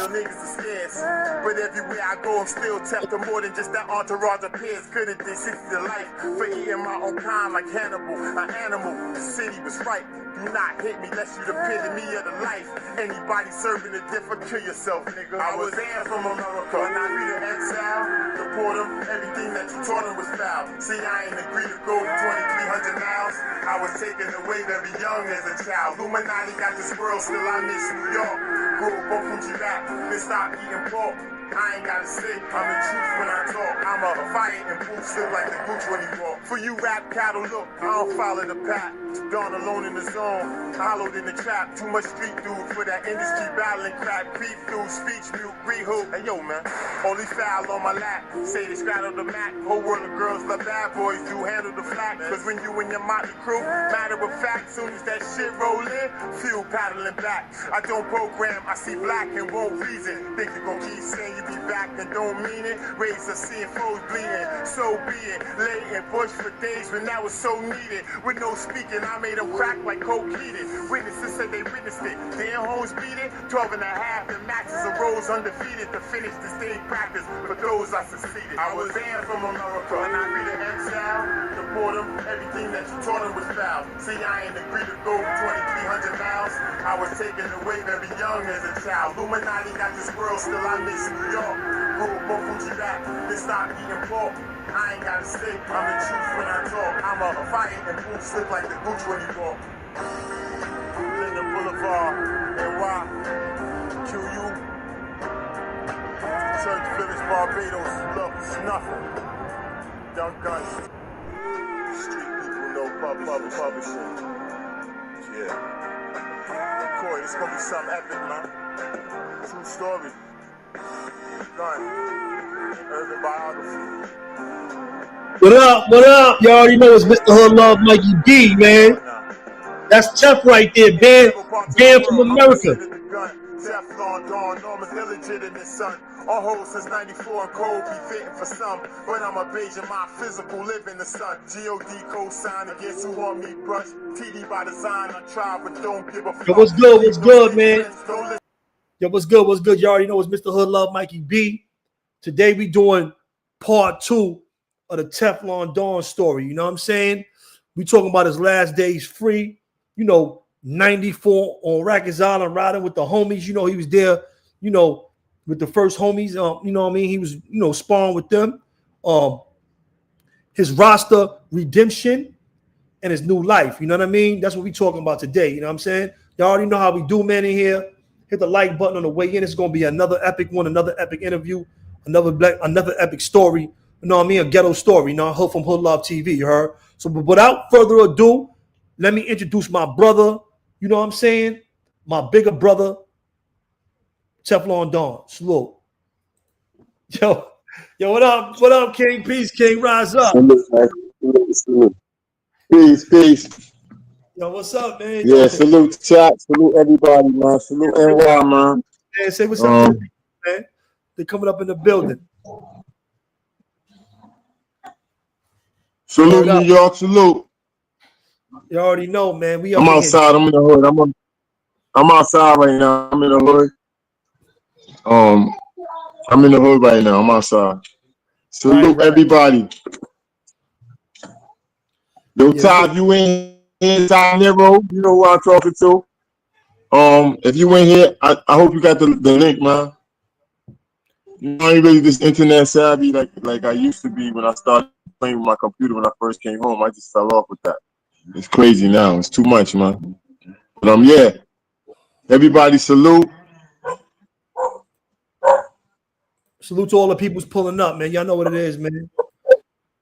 real niggas are scarce. But everywhere I go, I'm still tapped to more than just that entourage of peers. Couldn't they see the life for eating my own kind like Hannibal, an animal. The city was right. Do not hit me, lest you the epitome of the life. Anybody serving a different, kill yourself, nigga. I was there from America, and I be the exile. Deport them, everything that you taught them was foul. See, I ain't agreed to go 2,300 miles. I was taken away very young as a child. Illuminati got this world, still I miss New York. Grew up on Fuji rap, then stopped eating pork. I ain't gotta say, I'm the truth when I talk. I'm a fight and boots still like the gooch when he walk. For you rap cattle, look, I don't follow the pack. Gone alone in the zone, hollowed in the trap. Too much street dude for that industry battling crap. Creep through, speech mute, rehook. Hey yo man, only foul on my lap. Say they straddle the mat. Whole world of girls love bad boys, do handle the flack. Cause when you and your motley crew, matter of fact, soon as that shit roll in, fuel paddling back. I don't program, I see black and won't reason. Think you gon' keep saying you be back and don't mean it. Raise a seeing foes bleeding, so be it. Lay and push for days when that was so needed. With no speaking, I made them crack like coke heated. Witnesses said they witnessed it. Their homes beat it. 12 and a half, and matches arose undefeated to finish this day practice. For those I succeeded. I was banned from America, and I be the exile. Deport them, everything that you taught them was foul. See, I ain't agreed to go 2,300 miles. I was taken away very young as a child. Illuminati got this world, still I miss New York. Grew up on Fuji rap, then stopped eating pork. I ain't gotta say, I'm the truth when I talk. I'm a fight and boots slip like the gooch when he walk. Linden Boulevard, NY, QU, Church Village, Barbados, look, it's nothing. Young Guns, street people know publishing. Yeah. Corey, it's gonna be something epic, man. True story. Gun. Urban biography. What up? What up? You already know it's Mr. Hood Love Mikey B, man. That's Tef right there, banned from America. Teflon, Dawn, Norman's illegitimate son. On hold since 94 and cold be fitting for some. But I'm a beige in my physical live in the sun. G.O.D. co-sign against who want me brush. TD by design, I try but don't give a fuck. Yo, what's good? What's good, man? Yo, what's good? What's good? You already know it's Mr. Hood Love Mikey B. Today we doing part 2 of the Teflon Dawn story. You know what I'm saying? We talking about his last days free. You know, 94 on Rikers Island riding with the homies. You know, he was there, you know, with the first homies. You know what I mean? He was, you know, sparring with them. His Rasta redemption and his new life. You know what I mean? That's what we talking about today. You know what I'm saying? Y'all already know how we do, man, in here. Hit the like button on the way in. It's going to be another epic one, another epic interview, another epic story. You know what I mean? A ghetto story. You know, I hope from Hood Love TV, you heard? So without further ado, let me introduce my brother. You know what I'm saying? My bigger brother, Teflon Dawn. Salute. Yo, what up? What up, King? Peace, King. Rise up. Salute. Peace. Yo, what's up, man? Yeah, salute chat. Salute everybody, man. Salute NY, man. Yeah, say what's up to the people, man. They're coming up in the building. Salute New York, salute. You already know, man. I'm outside. I'm in the hood. I'm outside right now. I'm in the hood. I'm in the hood right now. I'm outside. Salute everybody. Yo, Todd, you in here, Todd Nero. You know who I'm talking to. If you in here, I hope you got the link, man. I ain't really this internet savvy like I used to be when I started playing with my computer when I first came home. I just fell off with that. It's crazy now. It's too much, man. But yeah. Everybody salute. Salute to all the people's pulling up, man. Y'all know what it is, man.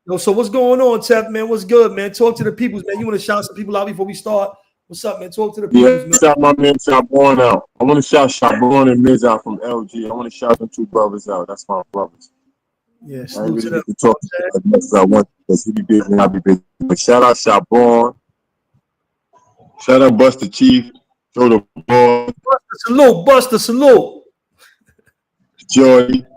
Yo, so what's going on, Tef, man? What's good, man? Talk to the peoples, man. You want to shout some people out before we start? What's up, man? Talk to the peoples, man. Shout my man Shabon out. I want to shout Shabon and Miz out from LG. I want to shout them two brothers out. That's my brothers. Yeah, I really get to talk to them as much as I want because he be busy and I be busy. But shout out Shabon. Shout out Buster Chief. Show the boy. Buster, salute. Jordy.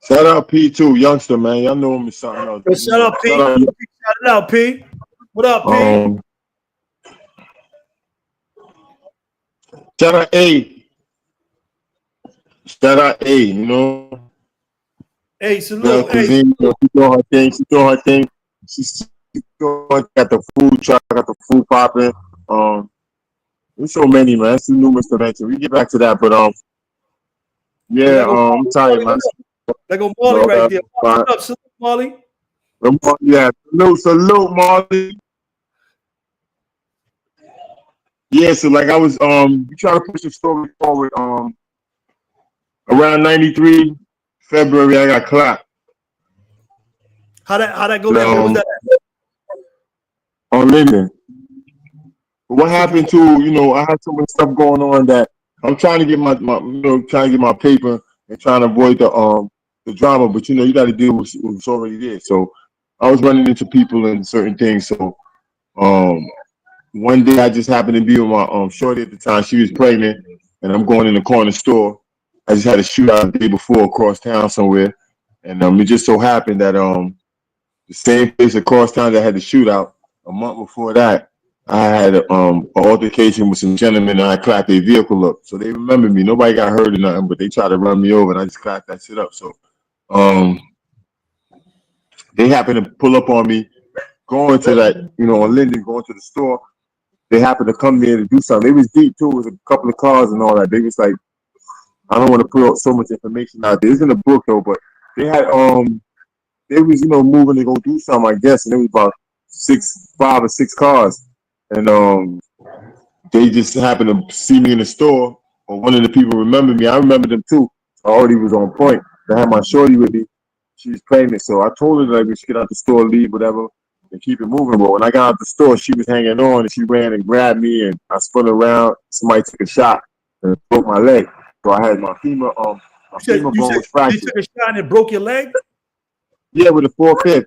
Shout out P2, youngster, man. Y'all know him as something else. Yo, shout out P. Shout it out, P. What up, P? Shout out A. Shout out A, you know. Hey, salute. Cuisine, you know, she doing her thing. She doing her thing. Got the food truck, got the food popping. There's so many, man. It's numerous to mention. We get back to that, but Hey, yeah, I'm tired, man. There go Marley right there. What's up, salute, Marley? Yeah, salute, Marley. Yeah, so like I was, we try to push the story forward. Around '93, February, I got clapped. How that go down? Where was that on Linden. What happened to, you know, I had so much stuff going on that I'm trying to get my trying to get my paper and trying to avoid the drama, but you know, you got to deal with what's already there. So I was running into people and certain things. So one day I just happened to be with my shorty at the time. She was pregnant, and I'm going in the corner store. I just had a shootout the day before across town somewhere, and it just so happened that the same place across town that had the shootout a month before that, I had an altercation with some gentlemen, and I clapped their vehicle up. So they remember me. Nobody got hurt or nothing, but they tried to run me over, and I just clapped that shit up. So they happened to pull up on me going to that, you know, on Linden, going to the store. They happened to come there to do something. They was deep too. It was a couple of cars and all that. They was like, I don't want to put out so much information out there. It's in the book though, but they had they was, you know, moving to go do something, I guess, and it was about 5 or 6 cars. And they just happened to see me in the store, or one of the people remembered me. I remember them too. I already was on point. I had my shorty with me. She was pregnant, so I told her that we should get out the store, leave, whatever, and keep it moving. But when I got out the store, she was hanging on, and she ran and grabbed me, and I spun around. Somebody took a shot and broke my leg. So I had my femur bone was fractured. You took a shot and it broke your leg? Yeah, with a 4-5.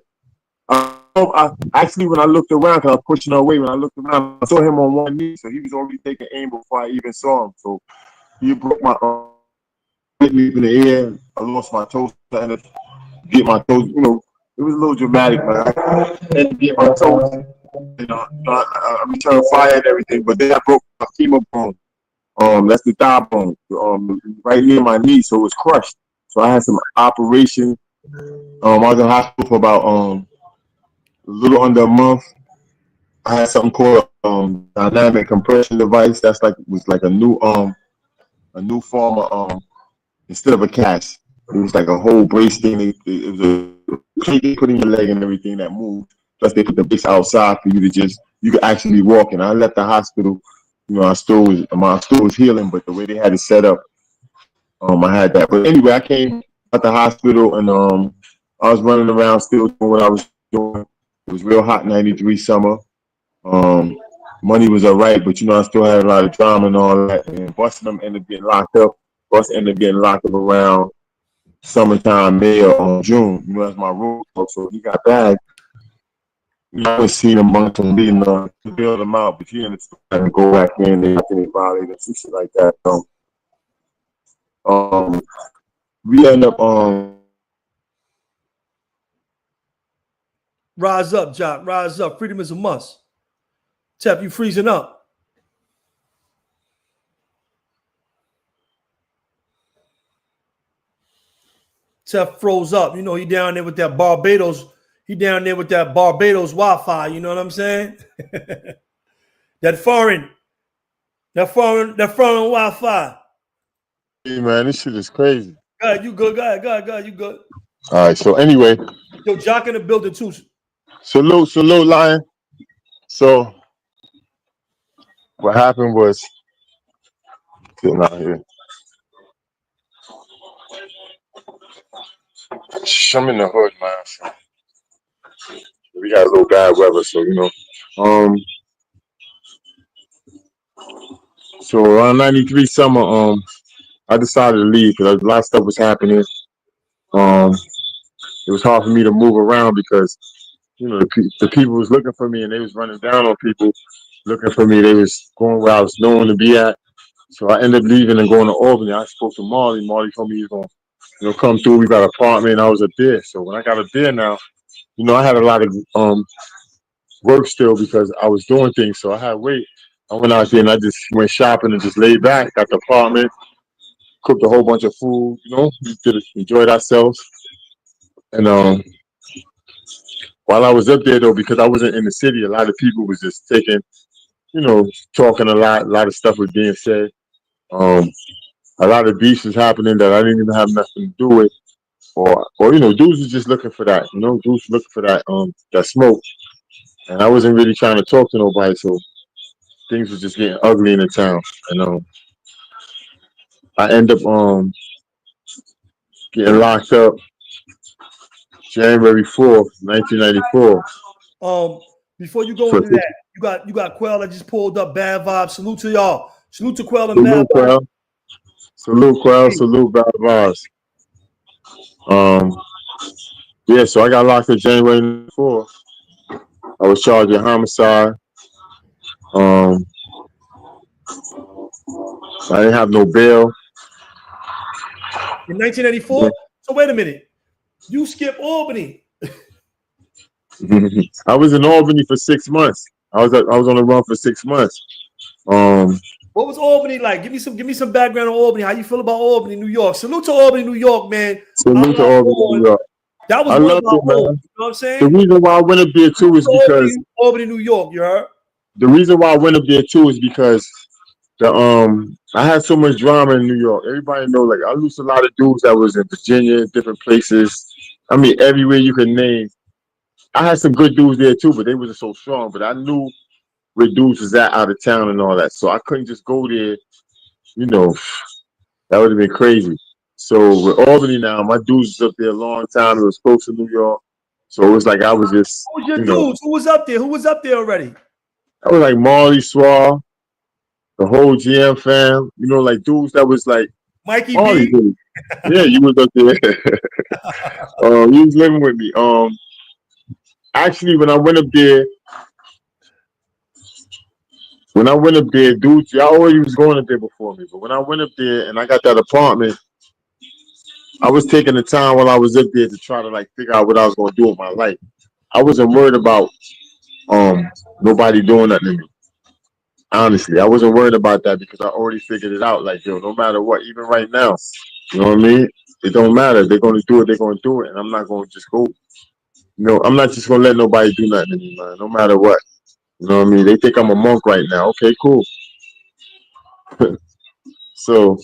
I actually, when I looked around, because I was pushing her away, when I looked around, I saw him on one knee, so he was already taking aim before I even saw him. So he broke my hit me in the air. I lost my toes. I ended up getting my toes. You know, it was a little dramatic, man. I ended up getting my toes. You know, I returned fire and everything, but then I broke my femur bone. That's the thigh bone, right near my knee, so it was crushed. So I had some operation. I was in the hospital for about a little under a month. I had something called dynamic compression device. That's was like a new form of instead of a cast. It was like a whole brace thing. It was a plate they put in your leg and everything that moved. Plus they put the brace outside for you to you could actually walk. And I left the hospital. You know, my still was healing, but the way they had it set up, I had that. But anyway, I came at the hospital and I was running around still doing what I was doing. It was real hot '93 summer. Money was all right, but you know I still had a lot of drama and all that. And Bustin' them ended up getting locked up. Bustin' ended up getting locked up around summertime, May or June. You know, that's my rule. So he got back. You know, I was seeing him bunch of being to bail them out, but he ended up having to go back in. They violated some shit like that. So we end up rise up, Jock. Rise up. Freedom is a must. Tep, you freezing up. Tep froze up. You know, he down there with that Barbados. He down there with that Barbados Wi-Fi. You know what I'm saying? that foreign Wi-Fi. Hey man, this shit is crazy. Go ahead, you good. Go ahead, you good. All right, so anyway. Yo, Jock in the building too. Salute, Lion. So what happened was getting out here. I'm in the hood, man. So we got a little bad weather, so you know. So around '93 summer, I decided to leave because a lot of stuff was happening. It was hard for me to move around because you know the people was looking for me and they was running down on people looking for me. They was going where I was known to be at. So I ended up leaving and going to Albany. I spoke to Marley. Marley told me he was going to, you know, come through. We got an apartment. I was up there. So when I got up there now, you know, I had a lot of work still because I was doing things. So I had to wait I went out there and I just went shopping and just laid back, got the apartment, cooked a whole bunch of food, we enjoyed ourselves. And while I was up there though, because I wasn't in the city, a lot of people was just taking, talking a lot of stuff was being said. Um, a lot of beefs was happening that I didn't even have nothing to do with. Or dudes was just looking for that, dudes was looking for that smoke. And I wasn't really trying to talk to nobody, so things was just getting ugly in the town. And I end up getting locked up January 4th, 1994. Before you go into that, you got Quell that just pulled up. Bad vibes. Salute to y'all. Salute to Quell and Bad vibes. Salute Quell. Salute Bad vibes. Yeah, so I got locked up January 4th. I was charged with homicide. I didn't have no bail. In 1984? So wait a minute. You skipped Albany. I was in Albany for 6 months. I was on the run for 6 months. What was Albany like? Give me some background on Albany. How you feel about Albany, New York? Salute to Albany, New York, man. Salute to Albany, New York. That was one of my homes. You know what I'm saying? The reason why I went up there too is because Albany, New York. You heard? The reason why I went up there too is because I had so much drama in New York. Everybody know, like, I lost a lot of dudes that was in Virginia, different places. I mean, everywhere you can name. I had some good dudes there too, but they wasn't so strong. But I knew where dudes was at out of town and all that, so I couldn't just go there. That would have been crazy. So with Albany now, my dudes was up there a long time. It was close to New York, so it was like I was just. Who was your dudes? Who was up there? Who was up there already? I was like Marley Swall, the whole GM fam. Like dudes that was like Mikey B. Yeah, you was up there. You was living with me. Actually, when I went up there, dudes, y'all already was going up there before me. But when I went up there and I got that apartment, I was taking the time while I was up there to try to like figure out what I was going to do with my life. I wasn't worried about nobody doing nothing to me. Honestly, I wasn't worried about that because I already figured it out. Like, yo, no matter what, even right now, you know what I mean? It don't matter. If they're going to do it, they're going to do it. And I'm not going to just go, I'm not just going to let nobody do nothing to me, man, no matter what. You know what I mean? They think I'm a monk right now. Okay, cool. So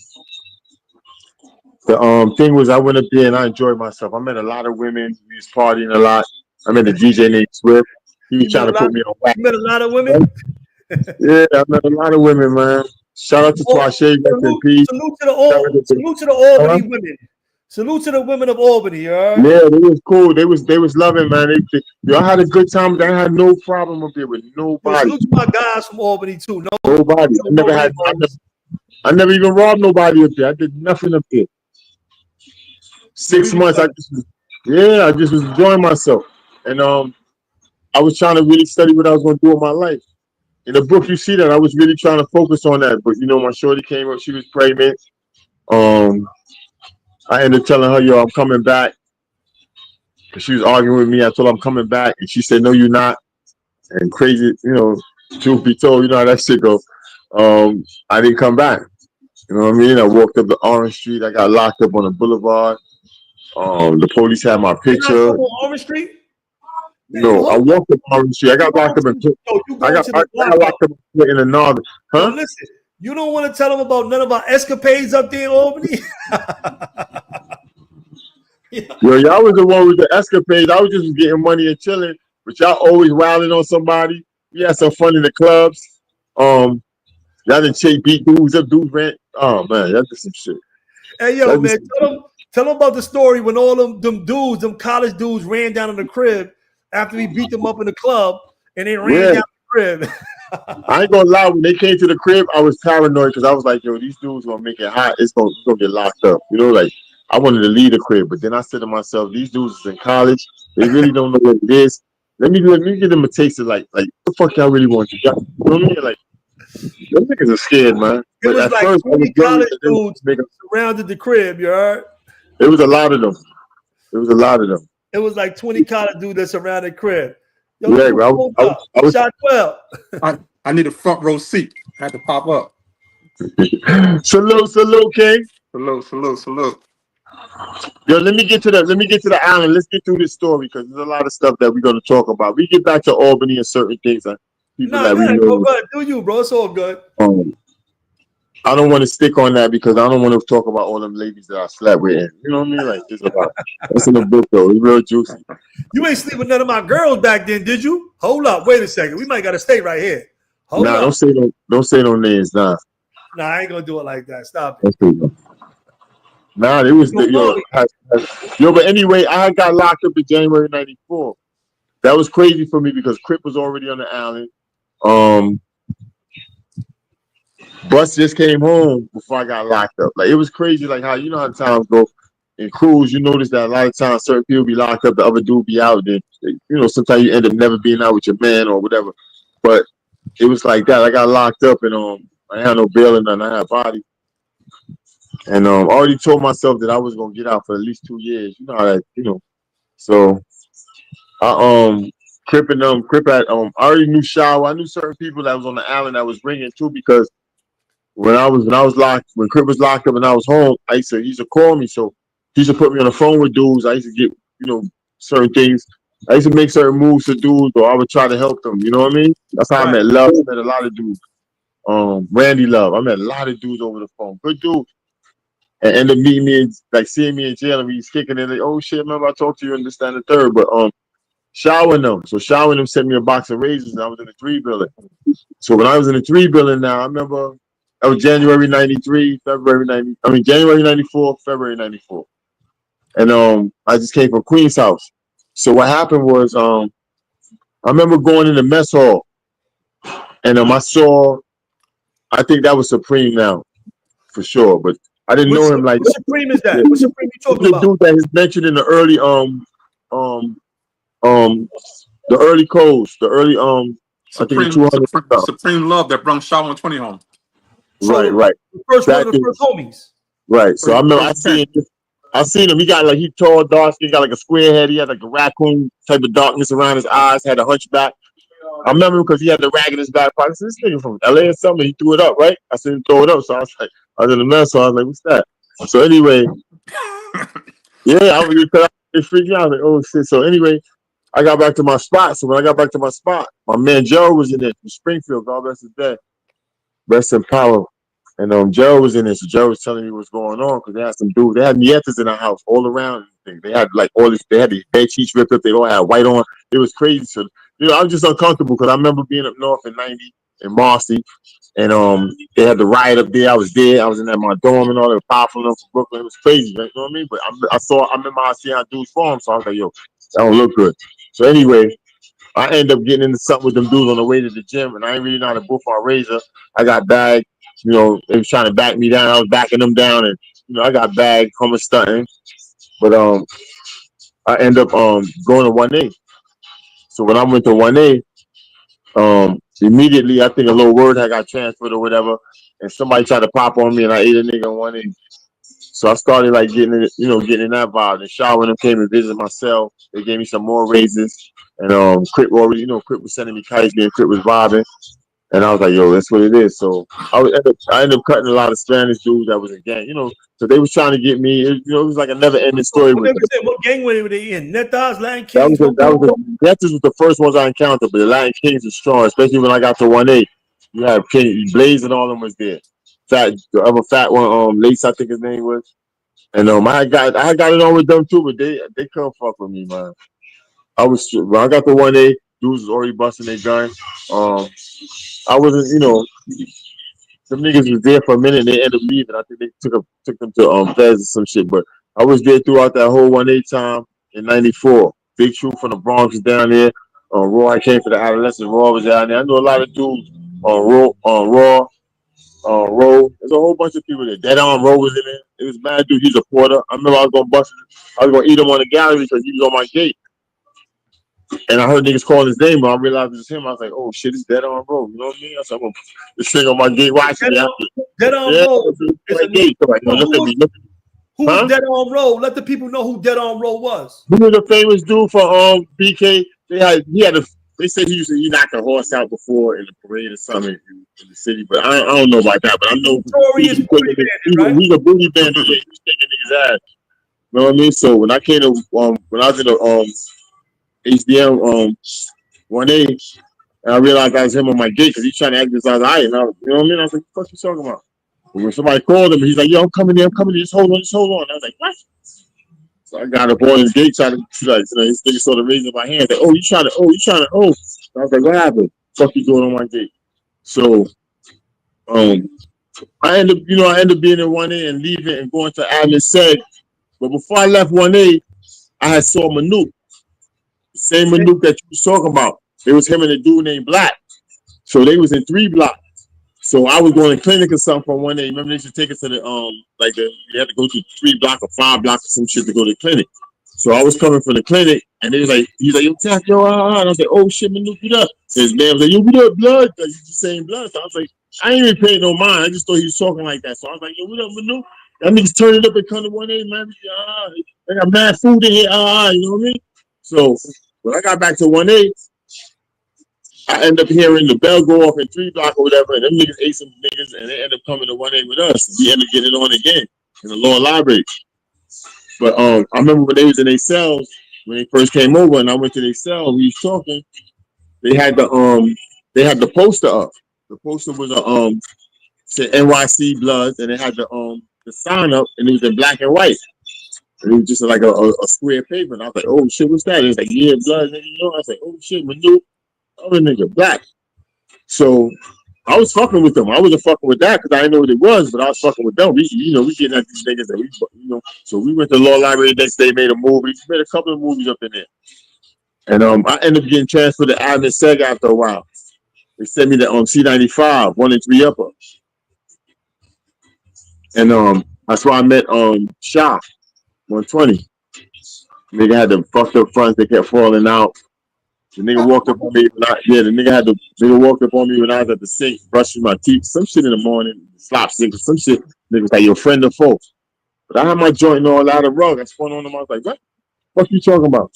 the thing was, I went up there and I enjoyed myself. I met a lot of women. We was partying a lot. I met a DJ named Swift. He was trying to put me on wax. You met a lot of women? Yeah, I met a lot of women, man. Shout out to Twashe. Salute to the Albany women. Salute to the women of Albany, Yeah, they was cool. They was loving, man. I had a good time. I had no problem up there with nobody. Salute to my guys from Albany too. Nobody. I never even robbed nobody up there. I did nothing up there. 6 months. I just was enjoying myself, and I was trying to really study what I was going to do with my life. In the book, you see that I was really trying to focus on that, but my shorty came up. She was pregnant. I ended up telling her, "Yo, I'm coming back." Cause she was arguing with me. I told her I'm coming back, and she said, "No, you're not." And crazy, truth be told, you know how that shit go. I didn't come back. You know what I mean? I walked up the Orange Street. I got locked up on the boulevard. The police had my picture. On Orange Street? No, I walked up Orange Street. I got locked up in. I got locked up in the north. Huh? Yo, listen, you don't want to tell them about none of our escapades up there in Albany? Yo, y'all was the one with the escapades. I was just getting money and chilling, but y'all always wilding on somebody. We had some fun in the clubs. Y'all didn't beat dudes up. Dudes ran. Oh man, that's just some shit. Hey yo, man, tell them about the story when all them dudes, them college dudes, ran down in the crib after we beat them up in the club, and they ran down the crib. I ain't gonna lie, when they came to the crib, I was paranoid because I was like, yo, these dudes gonna make it hot. It's gonna get locked up. Like I wanted to leave the crib, but then I said to myself, these dudes is in college. They really don't know what it is. Let me give them a taste of like what the fuck y'all really want to do. You know what I mean? Like, them niggas are scared, man. It was like first, 20 college dudes surrounded the crib, you heard? It was a lot of them. It was like 20 college dudes that surrounded the crib. Yo, yeah, bro. Shot 12. I need a front row seat. I had to pop up. Salute, King. Salute. Yo, let me get to the island. Let's get through this story because there's a lot of stuff that we're gonna talk about. We get back to Albany and certain things that people Nah, that go we ahead, know. bro. Go ahead. Do you, bro? It's all good. I don't want to stick on that because I don't want to talk about all them ladies that I slept with. You know what I mean? Like it's about that's in the book though. It's real juicy. You ain't sleep with none of my girls back then, did you? Hold up. Wait a second. We might got to stay right here. Hold up. Don't say no names. Nah, I ain't gonna do it like that. Stop it. it. Nah, it was yo. But anyway, I got locked up in January '94. That was crazy for me because Crip was already on the island. Bus just came home before I got locked up. Like it was crazy. Like how you know how times go in crews. You notice that a lot of times certain people be locked up, the other dude be out. Then you know sometimes you end up never being out with your man or whatever. But it was like that. I got locked up and I had no bail and nothing. I had a body. And already told myself that I was gonna get out for at least 2 years. You know how that, you know. So I Crip at I already knew Shower. I knew certain people that was on the island that was ringing too because when I was locked, when Crip was locked up and I was home, he used to call me. So he used to put me on the phone with dudes. I used to get, you know, certain things. I used to make certain moves to dudes, or I would try to help them. You know what I mean? That's how I met Love. I met a lot of dudes. Randy Love. I met a lot of dudes over the phone. Good dude. And ended up meeting me, like seeing me in jail, and he's kicking in. Like, oh shit, remember I talked to you and this, that, and the third. But showering them. So showering them sent me a box of razors, and I was in the 3 building. So when I was in the 3 building, now I remember that was January '93, January '94, February '94, and I just came from Queen's house. So what happened was I remember going in the mess hall, and I saw, I think that was Supreme now, for sure, but I didn't know him like. What Supreme is that? What Supreme you talking about? The dude that is mentioned in the early the early codes, the early Supreme Love that brought Shaw 120 home. So right. The first one of the first homies. Right. So I remember I seen him. He got he tall, dark skin, got like a square head. He had like a raccoon type of darkness around his eyes, had a hunchback. I remember him because he had the rag in his back pocket. I said, this nigga from LA or something. He threw it up, right? I seen him throw it up. So I was like, I was in the mess, so I was like, what's that? So anyway, it freaked me out. I was like, oh shit. So anyway, I got back to my spot. So when I got back to my spot, my man Joe was in there from Springfield. God bless his day. Rest in power. And Joe was in there. So Joe was telling me what's going on because they had some dudes. They had nietas in the house all around. They had like all this. They had these bed sheets ripped up. They all had white on. It was crazy. So I was just uncomfortable because I remember being up north in '90 in Marcy, and they had the riot up there. I was there. I was in my dorm and all that. Powerful enough for Brooklyn. It was crazy, right? You know what I mean? But I remember I seen how dudes farm. So I was like, yo, that don't look good. So anyway, I ended up getting into something with them dudes on the way to the gym, and I ain't really know how to buff our razor. I got bagged. You know, they was trying to back me down. I was backing them down, and I got bagged, hummer stunting. But I ended up going to 1A. So when I went to 1A, immediately I think a little word had got transferred or whatever, and somebody tried to pop on me, and I ate a nigga on 1A. So I started like getting in that vibe. And Shaw when them came and visited my cell, they gave me some more raises. And Crip was sending me kites, and Crip was vibing. And I was like, yo, that's what it is. So I ended up cutting a lot of Spanish dudes that was a gang, So they was trying to get me. It was like a never-ending story. What gang were they in? Netas, Latin That Kings? was the first ones I encountered, but the Latin Kings were strong, especially when I got to 1A. You had King Blaze and all of them was there. The other fat one, Lace, I think his name was. And I got it on with them too, but they couldn't fuck with me, man. When I got to 1A, dudes was already busting their gun. I wasn't, some niggas was there for a minute and they ended up leaving. I think they took them to Fez or some shit. But I was there throughout that whole 1A time in '94. Big True from the Bronx was down there. Raw, I came for the adolescent. Raw was down there. I knew a lot of dudes on Raw. Rowe. There's a whole bunch of people there. Dead on Rowe was in there. It was mad dude. He's a porter. I remember I was gonna eat him on the gallery because he was on my gate. And I heard niggas calling his name, but I realized it was him. I was like, oh shit, it's Dead on Rowe. You know what I mean? I said, I'm gonna put this thing on my gate watching me. Dead on Rowe. Who was Dead on Rowe? Let the people know who Dead on Rowe was. Who was a famous dude for BK? He had a They said he knocked a horse out before in the parade or something in the city, but I don't know about that. But I know Notorious booty bandit, right? he's a booty bandit. He was taking niggas ass. You know what I mean? So when I came to when I was in the HDM 1A, and I realized that was him on my gate because he's trying to act as I was high, and you know what I mean? I was like, "What the fuck you talking about?" And when somebody called him, he's like, "Yo, I'm coming in, just hold on." I was like, "What?" So I got up on his gate trying to like, his nigga sort of raising my hand, like, "Oh, you trying to? So I was like, "What happened? Fuck you doing on my gate?" So I end up being in 1A and leaving and going to Admin Seg. But before I left 1A, I had saw Manute. The same Manute that you was talking about. It was him and a dude named Black. So they was in 3 blocks. So I was going to clinic or something from 1A. Remember they should take us to the you had to go to 3 blocks or 5 blocks or some shit to go to the clinic. So I was coming from the clinic and he's like, yo, Tap, yo, and I was like, oh shit, Manute, what up? So his man was like, yo, what up, blood? Like, he's just saying blood. So I was like, I ain't even paying no mind. I just thought he was talking like that. So I was like, yo, what up, Manute? That niggas turning up and come to 1A, man. They got mad food in here. You know what I mean? So when I got back to 1A, I end up hearing the bell go off in 3 block or whatever, and them niggas ate some niggas, and they end up coming to 1A with us. We end up getting on again in the lower library. But I remember when they was in their cells, when they first came over, and I went to their cell, we was talking. They had the poster up. The poster was said NYC Bloods, and it had the sign up, and it was in black and white. And it was just like a square paper, and I was like, "Oh shit, what's that?" It was like, "Yeah, Bloods." And I was like, "Oh shit, Manute, other nigga, Black." So I was fucking with them. I wasn't fucking with that because I didn't know what it was, but I was fucking with them. We getting at these niggas, and So we went to the law library the next day, made a movie, made a couple of movies up in there, and I ended up getting transferred to Admin Seg after a while. They sent me to C95, 1 and 3 upper. And that's why I met Sha 120. Nigga had the fucked up fronts that kept falling out. The nigga walked up on me the nigga walked up on me when I was at the sink brushing my teeth, some shit in the morning, slapstick, some shit. Nigga was like, "Your friend or foe?" But I had my joint and all out of rug. I spun on him. I was like, "What? What you talking about?"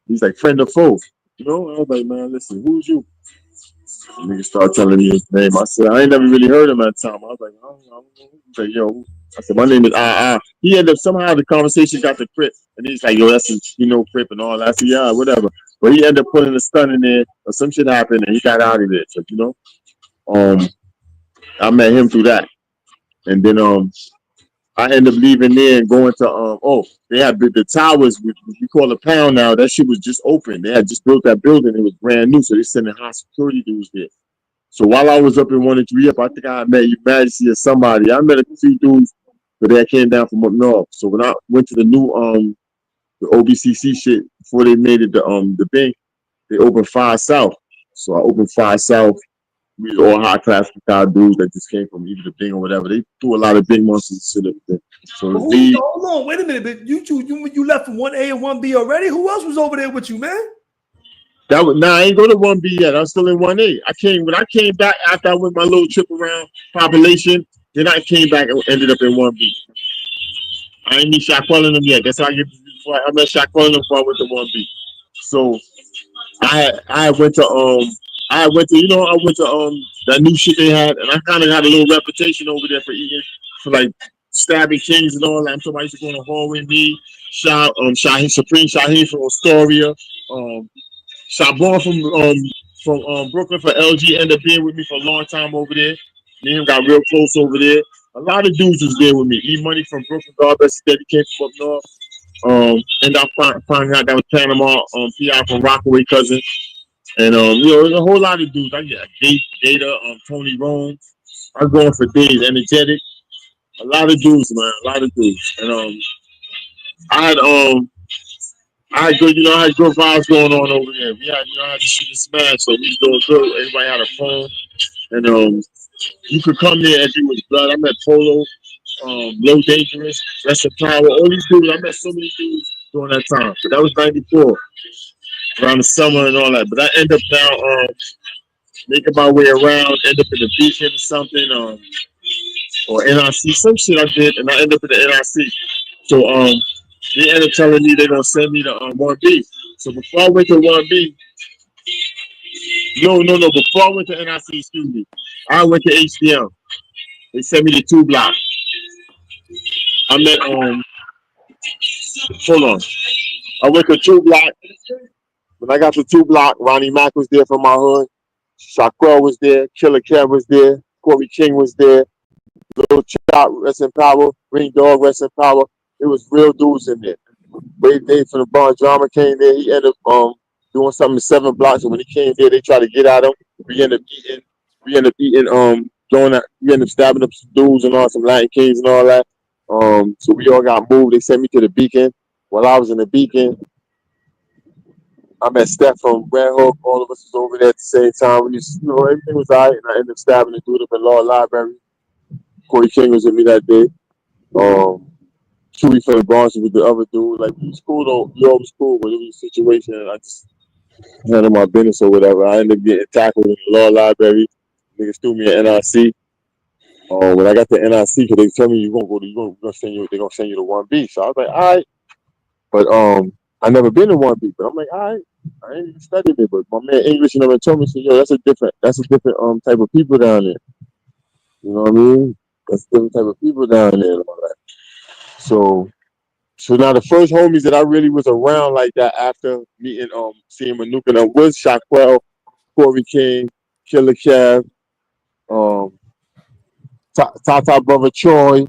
He's like, "Friend or foe?" You know? I was like, "Man, listen, who's you?" The nigga started telling me his name. I said, I ain't never really heard him at the time. I was like, I don't know. He's like, yo. I said, my name is He ended up, somehow the conversation got to Crip. And he's like, yo, that's Crip and all that. I said, yeah, whatever. But he ended up putting a stun in there or some shit happened and he got out of there. So, I met him through that. And then I ended up leaving there and going to they had the towers, we call it Pound now. That shit was just open. They had just built that building. It was brand new. So they sending high security dudes there. So while I was up in 1 and 3 up, I think I met Your Majesty or somebody. I met a few dudes, but they came down from up north. So when I went to the new the OBCC shit before they made it the bank, they opened 5 South. So I opened 5 South. We were all high class dudes that just came from either the Bing or whatever. They threw a lot of big monsters shit up there. So hold on, wait a minute, but you left from 1A and 1B already. Who else was over there with you, man? I ain't go to 1B yet. I'm still in 1A. When I came back after I went my little trip around population, then I came back and ended up in 1B. I ain't meet Shaquille them yet. That's how I met Shaquille them before I went to 1B. So I went to that new shit they had, and I kind of had a little reputation over there for eating, for like stabbing kings and all that. I'm talking about I used to go in the hall with me, Supreme Shaheen from Astoria, Shabon from Brooklyn for LG ended up being with me for a long time over there. Me and him got real close over there. A lot of dudes was there with me. E-Money from Brooklyn, God bless his dead, he came from up north. Ended up finding out that was Panama, PI from Rockaway cousin. And there's a whole lot of dudes. I get Data, Tony Rome. I was going for days, energetic. A lot of dudes, man. A lot of dudes. And I had good vibes going on over there. We had, I had to shoot a smash, so we was doing good. Everybody had a phone, and you could come there if you was blood. I met Polo, Low Dangerous, Rest of Power, all these dudes. I met so many dudes during that time. But that was '94, around the summer and all that. But I end up now making my way around, end up in the Beacon or something, or NRC, some shit I did, and I end up in the NRC. So they ended up telling me they're gonna send me to 1B. So before I went to 1B, No. Before I went to NIC, excuse me, I went to HCM. They sent me to 2 block. I met hold on. I went to 2 block. When I got to 2 block, Ronnie Mack was there from my hood. Shaquille was there. Killer Kev was there. Corey King was there. Little Chop, rest in power. Green Dog, rest in power. It was real dudes in there. Wade Dave from the Bar Drama came there. He ended up doing something in 7 blocks. And when he came there, they tried to get at him. We ended up eating. We ended up stabbing up some dudes and all some Latin Kings and all that. So we all got moved. They sent me to the Beacon. While I was in the Beacon, I met Steph from Red Hook. All of us was over there at the same time. We just, everything was all right. And I ended up stabbing the dude up in Law Library. Corey King was with me that day. Chewy from the Bronx was with the other dude. Like, we was cool though. We all was cool, but it was a situation and I just handled my business or whatever. I ended up getting tackled in the Law Library. Niggas threw me at NRC. When I got to NRC, because they tell me they're gonna send you to 1B. So I was like, all right. But I never been to 1B, but I'm like, all right. I ain't even studied it, but my man English and told me, yo, that's a different type of people down there. You know what I mean? That's a different type of people down there and all that. So now the first homies that I really was around like that after meeting seeing Manuka and was Shaquille, Corey King, Killer Kev, Tata Brother Troy.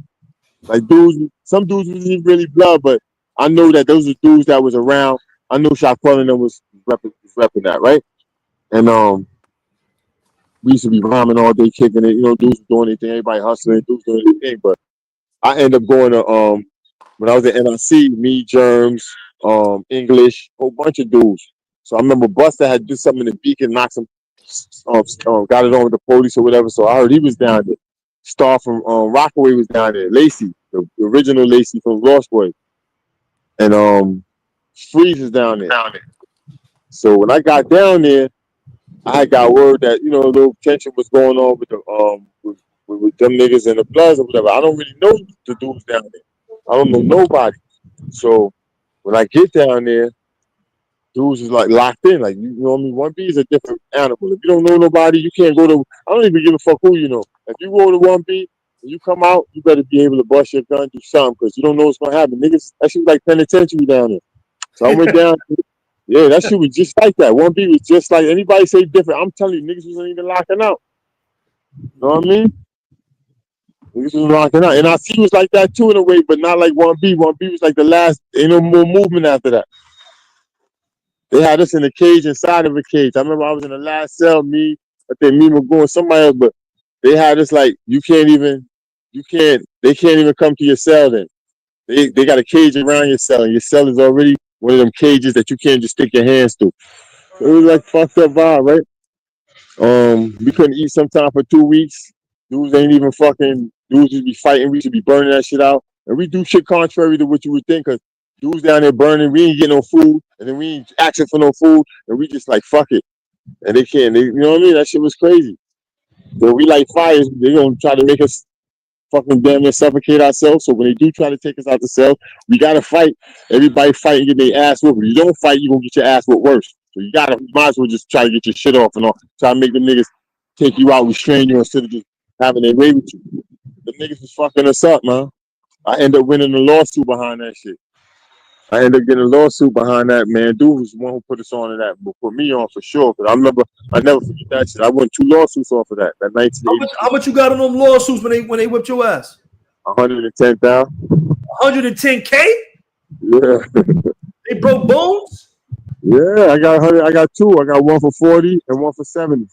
Like dudes, some dudes wasn't really blood, but I know that those are dudes that was around. I know Shaquille and them was repping that, right? And we used to be rhyming all day, kicking it. Dudes doing anything, everybody hustling, dudes doing anything. But I ended up going to when I was at NRC, me, Germs, English, whole bunch of dudes. So I remember Buster had did something in the Beacon, knocked some, got it on with the police or whatever. So I heard he was down there. Star from Rockaway was down there. Lacey, the original Lacey from Lost Boy, and Freeze is down there. So when I got down there, I got word that a little tension was going on with the with them niggas and the Bloods or whatever. I don't really know the dudes down there. I don't know nobody. So when I get down there, dudes is like locked in. Like, you know what I mean? 1B is a different animal. If you don't know nobody, you can't go to. I don't even give a fuck who you know. If you go to 1B and you come out, you better be able to bust your gun, do something, because you don't know what's gonna happen. Niggas, that shit was like penitentiary down there. So I went down. Yeah, that shit was just like that. 1B was just like anybody say different. I'm telling you, niggas wasn't even locking out. You know what I mean? Niggas was locking out. And I see was like that too in a way, but not like 1B. 1B was like the last, ain't no more movement after that. They had us in a cage inside of a cage. I remember I was in the last cell, me, I think me, Magoo, and somebody else, but they had us like, they can't even come to your cell then. They got a cage around your cell, and your cell is already one of them cages that you can't just stick your hands through. So it was like fucked up vibe, right? We couldn't eat sometime for 2 weeks. Dudes ain't even fucking, dudes just be fighting, we should be burning that shit out. And we do shit contrary to what you would think, because dudes down there burning, we ain't getting no food, and then we ain't asking for no food, and we just like, fuck it. And they can't, you know what I mean? That shit was crazy. So we like fires, they gonna try to make us fucking damn near suffocate ourselves. So when they do try to take us out the cell, we gotta fight. Everybody fight and get their ass whooped. If you don't fight, you gonna get your ass whooped worse. So you might as well just try to get your shit off and all. Try to make the niggas take you out, restrain you instead of just having their way with you. The niggas was fucking us up, man. I ended up winning a lawsuit behind that shit. I ended up getting a lawsuit behind that, man. Dude was the one who put us on to that, but put me on for sure. Because I never forget that shit. I won 2 lawsuits off of that. That 1980. How much you got on them lawsuits when they whipped your ass? 110,000. 110K? Yeah. They broke bones? Yeah, I got 100. I got 2. I got one for 40 and one for 70.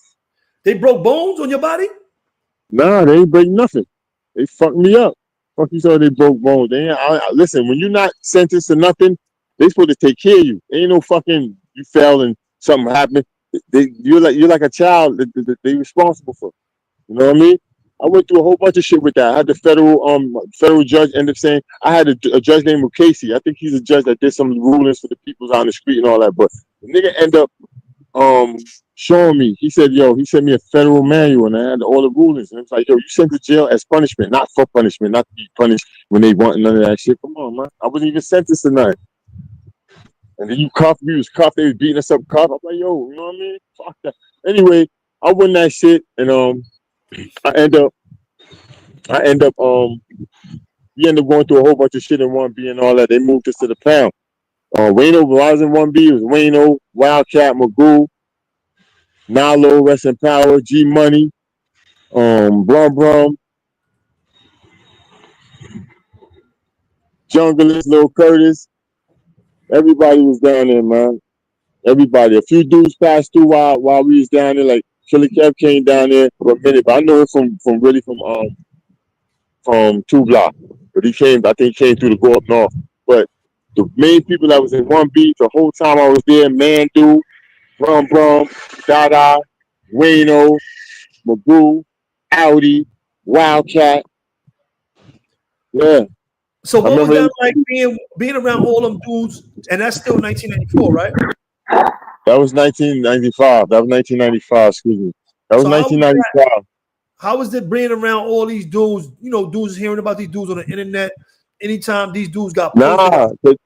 They broke bones on your body? Nah, they ain't break nothing. They fucked me up. Fuck you, so they broke bones. They ain't, listen, when you're not sentenced to nothing, they supposed to take care of you. Ain't no fucking you fell and something happened. You're like a child that they responsible for. You know what I mean? I went through a whole bunch of shit with that. I had the federal judge end up saying I had a judge named Mukasey. I think he's a judge that did some rulings for the people out on the street and all that. But the nigga end up showing me. He said, he sent me a federal manual and I had all the rulings. And it's like, you sent to jail as punishment, not for punishment, not to be punished when they want none of that shit. Come on, man. I wasn't even sentenced to nothing. And then you cuffed, we was cuffed, they was beating us up cuffed. I'm like, you know what I mean? Fuck that. Anyway, I won that shit, and I end up I end up we end up going through a whole bunch of shit in 1B and all that. They moved us to the pound. Wayno, when I was in 1B, it was Wayno, Wildcat, Magoo, Nalo, Rest in Power, G Money, Brum Brum, Junglist, Lil Curtis. Everybody was down there, man. Everybody. A few dudes passed through while we was down there. Like Killer Kev came down there for a minute, but I know him from 2 Block. But I think he came through to go up north. But the main people that was in 1B the whole time I was there, Mandu, Brum Brum, Dada, Wayno, Magoo, Audi, Wildcat. Yeah. So what was that like being around all them dudes? And that's still 1994, right? That was 1995. That was 1995. Excuse me. That was 1995. How was it being around all these dudes? You know, dudes hearing about these dudes on the internet. Anytime these dudes got to tell you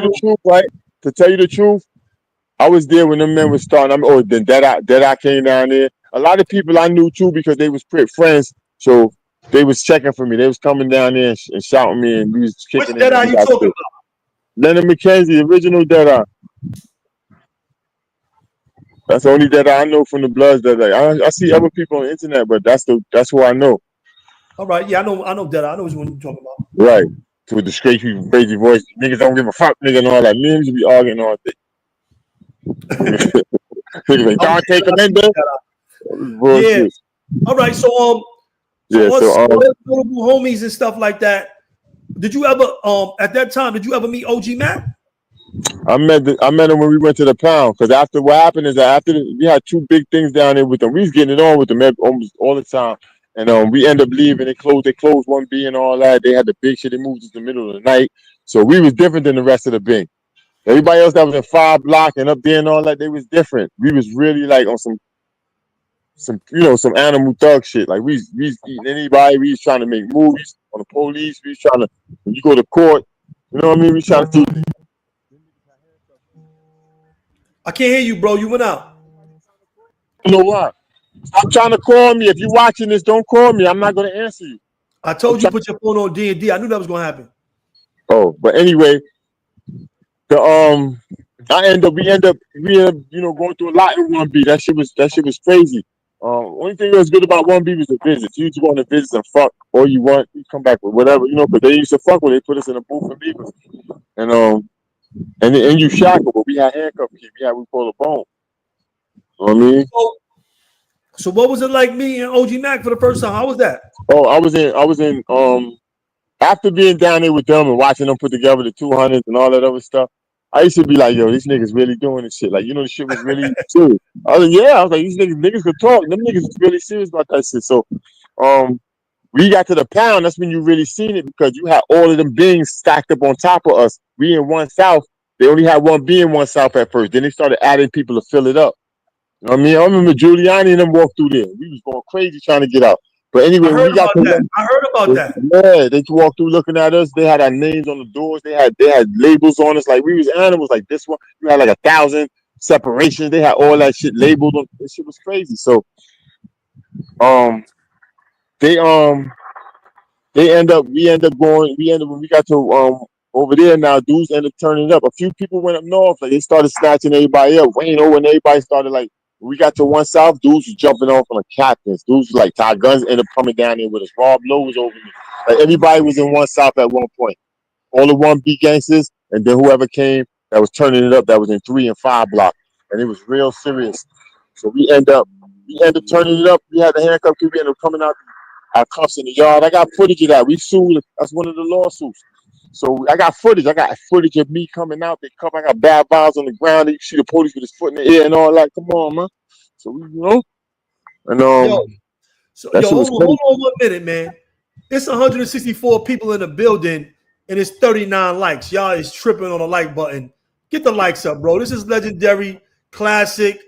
the truth, right? To tell you the truth, I was there when them men was starting. Then Dead came down there. A lot of people I knew too because they was friends. So they was checking for me. They was coming down there and shouting me, and we was kicking. Which Dead you talking about? Leonard McKenzie, original Dead. That's the only Dead I know from the Bloods. I see other people on the internet, but that's who I know. All right, yeah, I know Dead. I know what you're talking about. Right, with the crazy voice, niggas don't give a fuck, nigga, and all that. Me and be arguing all day. Like, don't take them in there. Yeah. All right, so notable homies and stuff like that. Did you ever at that time? Did you ever meet OG Mac? I met him when we went to the pound. Because after what happened is that we had 2 big things down there with them. We was getting it on with them almost all the time. And we end up leaving. They closed 1B and all that. They had the big shit. They moved us in the middle of the night. So we was different than the rest of the big. Everybody else that was in 5 Block and up there and all that, they was different. We was really like on some animal thug shit. Like we eating anybody. We was trying to make movies on the police. We was trying to, when you go to court, you know what I mean? We trying to do. I can't hear you, bro. You went out. You know what? Stop trying to call me. If you're watching this, don't call me. I'm not going to answer you. I told you put your phone on D&D. I knew that was going to happen. Oh, but anyway, we end up going through a lot in 1B. That shit was crazy. Only thing that was good about 1B was the visits. You used to go on the visits and fuck all you want. You come back with whatever, but they used to fuck when they put us in a booth and leave us. And you shackled, but we had handcuff keys. We pulled a bone. You know what I mean? So what was it like meeting OG Mac for the first time? How was that? Oh, I was in after being down there with them and watching them put together the 200s and all that other stuff. I used to be like, yo, these niggas really doing this shit. Like, the shit was really serious. I was like, these niggas could talk. Them niggas was really serious about that shit. So, we got to the pound. That's when you really seen it because you had all of them beings stacked up on top of us. We in 1 South. They only had 1B in 1 South at first. Then they started adding people to fill it up. You know what I mean? I remember Giuliani and them walked through there. We was going crazy trying to get out. But anyway, I heard about that. Yeah, they walked through looking at us. They had our names on the doors. They had labels on us like we was animals. Like this one, you had like 1,000 separations. They had all that shit labeled on. This shit was crazy. So, we end up when we got to over there now, dudes ended up turning it up. A few people went up north, like they started snatching everybody up. Wayno and everybody started like when we got to 1 South, dudes was jumping off on the captains. Dudes was like Ty Guns ended up coming down there with us. Rob Lowe was over me. Like everybody was in 1 South at one point. All the 1B gangsters, and then whoever came that was turning it up, that was in 3 and 5 Block. And it was real serious. So we end up turning it up. We had the handcuff key, we ended up coming out our cuffs in the yard. I got footage of that. We sued. That's one of the lawsuits. So I got footage. I got footage of me coming out. They cuff. I got bad vibes on the ground. You see the police with his foot in the air and all that. Come on, man. So and hold on 1 minute, man. It's 164 people in the building and it's 39 likes. Y'all is tripping on the like button. Get the likes up, bro. This is legendary, classic.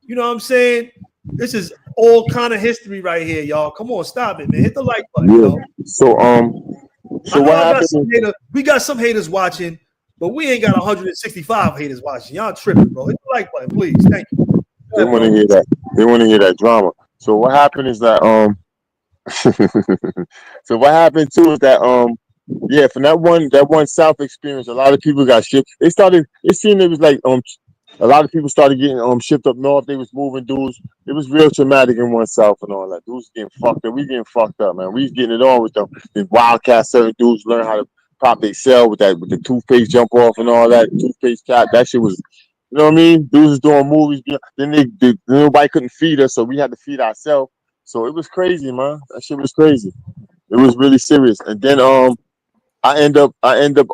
You know what I'm saying? This is all kind of history right here, y'all. Come on, stop it, man. Hit the like button, yo. So what happened? We got some haters watching, but we ain't got 165 haters watching. Y'all tripping, bro. Hit the like button, please. Thank you. They want to hear that. They want to hear that drama. So what happened is that so what happened too is that yeah, from that one South experience, a lot of people got shipped. It seemed it was like a lot of people started getting shipped up north. They was moving dudes. It was real traumatic in one South and all that. Dudes getting fucked up. We getting fucked up, man. We was getting it on with them. The wildcat certain dudes learn how to pop they cell with the toothpaste jump off and all that, toothpaste cap. That shit was, you know what I mean? Dudes was doing movies. Then nobody couldn't feed us, so we had to feed ourselves. So it was crazy, man. That shit was crazy. It was really serious. And then I end up I end up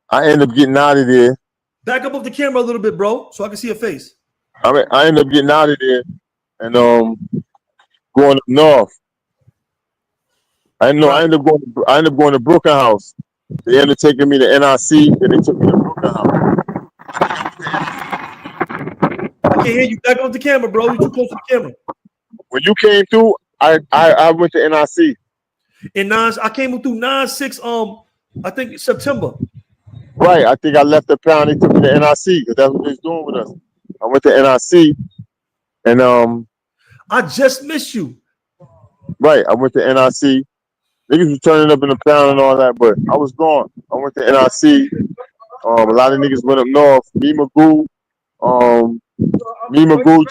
I end up getting out of there. Back up the camera a little bit, bro, so I can see your face. I end up getting out of there and going up north. I know Right. I end up going to Brooklyn House. They ended up taking me to NRC, then they took me to Brooklyn House. I can't hear you. Back up the camera, bro. You too close to the camera. When you came through, I went to NRC. I came through 9/6. I think September. Right. I think I left the pound. They took me to NRC because that's what they was doing with us. I went to NRC and I just missed you. right. I went to NRC. Niggas was turning up in the pound and all that, but I was gone. I went to NRC. A lot of niggas went up north. Me Magoo,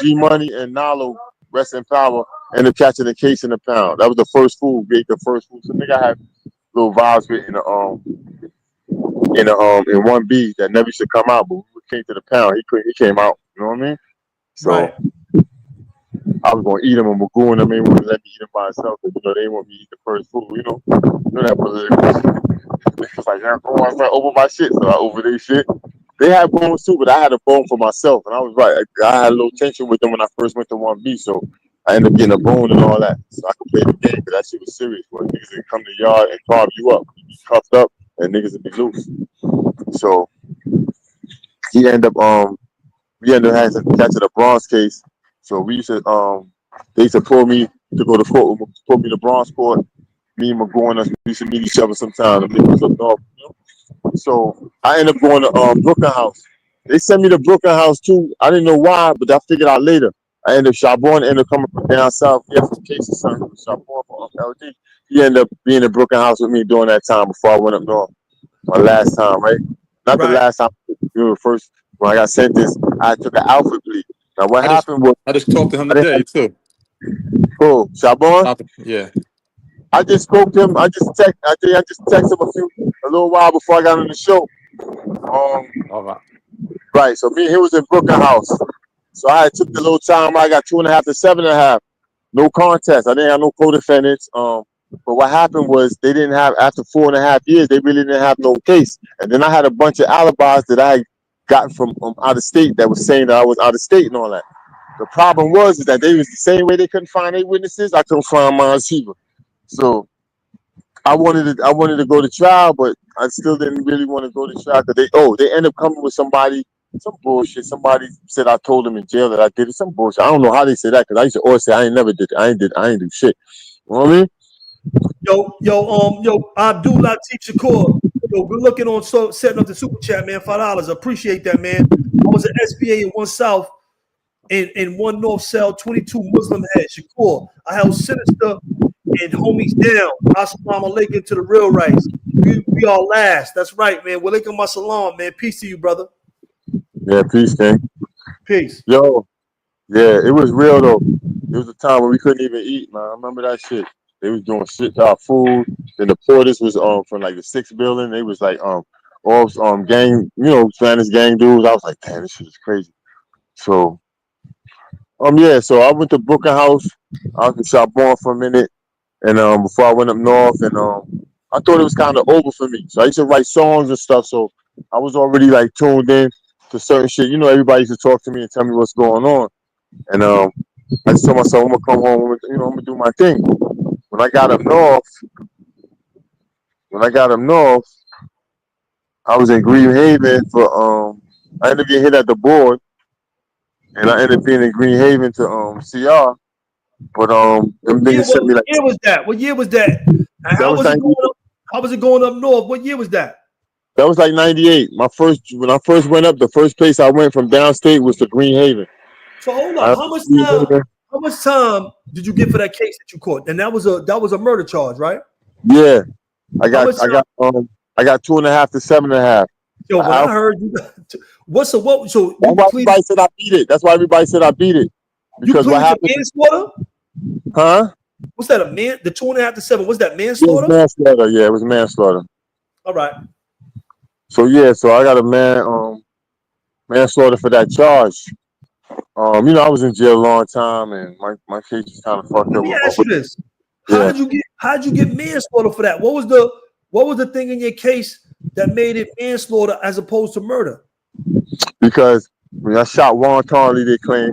G Money, and Nalo, rest in power, ended up catching a case in the pound. That was the first food. We ate the first food. So nigga had little vibes with in 1B that never used to come out, but when we came to the pound, he came out. You know what I mean? So Right. I was gonna eat him and Magoo and them ain't want to let me eat him by himself because they didn't want me to eat the first food. You know that political. It's like I was like over my shit, so I over their shit. They had bones too, but I had a bone for myself, and I was right. I had a little tension with them when I first went to 1B, so I ended up getting a bone and all that, so I could play the game because that shit was serious. Where niggas would come to the yard and carve you up, you be cuffed up, and niggas would be loose. So he ended up we ended up having to catch a bronze case. So we used to they used to pull me to go to court, pull me to bronze court. Me and Magoo and us we used to meet each other sometimes. The niggas up north. So I ended up going to Brooklyn House. They sent me to Brooklyn House too. I didn't know why, but I figured out later. I ended up Shabon ended up coming from down south. He had some cases, son. Shabon from LD. He ended up being in Brooklyn House with me during that time before I went up north. My last time, right? Not the Right. last time. You know, first when I got sentenced, I took an alpha plea. Now what happened was I just talked to him I didn't today too. have Shabon. Yeah. I just spoke to him. I just texted him a little while before I got on the show. All right. Right. So me and him was in Brooklyn House. So I took the little time. I got 2.5 to 7.5. No contest. I didn't have no co-defendants. But what happened was they didn't have after 4.5 years. They really didn't have no case. And then I had a bunch of alibis that I had gotten from out of state that was saying that I was out of state and all that. The problem was is that they was the same way they couldn't find their witnesses. I couldn't find mine either. So I wanted to go to trial, but I still didn't really want to go to trial because they ended up coming with some bullshit. Somebody said I told them in jail that I did it. Some bullshit. I don't know how they say that because I used to always say I ain't never did it. I ain't do shit. You know what I mean? Yo, Abdul Latif Shakur. Yo, we're looking on setting up the super chat, man. $5. Appreciate that, man. I was an SBA in 1 South in 1 North cell, 22 Muslim head. Shakur. I held Sinister and homies down. Assalamu alaikum to the real rights. We all last. That's right, man. Walaikum assalam, man. Peace to you, brother. Yeah, peace, King. Peace. Yo, yeah, it was real though. It was a time when we couldn't even eat, man. I remember that shit. They was doing shit to our food. Then the porters was from like the 6th building. They was like all gang, Spanish gang dudes. I was like, damn, this shit is crazy. So yeah, so I went to Brooklyn House. I was in Shabon for a minute, and before I went up north, and I thought it was kind of over for me. So I used to write songs and stuff. So I was already like tuned in to certain shit. Everybody used to talk to me and tell me what's going on, and I just told myself I'm gonna come home. I'm gonna do my thing. When I got up north, I was in Green Haven for I ended up getting hit at the board, and I ended up being in Green Haven to CR. But them niggas sent me like. What year was that? What year was that? And how was it going up? How was it going up north? What year was that? That was like 98. When I first went up, the first place I went from downstate was to Green Haven. So hold up. How much time did you get for that case that you caught? And that was a murder charge, right? Yeah, I How got much I time? got I got 2.5 to 7.5. Yo, when I heard you, what? So That's why everybody said I beat it. That's why everybody said I beat it. you Because what pleaded to happened? manslaughter? Huh? What's that? The 2.5 to 7. What's that? It was Manslaughter? manslaughter. Yeah, it was manslaughter. All right. So yeah, so I got a manslaughter for that charge. I was in jail a long time, and my case is kind of fucked Let up. me ask you this: Yeah, How did you get manslaughter for that? What was the thing in your case that made it manslaughter as opposed to murder? because when I shot Juan Tarley, they claim.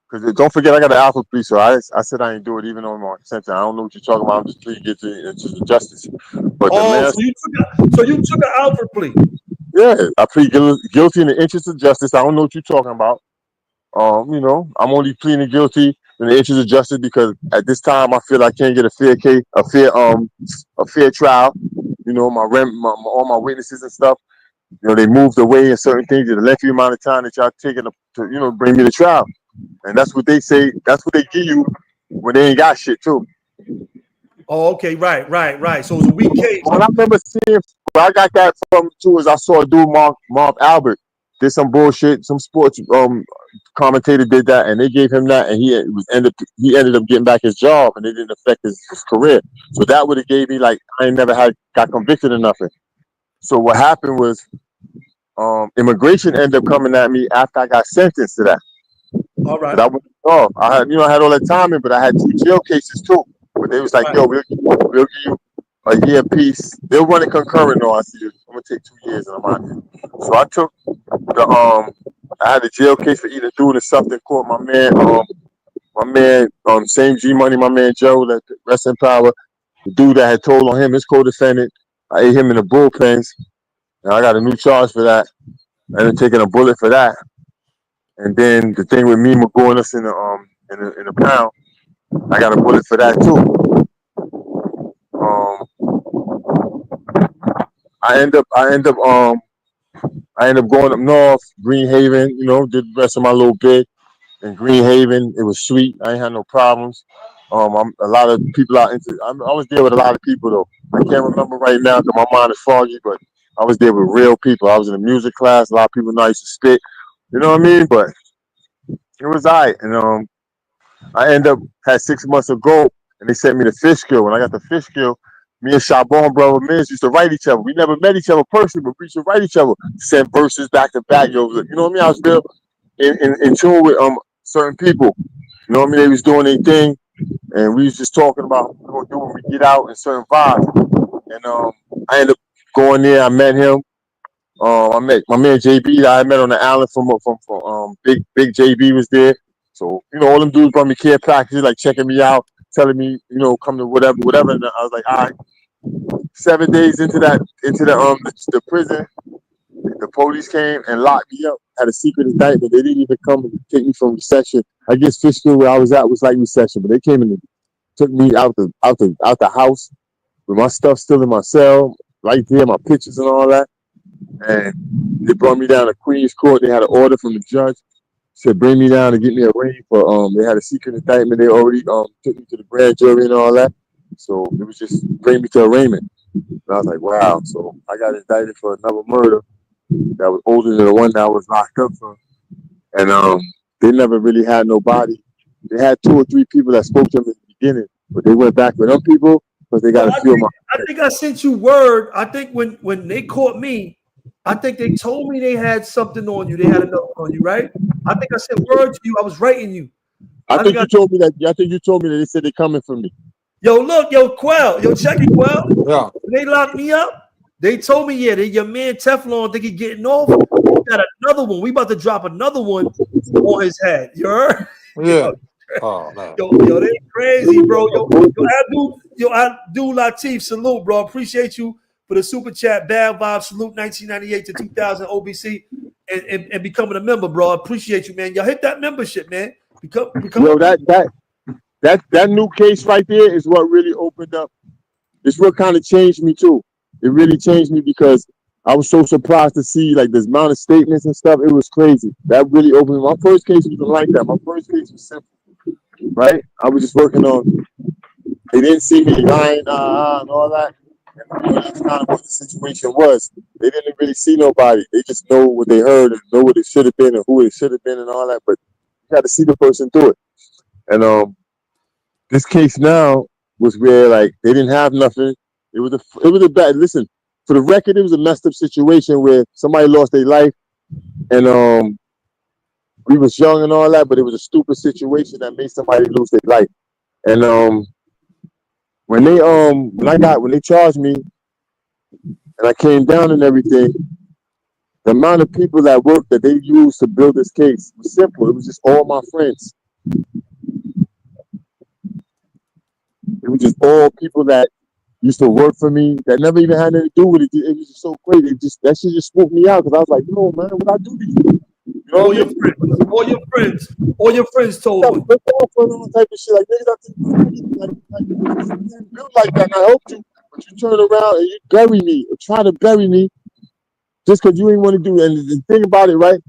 Because don't forget, I got an alpha plea, so I said I ain't do it even on my sentence. I don't know what you're talking about. I'm just pleading guilty into the justice. But the Oh, man, so you took an Alfred plea. yeah, I plead guilty in the interest of justice. I don't know what you're talking about. I'm only pleading guilty in the interest of justice because at this time I feel I can't get a fair case, a fair trial. All my witnesses and stuff. They moved away in certain things in a lengthy amount of time that y'all taking to bring me to trial. And that's what they say. That's what they give you when they ain't got shit too. Oh, okay, right. So it was a weak case. What I remember seeing, where I got that from too, is I saw a dude, Marv Albert, did some bullshit. Some sports commentator did that, and they gave him that, and he ended up getting back his job, and it didn't affect his career. So that would have gave me like I ain't never got convicted or nothing. So what happened was, immigration ended up coming at me after I got sentenced to that. All right. But I went off. I had all that time in, but I had 2 jail cases too. But they was like, Right. yo, we'll give you a year piece. They'll run it concurrent though. I see I'm gonna take 2 years and I'm out here. So I took I had a jail case for eating through the something court. Same G Money, my man Joe, that rest in power. The dude that had told on him, his co-defendant, I ate him in the bullpens. And I got a new charge for that. I ended up taking a bullet for that. And then the thing with me going us in the pound, I got a bullet for that too. I end up going up north, Green Haven. Did the rest of my little bit in Green Haven. It was sweet. I ain't had no problems. A lot of people I was there with a lot of people though. I can't remember right now because my mind is foggy, but I was there with real people. I was in a music class. A lot of people know I used to spit. You know what I mean? But it was alright. And I had 6 months ago, and they sent me to Fishkill. When I got to Fishkill, me and Chabon, brother Miz, used to write each other. We never met each other personally, but we used to write each other, send verses back to back. You know what I mean? I was still in tune with certain people. You know what I mean? They was doing their thing, and we was just talking about what we're gonna do when we get out and certain vibes. And I ended up going there. I met him. I met my man JB that I met on the island from Big JB was there. So, all them dudes brought me care packages, like checking me out, telling me, come to whatever. And I was like, all right. 7 days into the prison, the police came and locked me up. Had a secret indictment. They didn't even come and take me from reception. I guess Fishkill where I was at was like reception, but they came and took me out the house with my stuff still in my cell, right there, my pictures and all that. And they brought me down to Queens Court. They had an order from the judge. Said bring me down and get me arraigned for they had a secret indictment. They already took me to the grand jury and all that. So it was just bring me to arraignment. And I was like, wow. So I got indicted for another murder that was older than the one that I was locked up for. And they never really had nobody. They had 2 or 3 people that spoke to them in the beginning, but they went back with them people because they got a few of my. I think I sent you word. I think when they caught me, I think they told me they had something on you. They had another on you, right? I think I sent word to you. I was writing you. I think you told me that. I think you told me that they said they're coming for me. Yo, look, Quell. Yo, check it, Quell. Yeah. When they locked me up, they told me, yeah, your man Teflon think he getting off. We got another one. We about to drop another one on his head. You heard? Yeah. Oh man. Yo, they crazy, bro. Yo, Abdul Latif, salute, bro. Appreciate you for the super chat. Bad vibe, salute 1998 to 2000 OBC and becoming a member, bro. Appreciate you, man. Y'all hit that membership, man. Become Yo, that new case right there is what really opened up. It's what kind of changed me too. It really changed me because I was so surprised to see like this amount of statements and stuff. It was crazy. That really opened. My first case wasn't like that. My first case was simple, right? I was just working on. They didn't see me lying, and all that. And that's kind of what the situation was. They didn't really see nobody. They just know what they heard and know what it should have been and who it should have been and all that. But you got to see the person through it. And this case now was where like they didn't have nothing. It was a bad. Listen, for the record, it was a messed up situation where somebody lost their life, and we was young and all that, but it was a stupid situation that made somebody lose their life. And when they charged me and I came down and everything, the amount of people that worked that they used to build this case was simple. It was just all my friends. It was just all people that used to work for me that never even had anything to do with it. It was just so crazy. That shit just spooked me out because I was like, yo, man, what I do to you? You know all your friends told me. All type of shit. Like niggas out there, like built like that, and I helped you, but you turn around and you bury me or try to bury me just because you ain't want to do it. And the thing about it, right?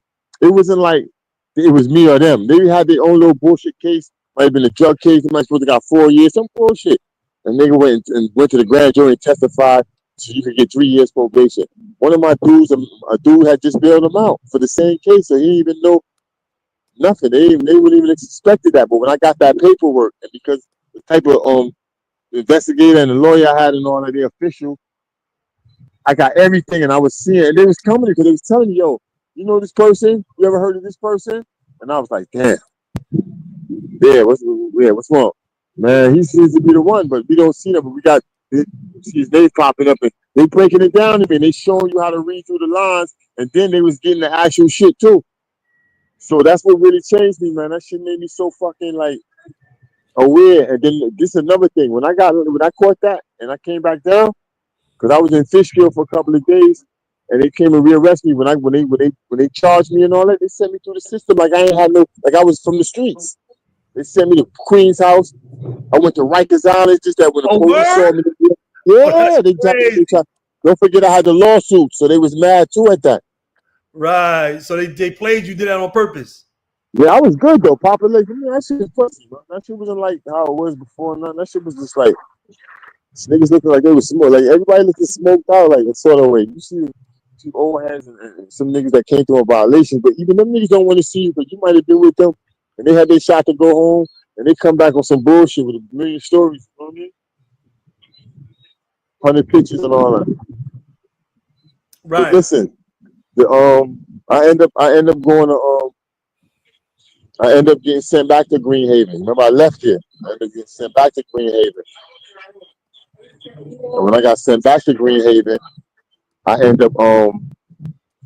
It wasn't like it was me or them. They had their own little bullshit case. Might have been a drug case. They might supposed to got 4 years, some bullshit. And nigga went to the grand jury and testified so you could get 3 years probation. One of my dudes, a dude had just bailed him out for the same case, so he didn't even know nothing. They wouldn't even expected that. But when I got that paperwork, and because the type of investigator and the lawyer I had and all of the official, I got everything, and I was seeing, and they was coming because they was telling me, yo, you know this person? You ever heard of this person? And I was like, damn. Yeah, what's wrong? Man, he seems to be the one, but we don't see them. But we got his name popping up, and they breaking it down to me, and they showing you how to read through the lines, and then they was getting the actual shit too. So that's what really changed me, man. That shit made me so fucking like aware. And then this is another thing. When I caught that, and I came back down, because I was in Fishkill for a couple of days, and they came and rearrested me when they charged me and all that. They sent me through the system like I ain't had no, like I was from the streets. They sent me to Queen's house. I went to Rikers Island, just that when the police saw me. Yeah, they tried. Don't forget I had the lawsuit, so they was mad too at that. Right. So they played you, did that on purpose. Yeah, I was good though. Population, that shit was pussy, bro. That shit wasn't like how it was before. None. That shit was just like niggas looking like they was smoked. Like everybody looking smoked out, like a sort of way. You see old heads and some niggas that came through a violation, but even them niggas don't want to see you, but you might have been with them, and they had their shot to go home, and they come back on some bullshit with a million stories. You know what I mean? 100 pictures and all that. Right. But listen, I end up getting sent back to Green Haven. Remember, I left here. I ended up getting sent back to Green Haven. And when I got sent back to Green Haven, I ended up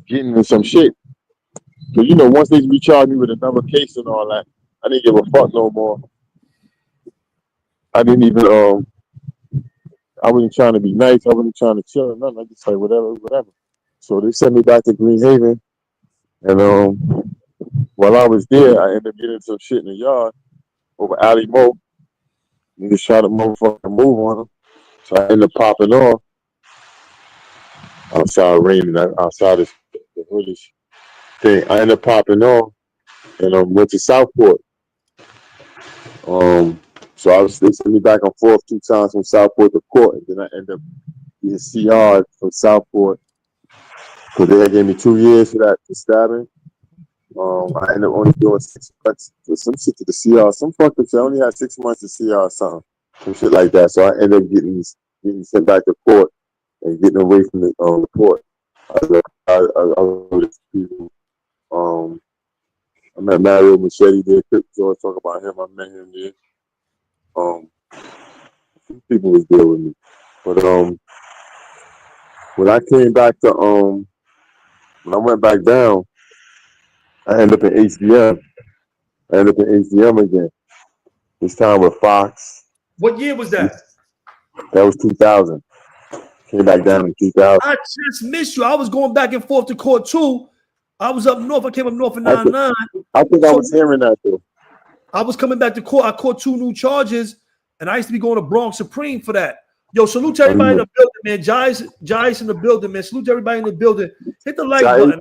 getting in some shit. Cause once they recharged me with another case and all that, I didn't give a fuck no more. I didn't even I wasn't trying to be nice. I wasn't trying to chill or nothing. I just like whatever. So they sent me back to Green Haven, and while I was there, I ended up getting some shit in the yard over Ali Mo. Niggas tried to motherfucking move on him, so I ended up popping off outside raining, outside the hoodish thing. I ended up popping off and went to Southport. So they sent me back and forth 2 times from Southport to court, and then I ended up getting CR'd from Southport because they had gave me 2 years for stabbing. I ended up only doing 6 months for some shit to the CR. Some fucking shit. I only had 6 months to CR or something, some shit like that. So I ended up getting sent back to court and getting away from the court. I was people. I met Mario Machete there. George talk about him. I met him there. People was there with me, but when I came back to when I went back down, I ended up in HDM. I ended up in HDM again. This time with Fox. What year was that? That was 2000. Came back down in 2000. I just missed you. I was going back and forth to court too. I was up north. I came up north in 99. I think I was hearing that too. I was coming back to court. I caught 2 new charges, and I used to be going to Bronx Supreme for that. Yo, salute to everybody in the building, man. Jai's in the building, man. Salute to everybody in the building. Hit the like button.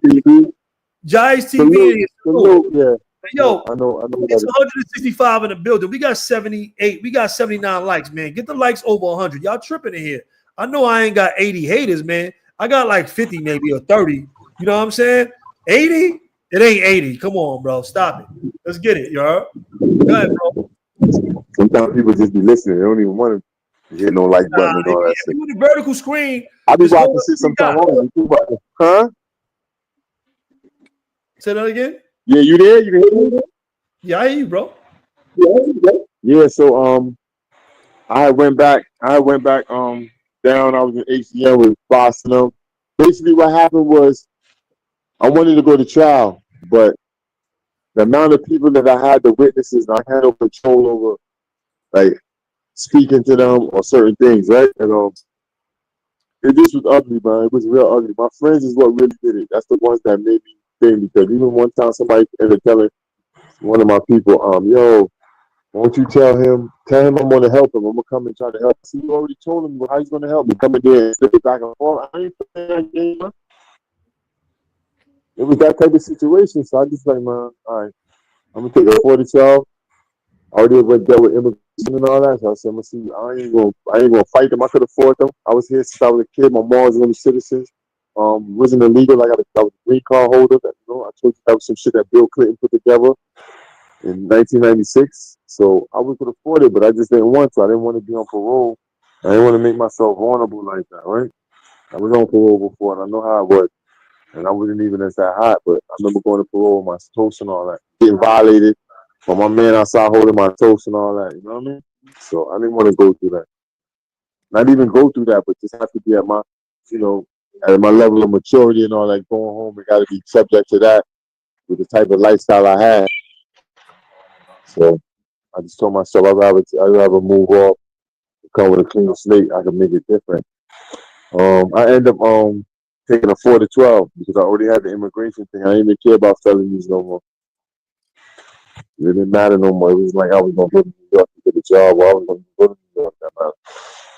Jai's TV. Salute. Yeah. Yo, I know. it's 165 in the building. We got 78. We got 79 likes, man. Get the likes over 100. Y'all tripping in here. I know I ain't got 80 haters, man. I got like 50 maybe or 30. You know what I'm saying? 80? It ain't 80. Come on, bro. Stop it. Let's get it, y'all. Go ahead, bro. Sometimes people just be listening. They don't even want to hit no like button and all that shit. With the vertical screen, I be watching shit sometimes. Huh? Say that again? Yeah, you there? You can hear me? Yeah, I hear you, bro. Yeah, so I went back down. I was in HCM with Boston. Basically what happened was I wanted to go to trial, but the amount of people that I had, the witnesses, I had no control over, like, speaking to them or certain things, right? And it just was ugly, man. It was real ugly. My friends is what really did it. That's the ones that made me think, because even one time somebody ended up telling one of my people, yo, won't you tell him I'm going to help him. I'm going to come and try to help. See, you already told him how he's going to help me. Come in there and flip it back and forth. I ain't playing that game, man. It was that type of situation. So I just like, man, all right, I'm going to take a 40-12. I already went there with immigration and all that. So I said, I'm going to see, I ain't gonna fight them. I could afford them. I was here since I was a kid. My mom was one of the citizens. Wasn't illegal. I was a green card holder. I told you that was some shit that Bill Clinton put together in 1996. So I was could afford it, but I just didn't want to. I didn't want to be on parole. I didn't want to make myself vulnerable like that, right? I was on parole before, and I know how it was. And I wasn't even as that hot, but I remember going to parole with my toast and all that. Getting violated by my man outside holding my toast and all that. You know what I mean? So I didn't want to go through that. Not even go through that, but just have to be at my, at my level of maturity and all that. Going home, I got to be subject to that with the type of lifestyle I had. So I just told myself I'd rather move off, come with a clean slate. I can make it different. I end up taking a 4-12 because I already had the immigration thing. I didn't even care about felonies no more. It didn't matter no more. It was like I was going to go to New York to get a job, or I was going to go to New York.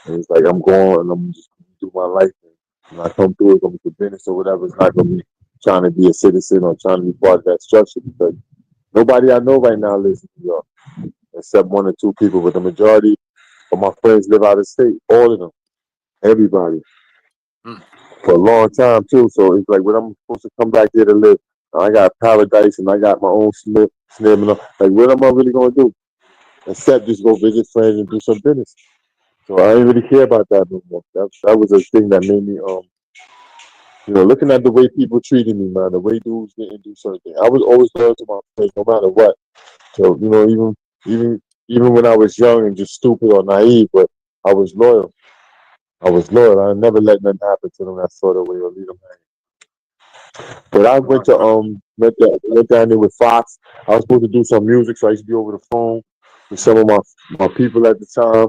It was like I'm going and I'm just going to do my life. And when I come through, it's going to be for business or whatever. It's not going to be trying to be a citizen or trying to be part of that structure, because nobody I know right now lives in New York except 1 or 2 people. But the majority of my friends live out of state. All of them. Everybody. For a long time too. So it's like, when I'm supposed to come back here to live, I got paradise and I got my own snip and all. Like, what am I really gonna do? Except just go visit friends and do some business. So I didn't really care about that no more. That was a thing that made me looking at the way people treated me, man, the way dudes didn't do certain things. I was always loyal to my friends no matter what. So, even when I was young and just stupid or naive, but I was loyal. I never let nothing happen to them that sort of way or leave them hanging. But I went down there with Fox. I was supposed to do some music, so I used to be over the phone with some of my people at the time.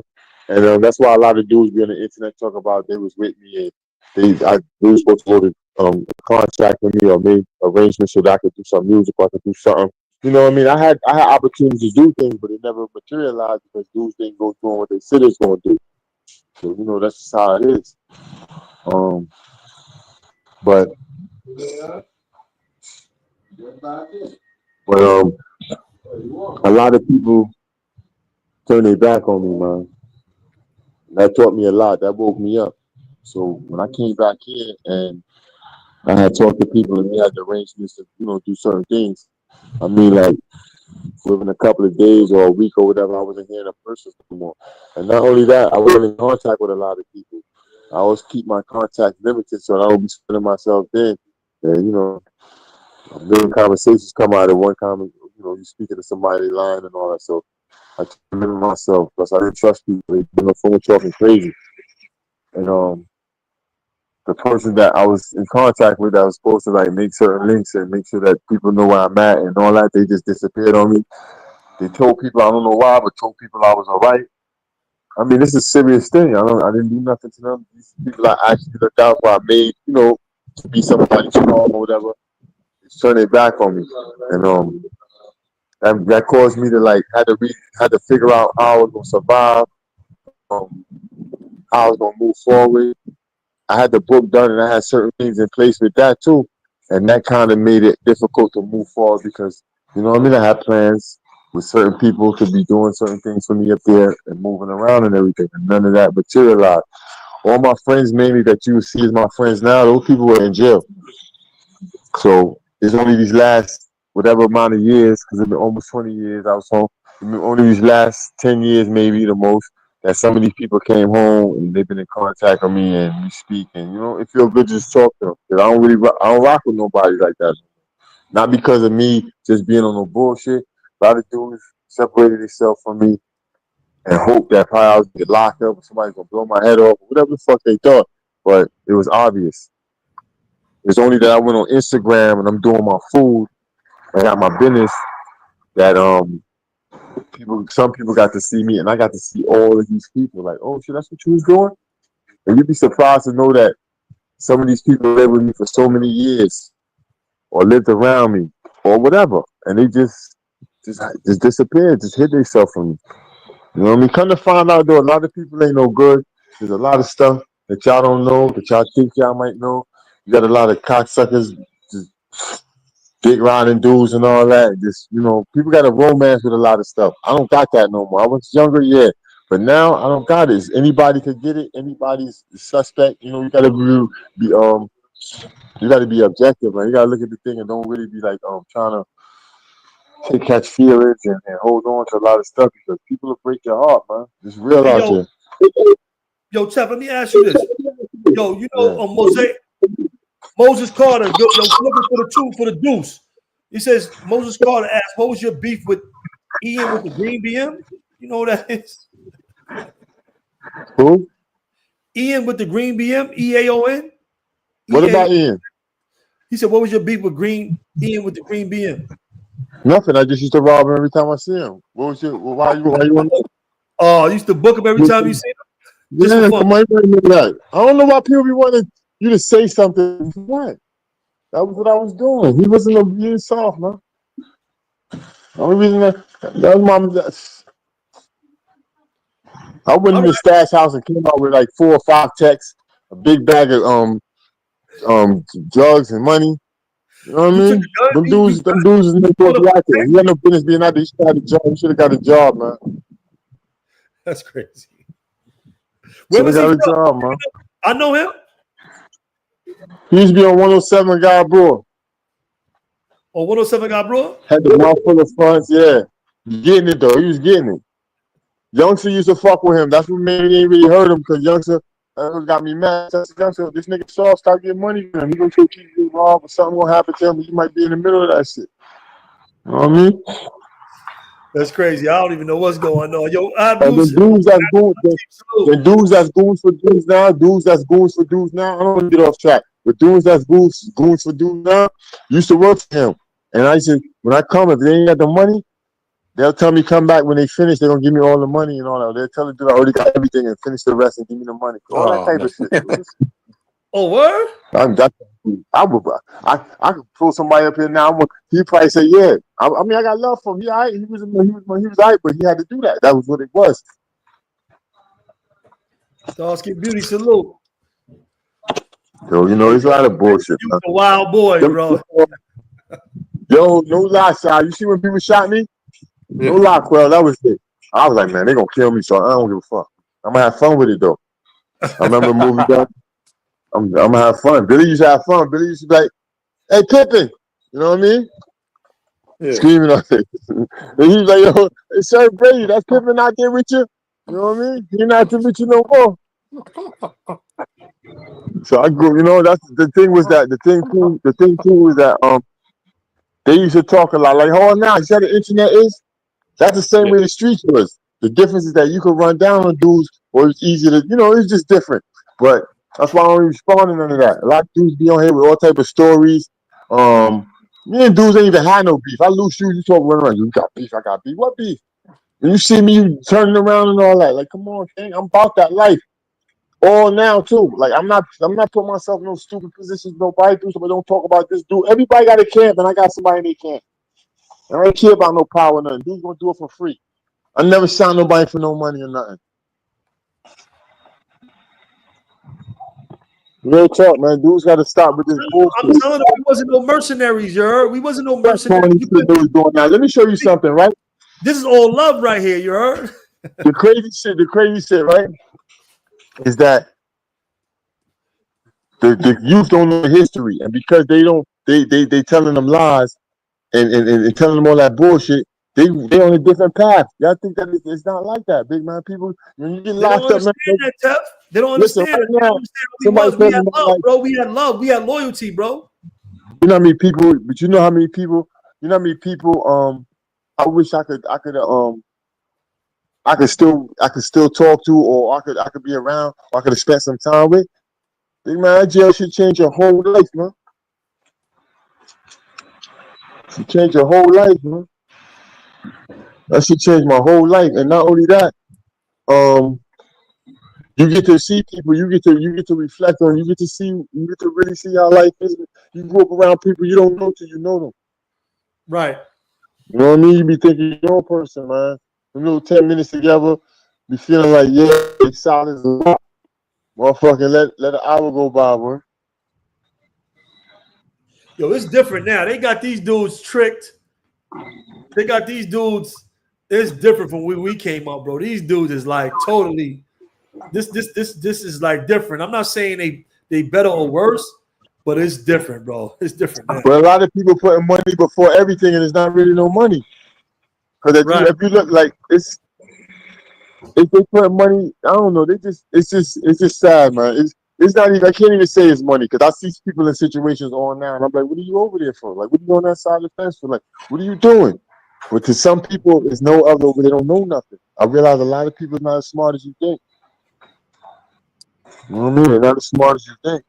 And that's why a lot of dudes be on the internet talk about they was with me and they were supposed to go to contract with me or make arrangements so that I could do some music or I could do something. You know what I mean? I had opportunities to do things, but it never materialized because dudes didn't go through what they said they was going to do. So, that's just how it is. But a lot of people turn their back on me, man. That taught me a lot. That woke me up. So when I came back here and I had talked to people and we had the arrangements to, do certain things. I mean, like, within a couple of days or a week or whatever, I wasn't hearing a person anymore. And not only that, I wasn't in contact with a lot of people. I always keep my contact limited so I don't be spending myself thin. And, little conversations come out of one comment, you speaking to somebody lying and all that. So I keep limit myself because I didn't trust people. They been on the phone talking crazy. And the person that I was in contact with that was supposed to like make certain links and make sure that people know where I'm at and all that, they just disappeared on me. They told people, I don't know why, but told people I was all right. I mean, this is a serious thing. I didn't do nothing to them. These people I actually looked out for, I made, to be somebody strong or whatever. It's turning it back on me. And that caused me to like had to figure out how I was gonna survive, how how I was gonna move forward. I had the book done and I had certain things in place with that too. And that kind of made it difficult to move forward because, you know what I mean? I had plans with certain people to be doing certain things for me up there and moving around and everything. And none of that materialized. All my friends mainly that you see as my friends now, those people were in jail. So it's only these last whatever amount of years, because it's been almost 20 years I was home. Only these last 10 years, maybe the most, that some of these people came home and they've been in contact with me and we speak. And, you know, it feels good to just talk to them. Because I don't rock with nobody like that. Not because of me just being on no bullshit. A lot of dudes separated themselves from me and hope that probably I was gonna get locked up or somebody's gonna blow my head off, whatever the fuck they thought. But it was obvious. It's only that I went on Instagram and I'm doing my food and got my business that some people got to see me and I got to see all of these people like, oh shit, that's what you was doing? And you'd be surprised to know that some of these people lived with me for so many years or lived around me or whatever. And they just disappeared, just hid themselves from me. You know what I mean? Come to find out though, a lot of people ain't no good. There's a lot of stuff that y'all don't know, that y'all think y'all might know. You got a lot of cocksuckers, just dick riding dudes and all that. Just, you know, people got a romance with a lot of stuff. I don't got that no more. I was younger, yeah. But now I don't got it. Anybody could get it. Anybody's suspect. You know, you gotta be you gotta be objective, man. You gotta look at the thing and don't really be like trying to catch feelings and hold on to a lot of stuff because people will break your heart, man. It's real Hey, out there. Yo, Tef, let me ask you this. Yo, you know, Yeah. Moses Carter, yo, looking for the truth for the deuce. He says Moses Carter asked, "What was your beef with Ian with the green BM?" You know what that is? Who? Ian with the green BM, EAON. What about Ian? He said, "What was your beef with Ian with the green BM?" Nothing. I just used to rob him every time I see him. What was your? Why you want? Oh, you used to book him every time you see him, just for Yeah, fun. come on, remember that. I don't know why people be wanting you to say something. What? That was what I was doing. He wasn't being soft, man. The only reason that was I went All in the right. stash house and came out with like 4 or 5 checks, a big bag of drugs and money. You know what I You took mean? the gun. Them dudes is not supposed Pulled to up be on out the there. tank? He had no business being out there. He should have got a job. He should have got a job, man. That's crazy. Where Should have was he got from? a job, man. I know him. He used to be on 107 Guy Bro. Or 107 got bro. Had the mouth full of funds, yeah. Getting it though. He was getting it. Youngster used to fuck with him. That's what made me ain't really heard him because Youngster got me mad. Youngster, this nigga soft, start getting money from him. He gonna keep you involved or something gonna happen to him. You might be in the middle of that shit. You know what I mean? That's crazy. I don't even know what's going on. Yo, And the Abdus. dudes that's goons, the dudes that's goons for dudes now, dudes that's goons for dudes now. I don't want to get off track. But dudes that's goons for dudes now used to work for him. And I said, when I come, if they ain't got the money, they'll tell me come back when they finish. They're gonna give me all the money and all that. They'll tell the dude I already got everything and finish the rest and give me the money. All that Oh, type man. of shit. Oh, word? I could pull somebody up here now. He probably say, yeah. I mean, I got love for him. He alright. He was alright, but he had to do that. That was what it was. Dawsky Beauty, salute. So you know, it's a lot of bullshit. You a wild boy, bro. Yo, no lie, side. You see when people shot me? Yeah. No lie, Quell. That was it. I was like, man, they gonna kill me, so I don't give a fuck. I'm gonna have fun with it though. I remember a movie done. I'm gonna have fun. Billy used to have fun. Billy used to be like, hey, Pippin. You know what I mean? Yeah. Screaming on it. And he was like, yo, hey, Sir Brady, that's Pippin out there with you? You know what I mean? He not with you no more. So I grew, you know, that's the thing was that the thing too was that they used to talk a lot like, oh now, you see how the internet is? That's the same Yeah. way the streets was. The difference is that you could run down on dudes or it's easy to, you know, it's just different. But that's why I don't respond to none of that. A lot of dudes be on here with all type of stories. Me and dudes ain't even had no beef. I lose shoes, you talk running around. You got beef, I got beef. What beef? And you see me turning around and all that. Like, come on, King. I'm about that life. All now too. Like I'm not putting myself in no stupid positions, nobody do somebody don't talk about this dude. Everybody got a camp and I got somebody in their camp. I don't care about no power or nothing. Dude's gonna do it for free. I never signed nobody for no money or nothing. Real talk, man. Dudes got to stop with this I'm bullshit. telling you, we wasn't no mercenaries, you heard? We wasn't no That's all mercenaries. this shit they was doing now. Let me show you something, right? This is all love right here, you heard? The crazy shit, right? Is that the youth don't know history, and because they don't, they telling them lies and telling them all that bullshit. They on a different path. Y'all think that it's not like that, big man. People, when you get They don't locked up, man. understand that, Tef. They don't Listen, understand right it. They now, don't understand who we somebody was. We told me had about, love, like, bro. We had love. We had loyalty, bro. you know how many people, but you know how many people, you know how many people. I wish I could still talk to, or I could be around, or I could have spent some time with. Big man, that jail should change your whole life, man. Should change your whole life, man. That should change my whole life, and not only that, um, you get to see people, you get to reflect on, you get to really see how life is. You grew up around people you don't know till you know them. Right. You know what I mean? You be thinking you're a person, man. A little 10 minutes together, be feeling like, yeah, it's solid as a rock. Motherfucking let an hour go by, bro. Yo, it's different now. They got these dudes tricked. They got these dudes. It's different from when we came up, bro. These dudes is like totally. This is like different. I'm not saying they better or worse, but it's different, bro. It's different now. But a lot of people putting money before everything, and it's not really no money. Because Right. if you look like if they put money, I don't know. It's just sad, man. It's not even. I can't even say it's money because I see people in situations on now, and I'm like, what are you over there for? Like, what are you on that side of the fence for? Like, what are you doing? But to some people, there's no other. They don't know nothing. I realize a lot of people are not as smart as you think. You know what I mean? They're not as smart as you think.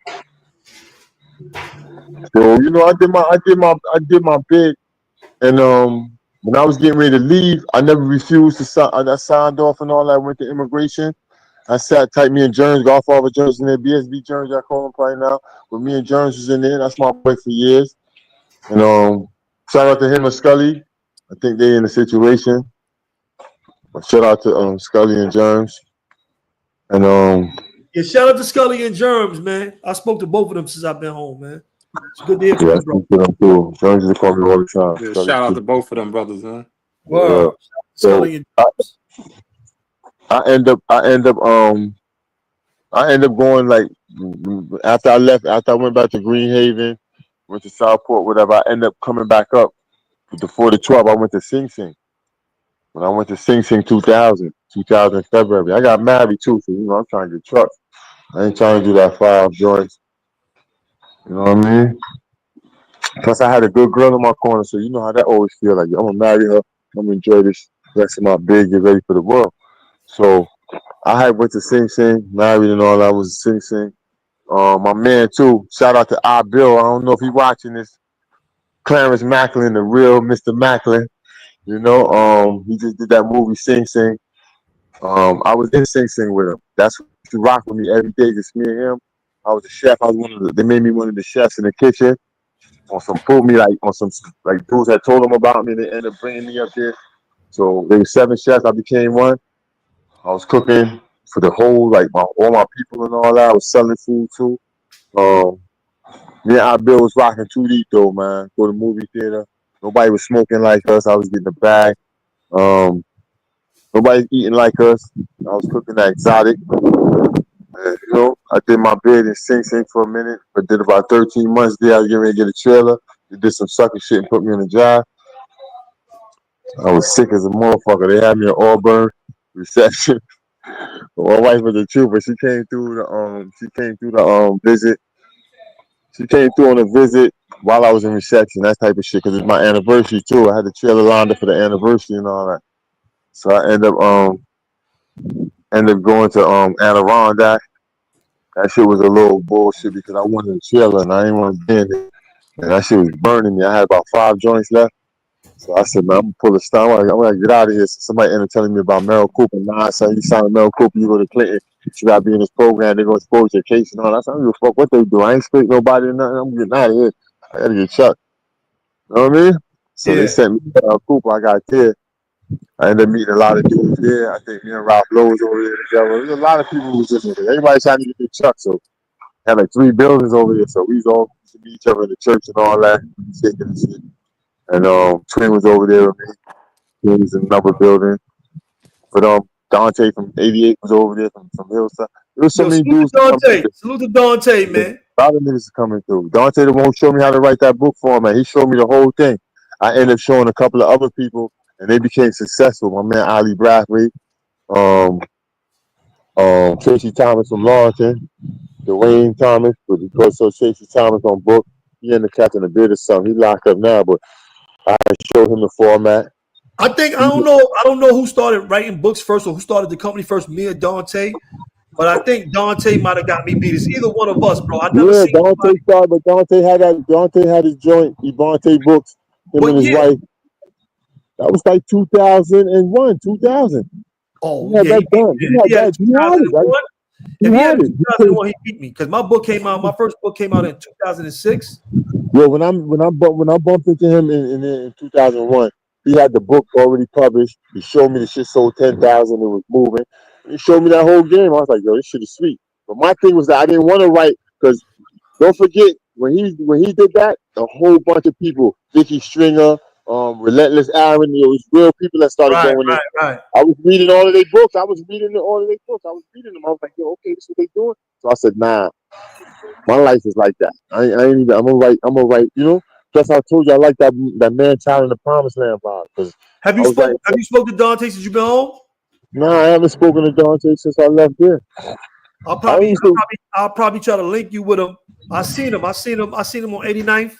So you know, I did my bid, and when I was getting ready to leave, I never refused to sign. I signed off and all that. Went to immigration. I sat tight. Me and Jones, Golf Officer Jones in there, BSB Jones, I call him probably now. But me and Jones was in there. That's my boy for years. And shout out to him and Scully. I think they in the situation. Shout out to Scully and Jones. And Yeah, shout out to Scully and Germs, man. I spoke to both of them since I've been home, man. It's good to hear from yeah, I you, bro. speak to them too. Jones used to call me all the time. Yeah, Scully shout out too. to both of them brothers, man. Yeah. Wow. So Scully and I, Germs. I end up going like after I left, after I went back to Green Haven, went to Southport, whatever. I end up coming back up before the 12. I went to Sing Sing. When I went to Sing Sing 2000 February, I got married too. So I'm trying to get trucks. I ain't trying to do that 5 joints. You know what I mean? Plus, I had a good girl in my corner, so you know how that always feel. Like I'm gonna marry her. I'm gonna enjoy this rest of my big, get ready for the world. So I had went to Sing Sing, married and all. I was Sing Sing. My man too. Shout out to I Bill. I don't know if he watching this. Clarence Macklin, the real Mr. Macklin. He just did that movie Sing Sing. I was in Sing Sing with him. That's what he rock with me every day, just me and him. I was a chef. I was they made me one of the chefs in the kitchen. On some put me like on some like dudes had told them about me. They ended up bringing me up there. So there were 7 chefs. I became one. I was cooking for the whole like all my people and all that. I was selling food too. Um, Me and our Bill was rocking too deep though, man. Go to the movie theater. Nobody was smoking like us. I was getting the bag. Um, Nobody's eating like us. I was cooking that exotic. And, I did my bid in Sing Sing for a minute, but did about 13 months there. I was getting ready to get a trailer. They did some sucker shit and put me on the job. I was sick as a motherfucker. They had me in Auburn reception. My wife was a trooper. She came through the visit. She came through on a visit while I was in reception, that type of shit, because it's my anniversary too. I had the trailer lined up for the anniversary and all that. So I end up going to Adirondack. That shit was a little bullshit because I wanted a trailer and I didn't want to be in it. And that shit was burning me. I had about 5 joints left. So I said, man, I'm gonna pull a stunt. I'm gonna get out of here. So somebody ended up telling me about Merrill Cooper. Nah, son, you signed Merrill Cooper, you go to Clinton, you gotta be in this program, they're gonna expose your case and all that. I said, I don't give a fuck what they do. I ain't speak nobody or nothing. I'm getting out of here. I gotta get chucked. You know what I mean? So they Yeah. sent me to Merrill Cooper. I got there. I ended up meeting a lot of dudes there. I think me and Ralph Lowe was over there together. There's a lot of people who was just there. Everybody trying to get their chuck. So had like 3 buildings over there, so we all used to meet each other in the church and all that. Shaking and shit. And Twin was over there with me. He was in another building. But Dante from 88 was over there from Hillside. There was so Yo, many salute dudes to Dante. coming. Salute to Dante, man. A lot of niggas coming through. Dante the one who showed me how to write that book for him, man. He showed me the whole thing. I ended up showing a couple of other people, and they became successful. My man Ali Bradley, um, Tracy Thomas from Lawton, Dwayne Thomas, but because so Tracy Thomas on book, he ended up catching a bit or something. He locked up now, but I showed him the format. I don't know who started writing books first or who started the company first, me or Dante. But I think Dante might have got me beat. It's either one of us, bro. I never Yeah, seen Dante nobody. started, but Dante had his joint, Ebonte Books, him What and his year? wife. That was like 2001, 2000. Oh, He had yeah, that done. He he had had it that. in He had it. 2001. He If he had had it it. in 2001, he beat me because my book came out. My first book came out in 2006. Yeah, when I bumped into him in 2001, he had the book already published. He showed me the shit sold 10,000. It was moving. He showed me that whole game. I was like, yo, this shit is sweet. But my thing was that I didn't want to write because don't forget when he did that, a whole bunch of people, Vicky Stringer, Relentless Aaron, there was real people that started Right, going in. right. I was reading all of their books. I was reading all of their books. I was reading them. I was like, yo, okay, this is what they doing. So I said, nah, my life is like that. I ain't even. I'm gonna write. You know. Plus, I told you I like that man child in the promised land vibe because Have I you was like, spoke to Dante since you've been home? nah, I haven't spoken to Dante since I left there. I'll probably try to link you with him. I seen him on 89th.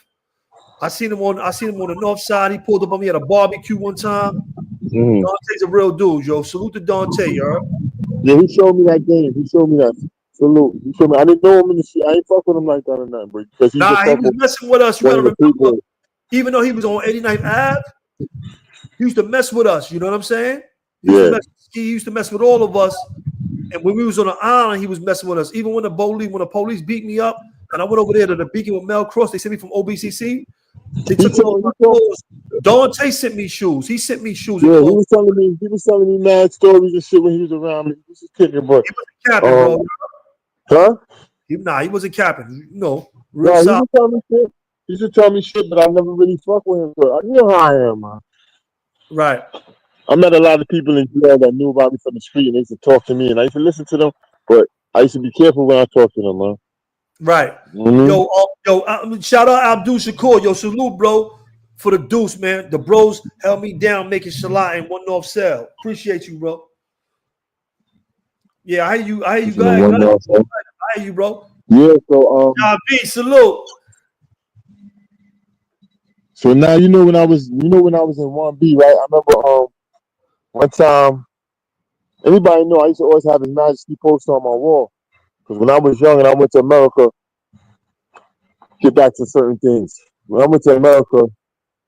I seen him on the north side. He pulled up on me at a barbecue one time. Mm-hmm. Dante's a real dude, yo. Salute to Dante, yo. Yeah, he showed me that game. He showed me that. Salute. He showed me. I didn't know him in the street. I ain't fuck with him like that or nothing, but because he's a Nah, he was couple. messing with us. You One gotta of the remember, people. even though he was on 89th Ave, he used to mess with us. You know what I'm saying? Yeah. He used to mess with all of us. And when we was on the island, he was messing with us. Even when the police beat me up, and I went over there to the Beacon with Mel Cross, they sent me from OBCC. They took all my clothes. Dante sent me shoes. He sent me shoes and Yeah, clothes. he was telling me mad stories and shit when he was around me. He was just kicking, but He wasn't capping, bro. huh? He wasn't capping. No, real No, he solid. was telling me shit. He used to tell me shit, but I never really fuck with him. So you know how I am, man. Right. I met a lot of people in jail that knew about me from the street, and they used to talk to me, and I used to listen to them, but I used to be careful when I talk to them, man. Right. Mm-hmm. Shout out Abdul Shakur. Yo, salute, bro, for the deuce, man. The bros held me down making Shalat in One North Cell. Appreciate you, bro. Yeah, I hear you. Go ahead. I hear you, bro. Yeah, so B, salute. so now when I was in 1B, right? I remember one time, everybody know I used to always have His Majesty poster on my wall. Because when I was young and I went to America, get back to certain things. When I went to America,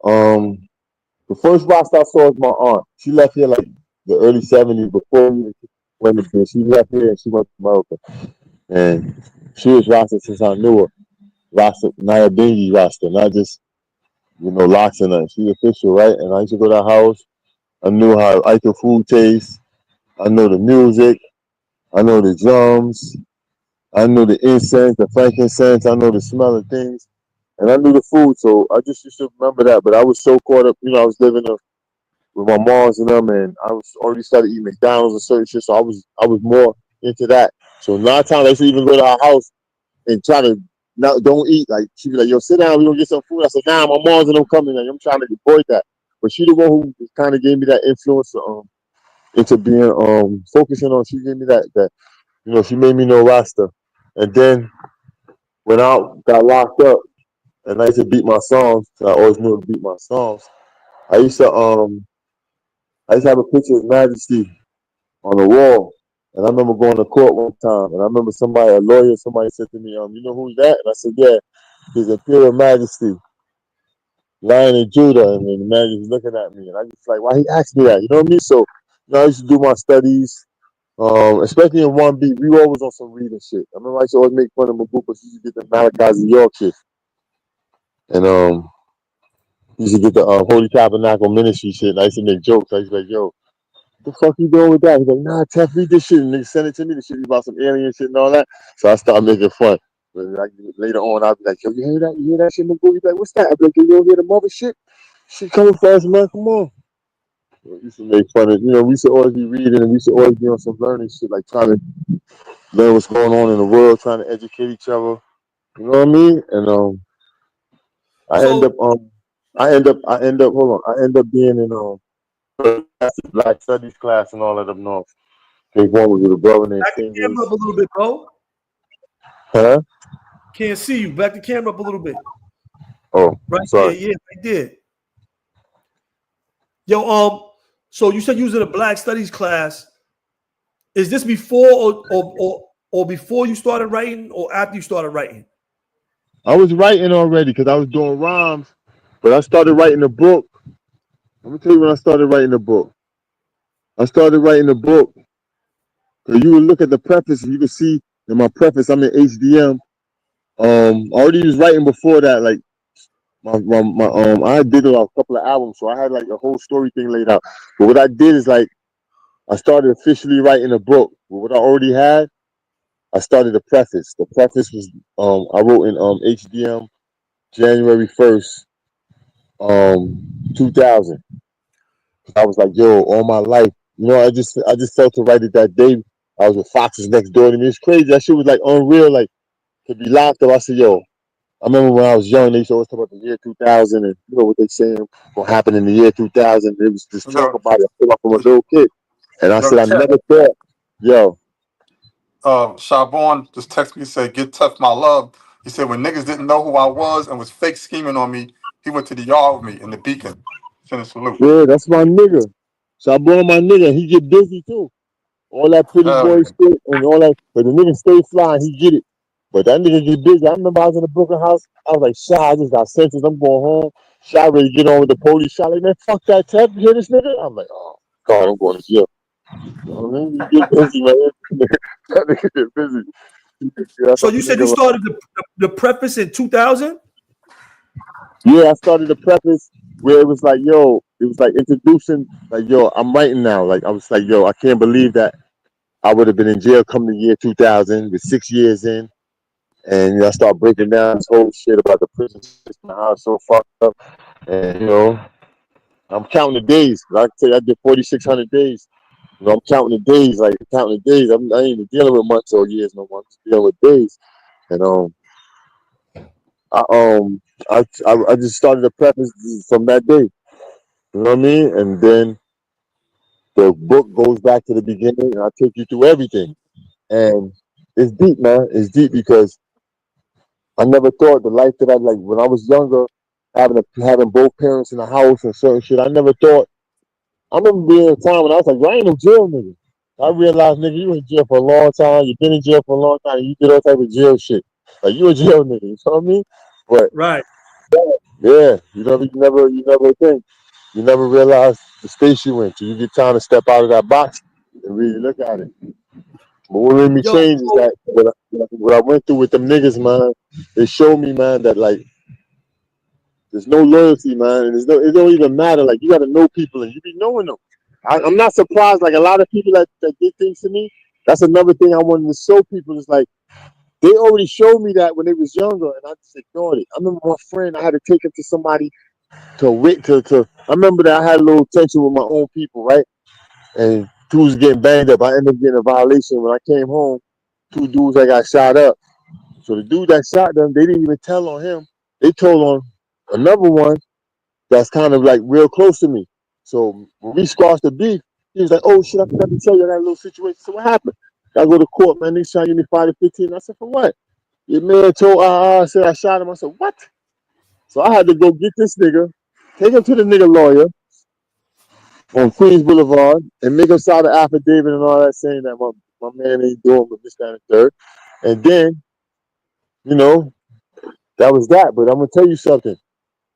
the first Rasta I saw was my aunt. She left here like the early 70s before we went to She left here and she went to America. And she was Rasta since I knew her. Rasta, Naya Bingi Rasta, not just, locks and nothing. She's official, right? And I used to go to her house. I knew how Ike food tastes. I know the music. I know the drums. I know the incense, the frankincense. I know the smell of things. And I knew the food, so I just used to remember that. But I was so caught up, I was living with my moms and them, and I was already started eating McDonald's and certain shit, so I was more into that. So a lot of times I used to even go to our house and try to don't eat. Like she'd be like, "Yo, sit down, we gonna get some food." I said, "Nah, my moms and them coming." Like, I'm trying to avoid that. But she the one who kind of gave me that influence into being focusing on. She gave me that she made me know Rasta, and then when I got locked up. And I used to beat my songs. I always knew to beat my songs. I used to have a picture of His Majesty on the wall. And I remember going to court one time, and I remember a lawyer, somebody said to me, "You know who's that?" And I said, "Yeah, His Imperial Majesty, Lion of Judah." And the man was looking at me, and I just like, why he asked me that? You know what I mean? So, I used to do my studies, especially in 1B. We were always on some reading shit. I remember I used to always make fun of Mabuka because he used to get the Malachi's New York shit. And he used to get the Holy Tabernacle Ministry shit. And I used to make jokes. I used to be like, "Yo, what the fuck you doing with that?" He's like, "Nah, Tef, read this shit." And they send it to me. The shit about some alien shit and all that. So I started making fun. Like, later on, I'll be like, yo, you hear that? You hear that shit in the book? You be like, what's that? I'll be like, yo, you don't hear the mother shit? Shit coming fast, man. Come on. We used to make fun of, we should always be reading and we should always be on some learning shit, like trying to learn what's going on in the world, trying to educate each other. You know what I mean? And I end up hold on. I end up being in Black Studies class and all of them north. Take one with a brother named Back the camera up a little bit, bro. Huh? Can't see you. Back the camera up a little bit. Oh, right sorry. there. Yeah, right there. Yo, so you said you was in a Black Studies class. Is this before or before you started writing or after you started writing? I was writing already because I was doing rhymes, but I started writing a book. Let me tell you when I started writing the book. I started writing a book. You would look at the preface and you could see in my preface, I'm in HDM. I already was writing before that, like I did a couple of albums, so I had like a whole story thing laid out. But what I did is like I started officially writing a book. But what I already had, I started a preface. The preface was I wrote in HDM January 1st, 2000. I was like, yo, all my life, I just felt to write it that day. I was with Foxes next door to me. It's crazy. That shit was like unreal, like to be laughed at. I said, yo, I remember when I was young, they used to always talk about the year 2000 and you know what they saying will happen in the year 2000. It was just talk about it. I feel like from a little kid. And I said, I never thought, yo. Shabon just texted me and said, get tough, my love. He said, when niggas didn't know who I was and was fake scheming on me, he went to the yard with me in the Beacon. Send a salute. Yeah, that's my nigga. Shabon, my nigga. He get busy too. All that pretty boy shit and all that. But the nigga stay flying. He get it. But that nigga get busy. I remember I was in the Brooklyn house. I was like, Shy, I just got sentenced. I'm going home. Shy ready to get on with the police. Shy like, man, fuck that Tef. You hear this nigga? I'm like, oh, God, I'm going to jail. You know what I mean? You get busy, man. That nigga get busy. So you said you started the preface in 2000? Yeah, I started the preface where it was like, yo, it was like introducing, like, yo, I'm writing now. Like, I was like, yo, I can't believe that I would have been in jail come the year 2000 with 6 years in. And I start breaking down this whole shit about the prison system, how it's so fucked up. And, I'm counting the days. Like I tell you, I did 4,600 days. I'm counting the days, like counting the days. I ain't even dealing with months or years no more. I'm just dealing with days. And I just started the preface from that day. You know what I mean? And then the book goes back to the beginning, and I take you through everything. And it's deep, man. It's deep because I never thought the life that I like when I was younger, having both parents in the house and certain shit. I never thought. I remember being a time when I was like, well, I ain't no jail nigga. I realized, nigga, you in jail for a long time. You've been in jail for a long time. And you did all type of jail shit. Like you a jail nigga. You know what I mean? But right, yeah, you never think. You never realize the space you went to. You get time to step out of that box and really look at it. But what made me change is that what I went through with them niggas, man, they showed me, man, that like there's no loyalty, man, and it don't even matter. Like you got to know people, and you be knowing them. I'm not surprised. Like a lot of people that did things to me. That's another thing I wanted to show people. Is like they already showed me that when they was younger, and I just ignored it. I remember my friend. I had to take him to somebody to. I remember that I had a little tension with my own people, right? And two was getting banged up. I ended up getting a violation when I came home. Two dudes that got shot up. So the dude that shot them, they didn't even tell on him. They told on another one that's kind of like real close to me. So when we squashed the beef, he was like, "Oh shit, I forgot to tell you that little situation." So what happened? I go to court, man. They shot me 5 to 15. I said, "For what?" Your man told I said I shot him. I said, "What?" So I had to go get this nigga, take him to the nigga lawyer on Queens Boulevard, and make him sign the affidavit and all that, saying that my man ain't doing with this, that, and third. And then, that was that. But I'm gonna tell you something.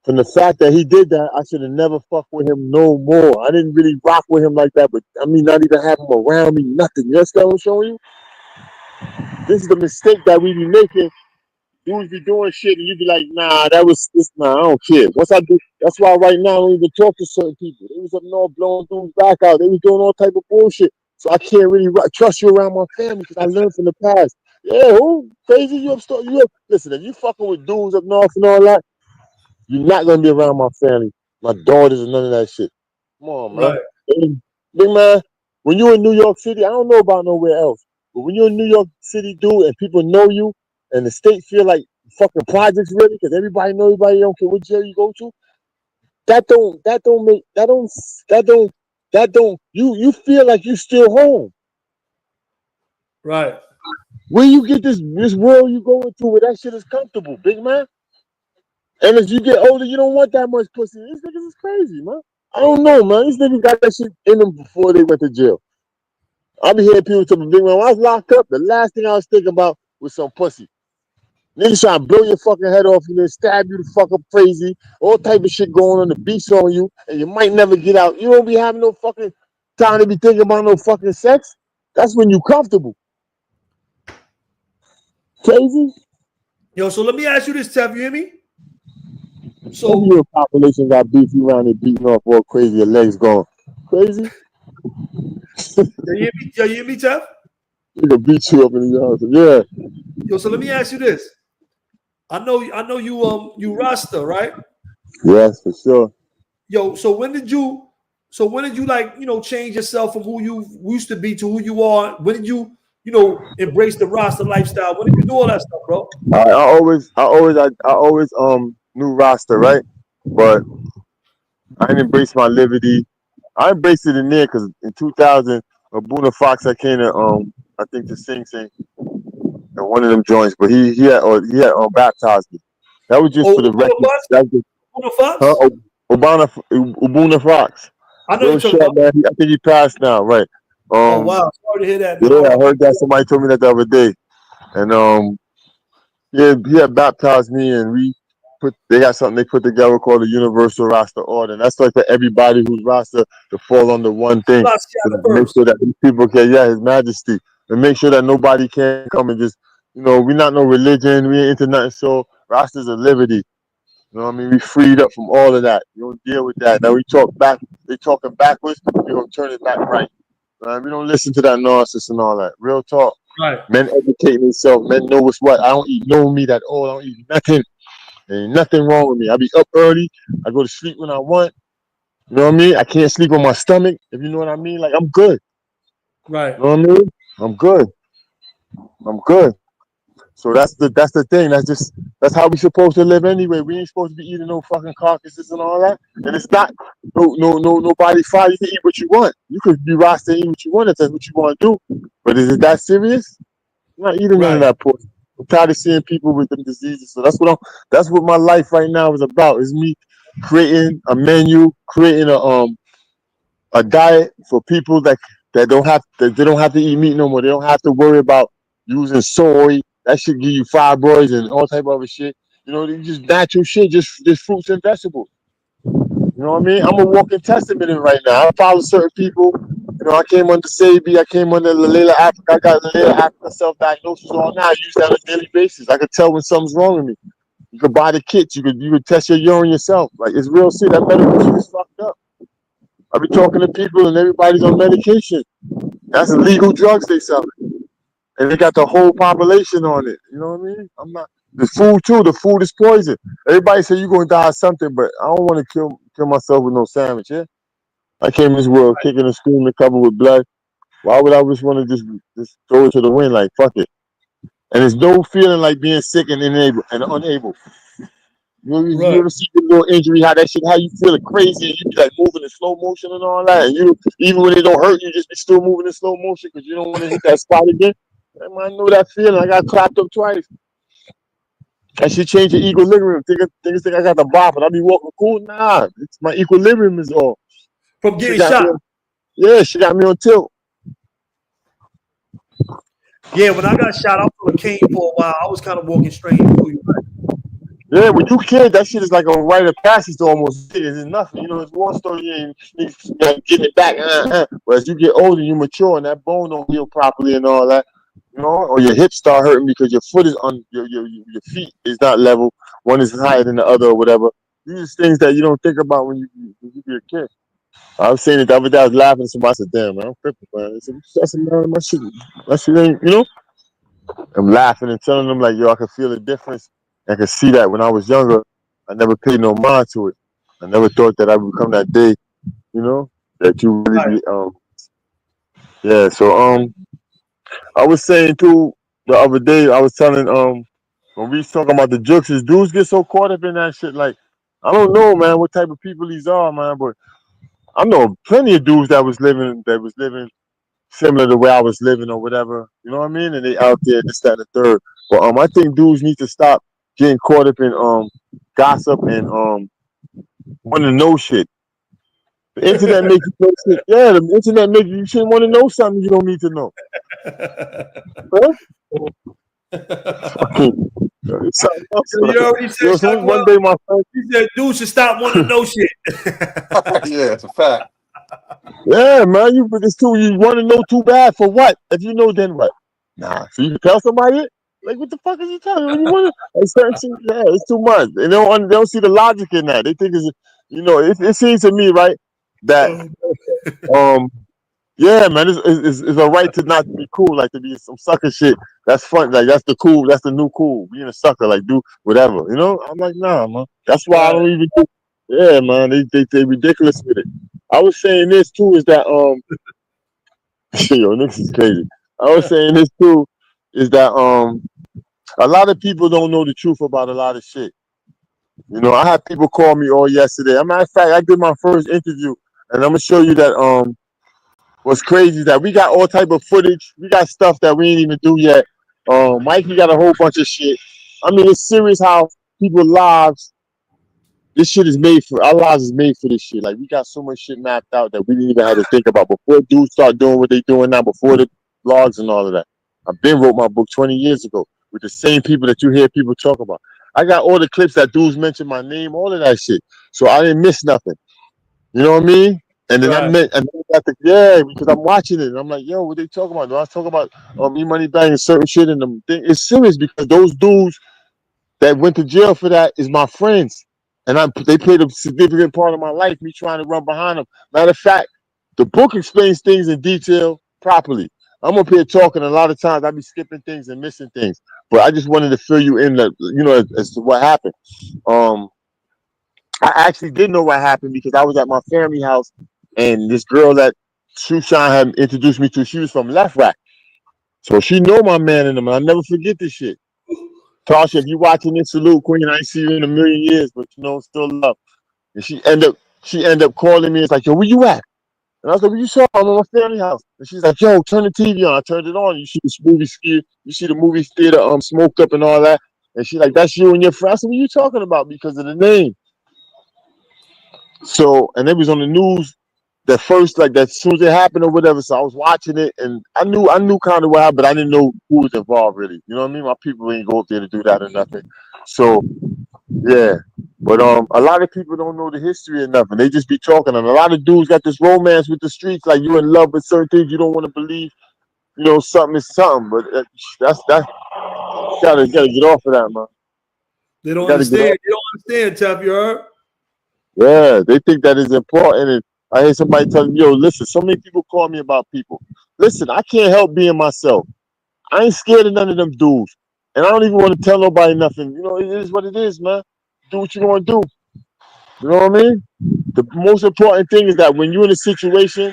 From the fact that he did that, I should have never fucked with him no more. I didn't really rock with him like that, but I mean, not even have him around me, nothing. You understand what I'm showing you? This is the mistake that we be making. Dudes be doing shit, and you be like, nah, that was this. Nah, I don't care. Once I do, that's why right now I don't even talk to certain people. They was up north blowing dudes back out. They was doing all type of bullshit. So I can't really trust you around my family because I learned from the past. Yeah, who crazy? Listen, if you fucking with dudes up north and all that, you're not gonna be around my family, my daughters, and none of that shit. Come on, man. Right. Hey, big man, when you're in New York City, I don't know about nowhere else, but when you're in New York City, dude, and people know you, and the state feel like fucking projects really, because everybody know everybody, don't care what jail you go to. That don't you feel like you still home. Right. Where you get this world you go into where that shit is comfortable, big man? And as you get older, you don't want that much pussy. These niggas is crazy, man. I don't know, man. These niggas got that shit in them before they went to jail. I be hearing people tell me, big man, when I was locked up, the last thing I was thinking about was some pussy. Niggas trying to blow your fucking head off and then stab you the fuck up crazy. All type of shit going on, the beats on you, and you might never get out. You don't be having no fucking time to be thinking about no fucking sex. That's when you comfortable. Crazy? Yo, so let me ask you this, Tev. You hear me? Every So year population got beef, you around there beating off all crazy, your legs gone. Crazy? you hear me, Tev? They gonna beat you up in the yard. Yeah. Yo, so let me ask you this. I know you Rasta, right? Yes, for sure. Yo, so when did you like, change yourself from who you used to be to who you are? When did you embrace the Rasta lifestyle? When did you do all that stuff, bro? I always knew Rasta, right? But I didn't embrace my liberty. I embraced it in there because in 2000, Abuna Fox, I came to I think to sing in one of them joints, but he had baptized me. That was just Oh, for the Uno record. Fox? That was just, Uno huh? Fox? Ubuna Fox. I know Real you're talking short about. man. I think he passed now, right? Oh Um, wow, sorry to hear that, man. yeah, I heard that. Somebody told me that the other day, and yeah, he had baptized me, and they got something they put together called the Universal Rasta Order. And that's like for everybody who's Rasta to fall under one thing to make First. sure that these people can, His Majesty, and make sure that nobody can come and just, we're not no religion, we ain't into nothing. So Rasta's a liberty. You know what I mean? We freed up from all of that. You don't deal with that. Now we talk back. They talking backwards. We gonna turn it back right. We don't listen to that nonsense and all that. Real talk. Right. Men educating themselves. Men know what's what. I don't eat no meat at all. I don't eat nothing. There ain't nothing wrong with me. I be up early. I go to sleep when I want. You know what I mean? I can't sleep on my stomach. If you know what I mean. Like I'm good. Right. You know what I mean? I'm good. I'm good. So that's the thing. That's how we supposed to live anyway. We ain't supposed to be eating no fucking carcasses and all that. And it's not nobody fire. You can eat what you want. You could be Rasta and eat what you want if that's what you want to do. But is it that serious? I'm not eating none of Right. that pork. I'm tired of seeing people with them diseases. So that's what my life right now is about. Is me creating a menu, creating a diet for people that they don't have to eat meat no more. They don't have to worry about using soy. That should give you fibroids and all type of other shit. Just natural shit, just fruits and vegetables. You know what I mean? I'm a walking testament in right now. I follow certain people. I came under Sabi. I came under Lalila Africa. I got Lalila Africa self-diagnosis all now. I use that on a daily basis. I could tell when something's wrong with me. You could buy the kits. You could test your urine yourself. Like it's real shit. That medical shit is fucked up. I be talking to people and everybody's on medication. That's illegal drugs they sell. And they got the whole population on it. You know what I mean? I'm not. The food too. The food is poison. Everybody say you're gonna die of something, but I don't want to kill myself with no sandwich. Yeah, I came in this world kicking and screaming, covered with blood. Why would I just want to just throw it to the wind? Like fuck it. And there's no feeling like being sick and unable. You Right. ever see a little injury? How that shit? How you feeling crazy? And you be like moving in slow motion and all that. And you even when it don't hurt, you just be still moving in slow motion because you don't want to hit that spot again. I know that feeling. I got clapped up twice. I should change the equilibrium. Niggas think I got the bop, but I be walking cool. Nah, it's my equilibrium is off. From She getting got me shot. on, yeah, she got me on tilt. Yeah, when I got shot, I was on a cane for a while. I was kind of walking strange too. You're right. Yeah, when you kid, that shit is like a rite of passage to almost. It's nothing. It's one story. You ain't getting it back. But as you get older, you mature, and that bone don't heal properly and all that. Or your hips start hurting because your foot is on your feet is not level. One is higher than the other, or whatever. These are things that you don't think about when you be a kid. I was saying it the other day. I was laughing at somebody. I said, "Damn, man, I'm tripping, man." I said, "Man, my shit ain't." I'm laughing and telling them like, yo, I can feel the difference. I can see that when I was younger, I never paid no mind to it. I never thought that I would come that day, that you really Right. be yeah. So I was saying too the other day, I was telling when we was talking about the jokes, dudes get so caught up in that shit. Like, I don't know, man, what type of people these are, man, but I know plenty of dudes that was living similar to where I was living or whatever. You know what I mean? And they out there, this, that, and the third. But I think dudes need to stop getting caught up in gossip and want to know shit. The internet makes you know shit. Yeah, the internet makes you shouldn't want to know something you don't need to know. Huh? Fucking it's something else, You man. already said, Yo, so one Shotwell, day my friend, he said, dudes should stop wanting to know shit. Yeah, it's a fact. yeah, man, you want to know too bad for what? If you know, then what? Nah, so you can tell somebody it? Like, what the fuck is you telling me? You want to? Like, certain shit, yeah, it's too much. They don't see the logic in that. They think it seems to me, right, that um, yeah, man, it's a right to not be cool, like to be some sucker shit. That's fun. Like that's the new cool. Being a sucker, like do whatever. I'm like, nah, man. That's why I Right. don't even do. Yeah, man, they ridiculous with it. I was saying this too is that yo, this is crazy. I was saying this too is that a lot of people don't know the truth about a lot of shit. I had people call me all yesterday. As a matter of fact, I did my first interview, and I'm gonna show you that what's crazy is that we got all type of footage. We got stuff that we ain't even do yet. Mikey got a whole bunch of shit. I mean, it's serious how people's lives. This shit is made for our lives is made for this shit. Like we got so much shit mapped out that we didn't even have to think about before dudes start doing what they doing now. Before the blogs and all of that, I've been wrote my book 20 years ago with the same people that you hear people talk about. I got all the clips that dudes mention my name, all of that shit. So I didn't miss nothing. You know what I mean? And then I Right. met, and then I got the yeah, because I'm watching it, and I'm like, yo, what they talking about? Do I talk about me money bang and certain shit in them? It's serious because those dudes that went to jail for that is my friends, and they played a significant part of my life. Me trying to run behind them. Matter of fact, the book explains things in detail properly. I'm up here talking. A lot of times I be skipping things and missing things, but I just wanted to fill you in, as to what happened. Um, I actually did know what happened because I was at my family house, and this girl that Shushan had introduced me to, she was from Left Rack, so she know my man in them, and I never forget this shit. Tasha, if you watching this, salute Queen. I ain't see you in a million years, but still love. And she end up calling me. It's like, yo, where you at? And I was like, what you saw? I'm at my family house. And she's like, yo, turn the TV on. I turned it on. You see this movie ski. You see the movie theater smoked up and all that. And she's like, that's you and your friend. I said, what are you talking about? Because of the name. So, and it was on the news that first, like that as soon as it happened or whatever. So I was watching it, and I knew kind of what happened, but I didn't know who was involved really. You know what I mean? My people ain't go up there to do that or nothing. So yeah, but a lot of people don't know the history or nothing. They just be talking, and a lot of dudes got this romance with the streets, like you in love with certain things you don't want to believe. Something is something, but that's you gotta get off of that, man. They You don't gotta get understand. off. They don't understand, Tough. You heard? Yeah, they think that is important. And I hear somebody telling me, yo, listen, so many people call me about people. Listen, I can't help being myself. I ain't scared of none of them dudes. And I don't even want to tell nobody nothing. It is what it is, man. Do what you want to do. You know what I mean? The most important thing is that when you're in a situation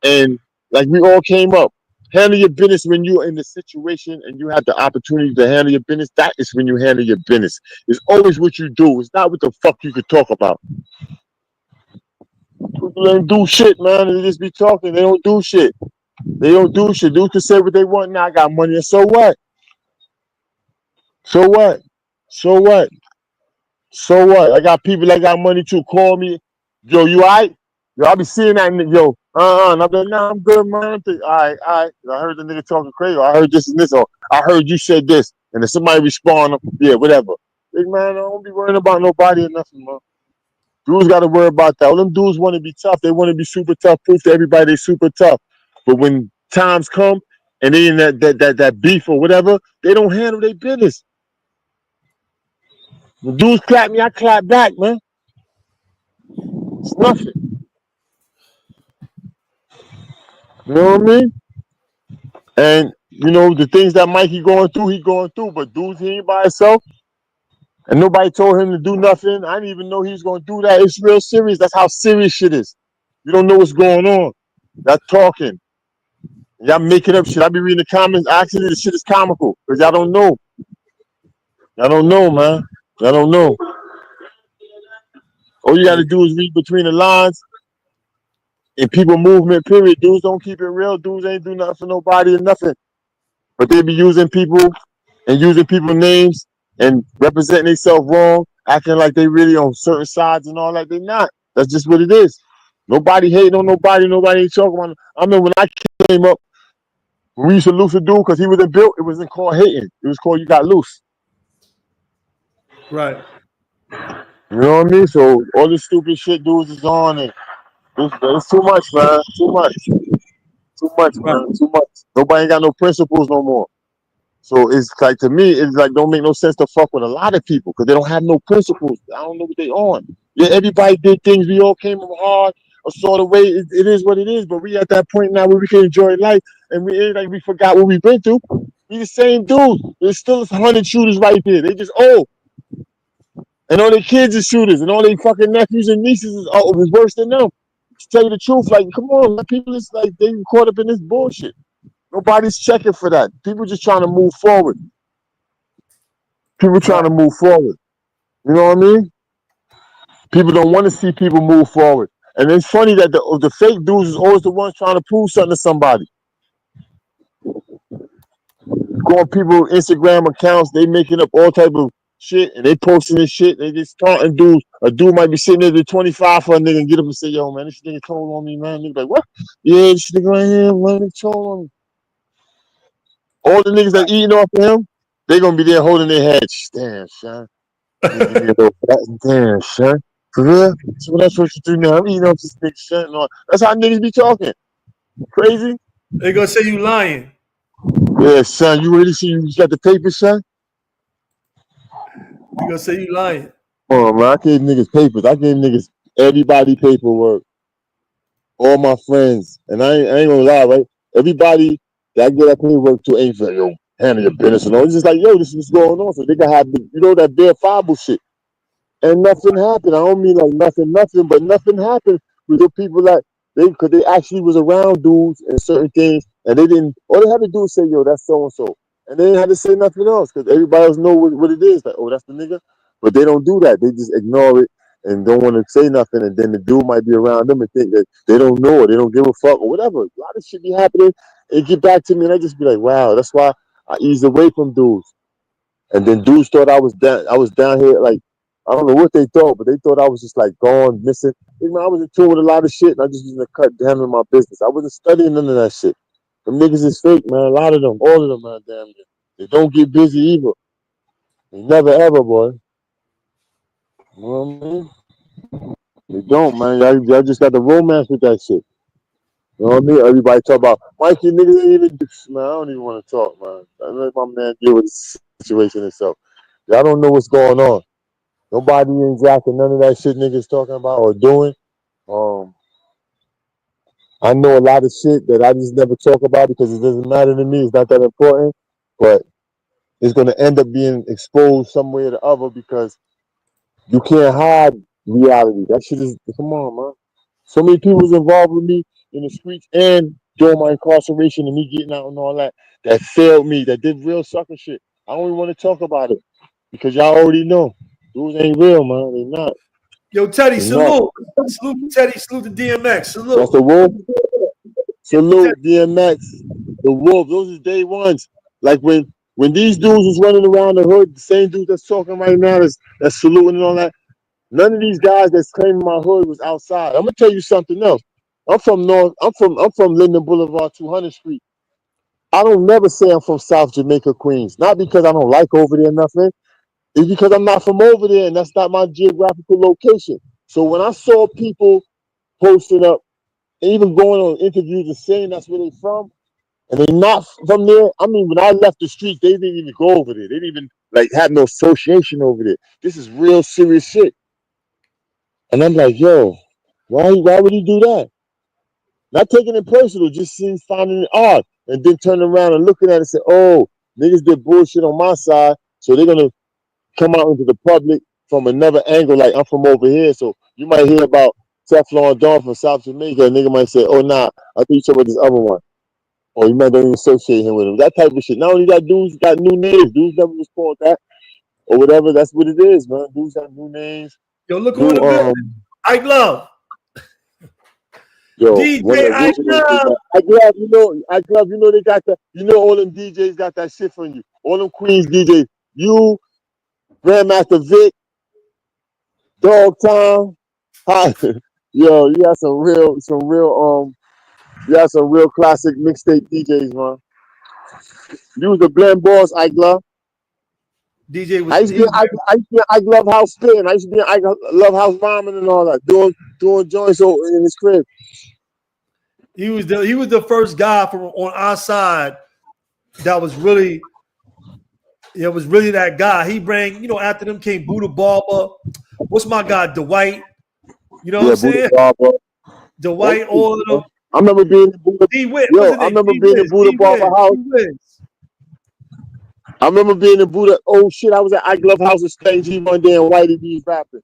and like we all came up, handle your business when you're in the situation and you have the opportunity to handle your business. That is when you handle your business. It's always what you do. It's not what the fuck you could talk about. People don't do shit, man. They just be talking. They don't do shit. They don't do shit. Dudes can say what they want. Now I got money. And so what? So what? So what? So what? I got people that got money too. Call me. Yo, you alright? Yo, I be seeing that nigga. Yo, and I'm like, nah, I'm good, man. Alright, alright. I heard the nigga talking crazy. I heard this and this. Or I heard you said this. And then somebody respond, yeah, whatever. Big man, I don't be worrying about nobody or nothing, man. Dudes got to worry about that. All them dudes want to be tough. They want to be super tough. Proof to everybody they super tough. But when times come and they in that beef or whatever, they don't handle their business. When dudes clap me, I clap back, man. It's nothing. You know what I mean? And the things that Mikey going through, he going through. But dudes, he ain't by himself, and nobody told him to do nothing. I didn't even know he was gonna do that. It's real serious. That's how serious shit is. You don't know what's going on. Y'all talking. Y'all making up shit. I be reading the comments. Actually, the shit is comical because y'all don't know. Y'all don't know, man. Y'all don't know. All you got to do is read between the lines. And people movement, period. Dudes don't keep it real. Dudes ain't do nothing for nobody or nothing. But they be using people and using people's names and representing themselves wrong, acting like they really on certain sides and all that. They not. That's just what it is. Nobody hating on nobody. Nobody ain't talking about. I remember when I came up, when we used to loose a dude because he wasn't built, it wasn't called hating. It was called you got loose. Right. You know what I mean? So all this stupid shit dudes is on and it's too much, man. Too much. Too much, Right. man. Too much. Nobody ain't got no principles no more. So it's like, to me, it's like don't make no sense to fuck with a lot of people because they don't have no principles. I don't know what they on. Yeah, everybody did things. We all came up hard a sort of way. It is what it is. But we at that point now where we can enjoy life, and we ain't like we forgot what we've been through. We the same dude. There's still 100 shooters right there. They just old, and all their kids are shooters, and all their fucking nephews and nieces is worse than them. To tell you the truth, like, come on, man. People is like they caught up in this bullshit. Nobody's checking for that. People just trying to move forward. People trying Right. to move forward. You know what I mean? People don't want to see people move forward. And it's funny that the fake dudes is always the ones trying to prove something to somebody. Go on people's Instagram accounts, they making up all type of shit and they posting this shit. They just taunting dudes. A dude might be sitting there at 25 for a nigga and get up and say, yo, man, this nigga told on me, man. Nigga like, what? Yeah, this nigga right here, man, he told on me. All the niggas that eating off of him, they gonna be there holding their heads. Damn, son. You give me a little fat. Damn, son. For real? So that's what you do now. I'm eating off this nigga, son. And all. That's how niggas be talking. Crazy? They gonna say you lying. Yeah, son. You really see you got the paper, son? They gonna say you lying. Oh, man. I gave niggas papers. I gave niggas everybody paperwork. All my friends. And I ain't gonna lie, right? Everybody that I get that paperwork to ain't like, yo, handle your business and all. It's just like, yo, this is what's going on. So they can have, that verifiable shit. And nothing happened. I don't mean like nothing, but nothing happened with the people that because they actually was around dudes and certain things, and they didn't. All they had to do is say, "Yo, that's so and so," and they didn't have to say nothing else because everybody else know what it is. Like, oh, that's the nigga, but they don't do that. They just ignore it and don't want to say nothing, and then the dude might be around them and think that they don't know or they don't give a fuck or whatever. A lot of shit be happening. It get back to me, and I just be like, wow, that's why I ease away from dudes. And then dudes thought I was down. I was down here like I don't know what they thought, but they thought I was just like gone, missing. I was in tune with a lot of shit, and I just was in the cut handling my business. I wasn't studying none of that shit. Them niggas is fake, man. A lot of them, all of them, man. Damn it. They don't get busy either. They never ever, boy. You know what I mean? They don't, man. Y'all just got the romance with that shit. You know what I mean? Everybody talk about Mikey niggas ain't even man. I don't even want to talk, man. I let my man deal with the situation himself. Y'all don't know what's going on. Nobody ain't jacking none of that shit niggas talking about or doing. Um, I know a lot of shit that I just never talk about because it doesn't matter to me. It's not that important, but it's gonna end up being exposed some way or the other because you can't hide reality. That shit is come on, man. So many people was involved with me in the streets and during my incarceration and me getting out and all that that failed me, that did real sucker shit. I don't even want to talk about it because y'all already know. Dudes ain't real, man. They not. Yo, Teddy, They not. salute. Salute to Teddy, salute to DMX. That's Salute. the wolf. Teddy. Salute DMX. The wolf. Those is day ones. Like when these dudes was running around the hood, the same dude that's talking right now that's saluting and all that. None of these guys that's claiming my hood was outside. I'm gonna tell you something else. I'm from North. I'm from Linden Boulevard, 200th Street. I don't never say I'm from South Jamaica, Queens. Not because I don't like over there, nothing. It's because I'm not from over there, and that's not my geographical location. So when I saw people posting up, even going on interviews and saying that's where they from, and they not from there. I mean, when I left the street, they didn't even go over there. They didn't even like have no association over there. This is real serious shit. And I'm like, yo, why would he do that? Not taking it personal, just seems finding it odd. and then turn around and looking at it and say, oh, niggas did bullshit on my side, so they're gonna come out into the public from another angle, like I'm from over here. So you might hear about Teflon Don from South Jamaica, a nigga might say, oh nah, I think you talking about this other one. Or you might not even associate him with him. That type of shit. Not only that, dudes got new names. Dudes never was called that or whatever. That's what it is, man. Dudes got new names. Yo, look who in the building. Ike Love. Yo, DJ Ike Love. Ike Love, you know they got that. You know all them DJs got that shit from you. All them Queens DJs. You, Grandmaster Vic, Dog Time. Yo, you got some real classic mixtape DJs, man. You was the blend boss, Ike Love. DJ was. I used to be Ike Love House spitting. I used to be Ike Love House rhyming and all that, doing joints in his crib. He was the first guy from on our side that was really. It was really that guy. He bring, after them came Buddha Barber. What's my guy, Dwight? You know what I'm saying? Barber. Dwight, all of them. I remember being in Buddha. I remember being in Buddha Barber house. I remember being in Buddha. Oh shit! I was at Ike Love House with Stan G one day and Whitey B's rapping.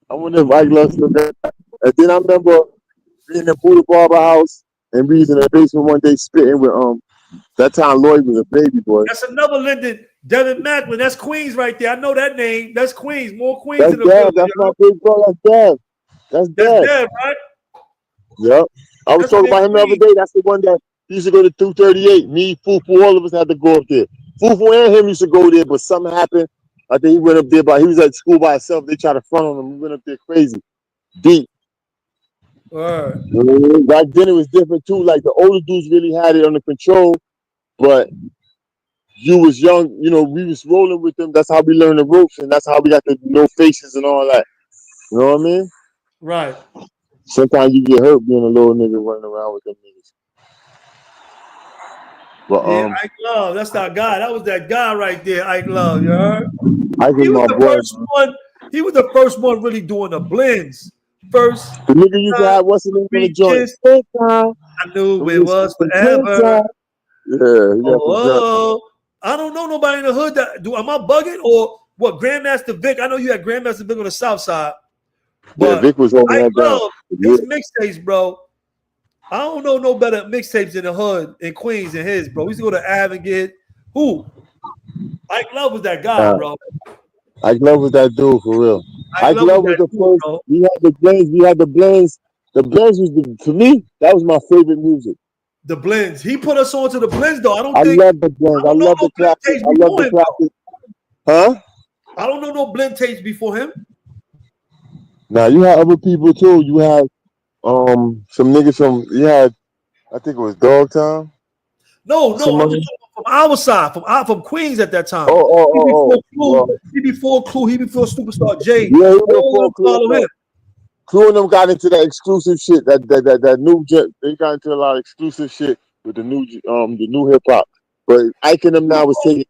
I wonder if Ike Love still got that. And then I remember being in Buddha Barber house and we was in the basement one day spitting with that time Lloyd was a baby boy. That's another Lyndon, Devin Macklin. That's Queens right there. I know that name. That's Queens. More Queens in the building. That's my big bro. That's Dev. That's Dev, right? Yep. I was talking about him the other day. That's the one that he used to go to 238. Me, Fufu, all of us had to go up there. Fufu and him used to go there, but something happened. I think he went up there, but he was at school by himself. They tried to front on him. He went up there crazy, deep. Right. Back then it was different too. Like the older dudes really had it under control, but you was young. We was rolling with them. That's how we learned the ropes, and that's how we got to know faces and all that. You know what I mean? Right. Sometimes you get hurt being a little nigga running around with them niggas. But, Ike Love, that's that guy. That was that guy right there, Ike Love. You heard? He was the first one. He was the first one really doing the blends. First, the nigga used to have what's the name of the joint? I knew it was forever. Yeah. I don't know nobody in the hood that do. Am I bugging or what? Grandmaster Vic. I know you had Grandmaster Vic on the South Side. But Vic was over I love his mixtapes, bro. I don't know no better mixtapes in the hood in Queens than his, bro. We used to go to Ave and get who? Ike Love was that guy, bro. Ike Love was that dude for real. Ike Love was the first. Bro. We had the blends. The blends was for me. That was my favorite music. The blends. He put us on to the blends, though. I love the blends. I love the classic. I love the classic. Huh? I don't know no blend tapes before him. Now you had other people too. You had some niggas from. You had, I think it was Dog Time. No, from our side, from Queens at that time. He before Clue. He before Superstar J. Yeah, he before Clue. Clue and them got into that exclusive shit. That new they got into a lot of exclusive shit with the new hip hop. But Ike and them now was taking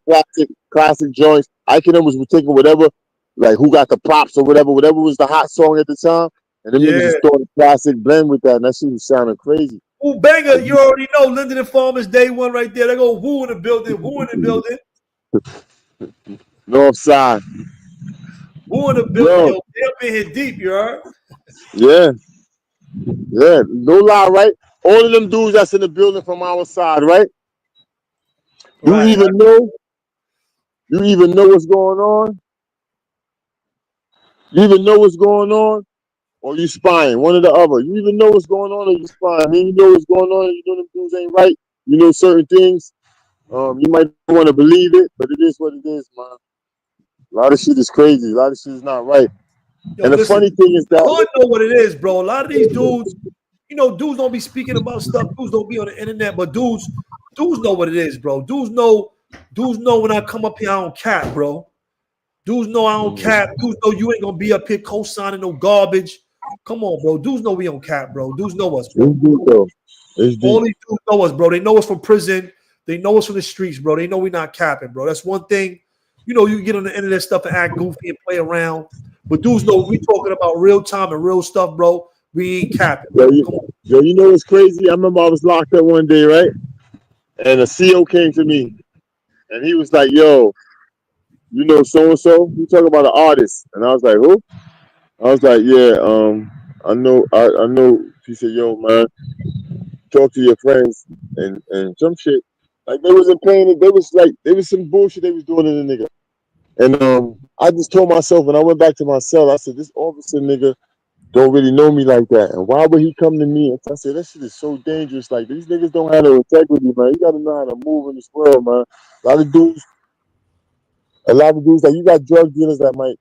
classic joints. Ike and them was taking whatever, like who got the props or whatever was the hot song at the time, and then niggas just throwing a classic blend with that, and that shit was sounding crazy. Ooh, banger! You already know Linden and Farmers Day One right there. They go who in the building? Who in the building? North Side. Who in the building? Yo, they up in here deep, you heard? Yeah. No lie, right? All of them dudes that's in the building from our side, right? You even know what's going on? You even know what's going on? Or you spying? One or the other. You even know what's going on or you spying? I mean, you know what's going on and you know them dudes ain't right. You know certain things. You might want to believe it, but it is what it is, man. A lot of shit is crazy. A lot of shit is not right. Yo, and the funny thing is that I know what it is, bro. A lot of these dudes, dudes don't be speaking about stuff. Dudes don't be on the internet, but dudes know what it is, bro. Dudes know when I come up here, I don't cap, bro. Dudes know I don't cap. Dudes know you ain't gonna be up here co-signing no garbage. Come on, bro. Dudes know we don't cap, bro. Dudes know us, bro. All these dudes know us, bro. They know us from prison. They know us from the streets, bro. They know we not capping, bro. That's one thing. You get on the internet stuff and act goofy and play around. But dudes know we talking about real time and real stuff, bro. We ain't capping. Yo, you know what's crazy? I remember I was locked up one day, right? And a CO came to me, and he was like, "Yo, you know so and so? You talking about an artist?" And I was like, "Who?" I was like, "Yeah, I know, I know." He said, "Yo, man, talk to your friends and some shit." Like they wasn't paying it. There was some bullshit they was doing in the nigga. And I just told myself when I went back to my cell, I said, "This officer nigga don't really know me like that. And why would he come to me?" And I said, "That shit is so dangerous. Like these niggas don't have no integrity, man. You gotta know how to move in this world, man. A lot of dudes, like you got drug dealers that might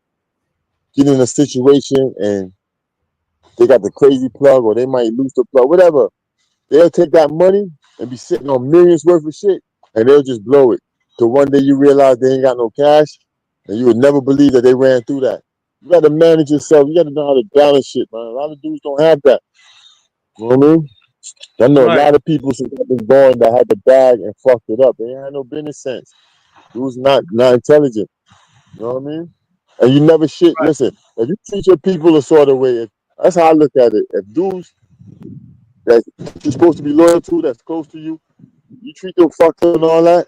get in a situation and they got the crazy plug or they might lose the plug, whatever. They'll take that money and be sitting on millions worth of shit and they'll just blow it. So one day you realize they ain't got no cash and you would never believe that they ran through that. You gotta manage yourself. You gotta know how to balance shit, man. A lot of dudes don't have that. You know what I mean? I know a Right. lot of people since I've been born that had the bag and fucked it up. They ain't had no business sense. Dudes not intelligent. You know what I mean? And you never shit. Listen, if you treat your people a sort of way, that's how I look at it. If dudes that you're supposed to be loyal to, that's close to you, you treat them fucked up and all that, it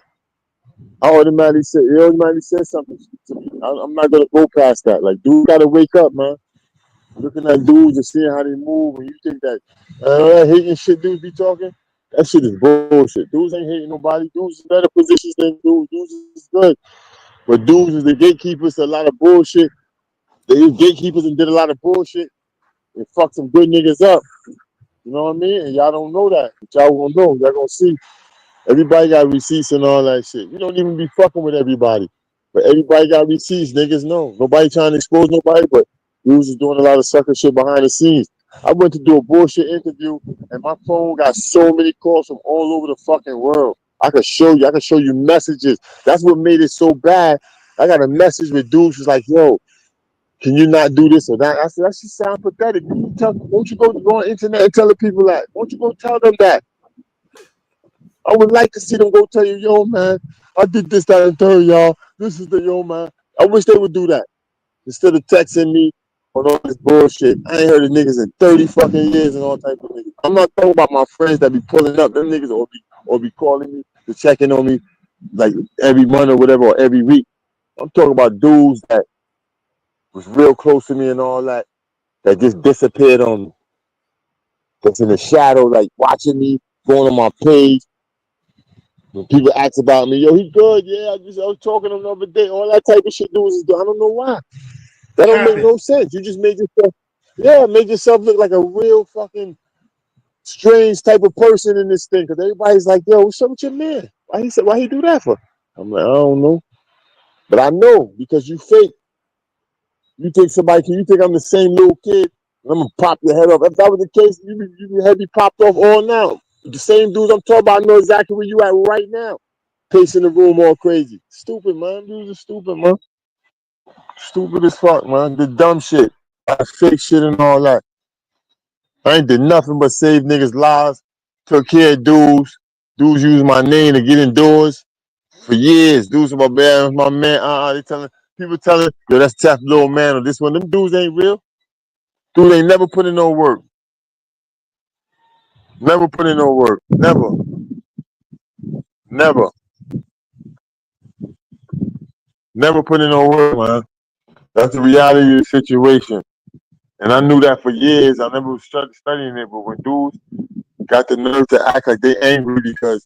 automatically says something to me. I'm not gonna go past that. Like, dude gotta wake up, man. Looking at dudes and seeing how they move, and you think that that hating shit dudes be talking, that shit is bullshit. Dudes ain't hating nobody. Dudes is better positions than dudes. Dudes is good. But dudes is the gatekeepers to a lot of bullshit. They was gatekeepers and did a lot of bullshit and fucked some good niggas up. You know what I mean? And y'all don't know that. But y'all gonna know. Y'all gonna see. Everybody got receipts and all that shit. You don't even be fucking with everybody. But everybody got receipts. Niggas know. Nobody trying to expose nobody, but dudes is doing a lot of sucker shit behind the scenes. I went to do a bullshit interview and my phone got so many calls from all over the fucking world. I could show you. I could show you messages. That's what made it so bad. I got a message with dudes who's like, "Yo, can you not do this or that?" I said, "That shit sound pathetic. Won't you go on the internet and tell the people that? Won't you go tell them that?" I would like to see them go tell you, "Yo, man, I did this, that, and third, y'all. This is the yo, man." I wish they would do that instead of texting me on all this bullshit. I ain't heard of niggas in 30 fucking years and all type of niggas. I'm not talking about my friends that be pulling up them niggas or be calling me to check in on me like every month or whatever or every week. I'm talking about dudes that was real close to me and all that just disappeared on me. That's in the shadow, like watching me, going on my page. When people ask about me, "Yo, he good? Yeah, I was talking to him the other day." All that type of shit dudes is doing. I don't know why. That don't make Capping. no sense. You just made yourself look like a real fucking strange type of person in this thing. Cause everybody's like, "Yo, what's up with your man? Why he do that for?" I'm like, "I don't know." But I know because you fake. You think I'm the same little kid? And I'm gonna pop your head off. If that was the case, your head be popped off all now. The same dudes I'm talking about know exactly where you at right now. Pacing the room all crazy. Stupid, man. Dudes are stupid, man. Stupid as fuck, man. The dumb shit. Fake shit and all that. I ain't did nothing but save niggas' lives. Took care of dudes. Dudes use my name to get indoors for years. Dudes my man, my man. They telling, "Yo, that's Tef little man or this one." Them dudes ain't real. Dude ain't never put in no work. Never put in no work. Never. Never. Never put in no work, man. That's the reality of the situation. And I knew that for years. I never was studying it, but when dudes got the nerve to act like they angry because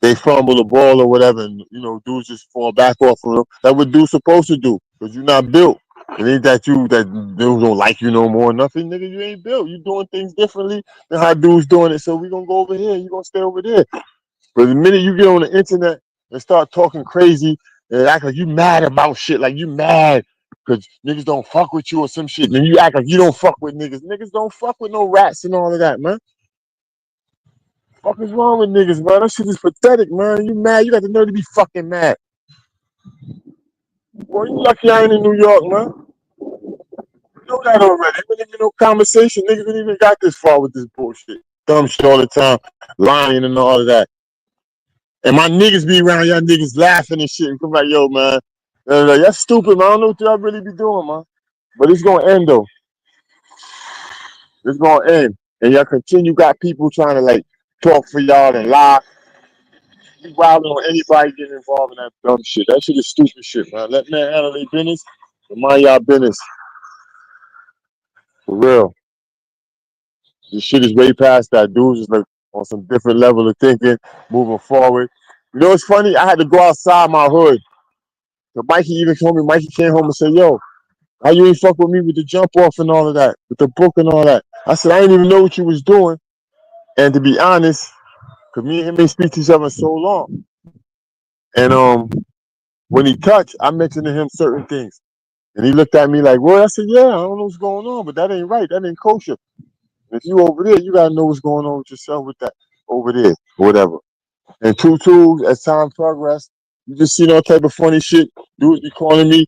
they fumble the ball or whatever, and dudes just fall back off of them. That's what dudes supposed to do, because you're not built. It ain't that dudes don't like you no more. Nothing, nigga. You ain't built. You doing things differently than how dudes doing it. So we gonna go over here. You gonna stay over there. But the minute you get on the internet and start talking crazy and act like you mad about shit, like you mad because niggas don't fuck with you or some shit, then you act like you don't fuck with niggas. Niggas don't fuck with no rats and all of that, man. Fuck is wrong with niggas, man? That shit is pathetic, man. You mad? You got the nerve to be fucking mad. Boy, you lucky I ain't in New York, man. You know that already. Ain't been no conversation. Niggas ain't even got this far with this bullshit. Dumb shit all the time, lying and all of that. And my niggas be around y'all niggas laughing and shit and come like, "Yo, man, that's stupid, man. I don't know what y'all really be doing, man." But it's gonna end though. It's gonna end. And y'all continue got people trying to like talk for y'all and lie. be wilding on anybody getting involved in that dumb shit. That shit is stupid shit, man. Let man handle their business. And mind y'all business. For real. This shit is way past that. Dudes is like on some different level of thinking, moving forward. You know what's funny? I had to go outside my hood. So Mikey even told me, Mikey came home and said, yo, how you ain't fuck with me with the jump off and all of that, with the book and all that? I said, I didn't even know what you was doing. And to be honest, because me and him ain't speak to each other in so long. And when he touched, I mentioned to him certain things. And he looked at me like, well, I said, yeah, I don't know what's going on, but that ain't right. That ain't kosher. If you over there, you gotta know what's going on with yourself with that over there, or whatever. And two, as time progressed, you just see all type of funny shit. Dudes be calling me.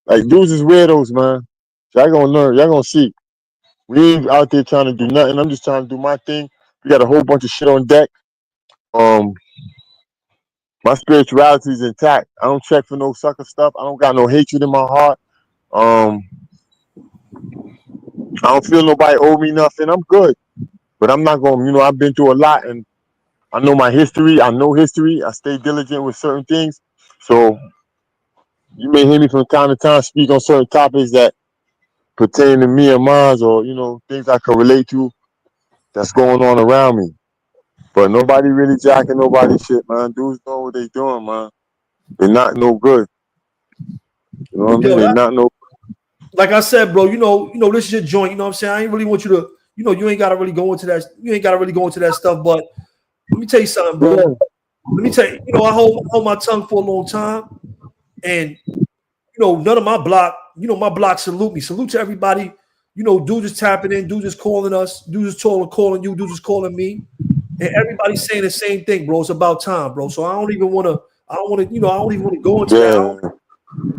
Like, dudes is weirdos, man. Y'all gonna learn. Y'all gonna see. We ain't out there trying to do nothing. I'm just trying to do my thing. We got a whole bunch of shit on deck. My spirituality is intact. I don't check for no sucker stuff. I don't got no hatred in my heart. I don't feel nobody owe me nothing. I'm good. But I'm not gonna, I've been through a lot and I know my history. I know history. I stay diligent with certain things. So you may hear me from time to time speak on certain topics that pertain to me and mine, or things I can relate to that's going on around me. But nobody really jacking nobody's shit, man. Dudes know what they doing, man. They're not no good. You know what I mean? They're not no. Like I said, bro, this is your joint. You know what I'm saying? I ain't really want you to, you ain't gotta really go into that. You ain't gotta really go into that stuff. But let me tell you something, bro. Yeah. Let me tell you, I hold my tongue for a long time, and none of my block, my block salute me. Salute to everybody. Dudes is tapping in, dudes is calling us, dudes is calling you, dudes is calling me. And everybody's saying the same thing, bro. It's about time, bro. So I don't even want to go into that.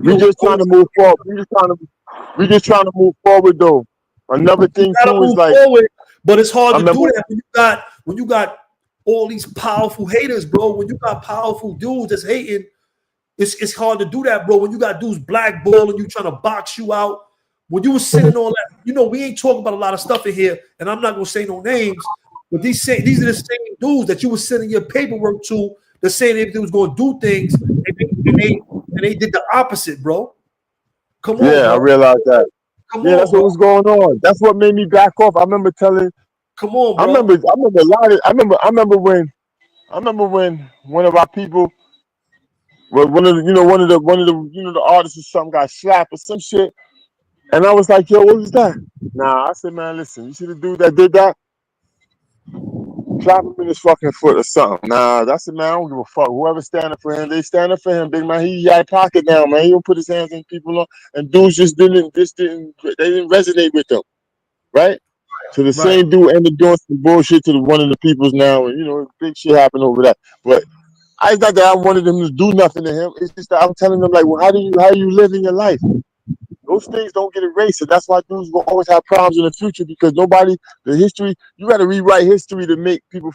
We just trying to move forward. We just trying to move forward, though. Another thing too is like, forward, but it's hard to do that when you got all these powerful haters, bro. When you got powerful dudes that's hating, it's hard to do that, bro. When you got dudes blackballing you, trying to box you out. When you were sitting on that, we ain't talking about a lot of stuff in here, and I'm not gonna say no names, but these are the same dudes that you were sending your paperwork to. They're saying they was gonna do things, and they did the opposite, bro. Come on, yeah, bro. I realized that. That's bro. what was going on. That's what made me back off. I remember telling. Come on, bro. I remember a lot of. I remember when one of our people, well, one of the artists or something got slapped or some shit, and I was like, yo, what was that? Nah, I said, man, listen, you see the dude that did that? Clap him in his fucking foot or something. Nah, that's it, man. I don't give a fuck. Whoever's standing for him, they standing for him, big man. He out of pocket now, man. He don't put his hands on people, and dudes they didn't resonate with them, right? So the same dude ended up doing some bullshit to one of the peoples now, and big shit happened over that. But I thought that I wanted him to do nothing to him. It's just that I'm telling them, like, well, how you live in your life? Those things don't get erased, and that's why dudes will always have problems in the future, because the history, you got to rewrite history to make people,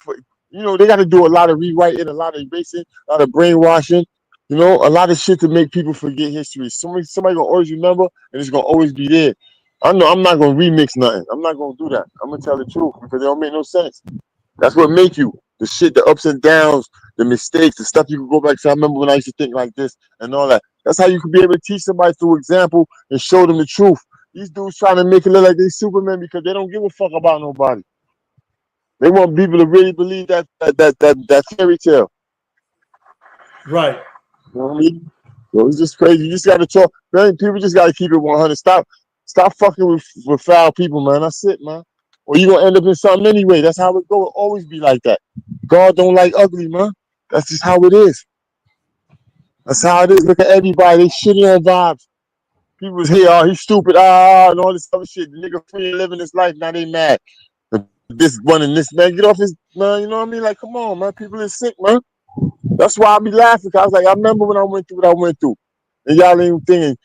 they got to do a lot of rewriting, a lot of erasing, a lot of brainwashing, a lot of shit to make people forget history. Somebody gonna always remember, and it's gonna always be there. I know I'm not gonna remix nothing. I'm not gonna do that. I'm gonna tell the truth because it don't make no sense. That's what make you. The shit, the ups and downs, the mistakes, the stuff you can go back to. I remember when I used to think like this and all that. That's how you can be able to teach somebody through example and show them the truth. These dudes trying to make it look like they Superman because they don't give a fuck about nobody. They want people to really believe that fairy tale. Right. You know what I mean? So it's just crazy. You just got to talk. Man, people just got to keep it 100. Stop fucking with foul people, man. That's it, man. Or you gonna end up in something anyway. That's how it go. It always be like that. God don't like ugly, man. That's just how it is. That's how it is. Look at everybody. They shitty on vibes. People say, oh, he's stupid, and all this other shit. The nigga free and living his life. Now they mad. This one and this, man. Get off his, man. You know what I mean? Like, come on, man. People is sick, man. That's why I be laughing. Cause I was like, I remember when I went through what I went through. And y'all ain't even thinking,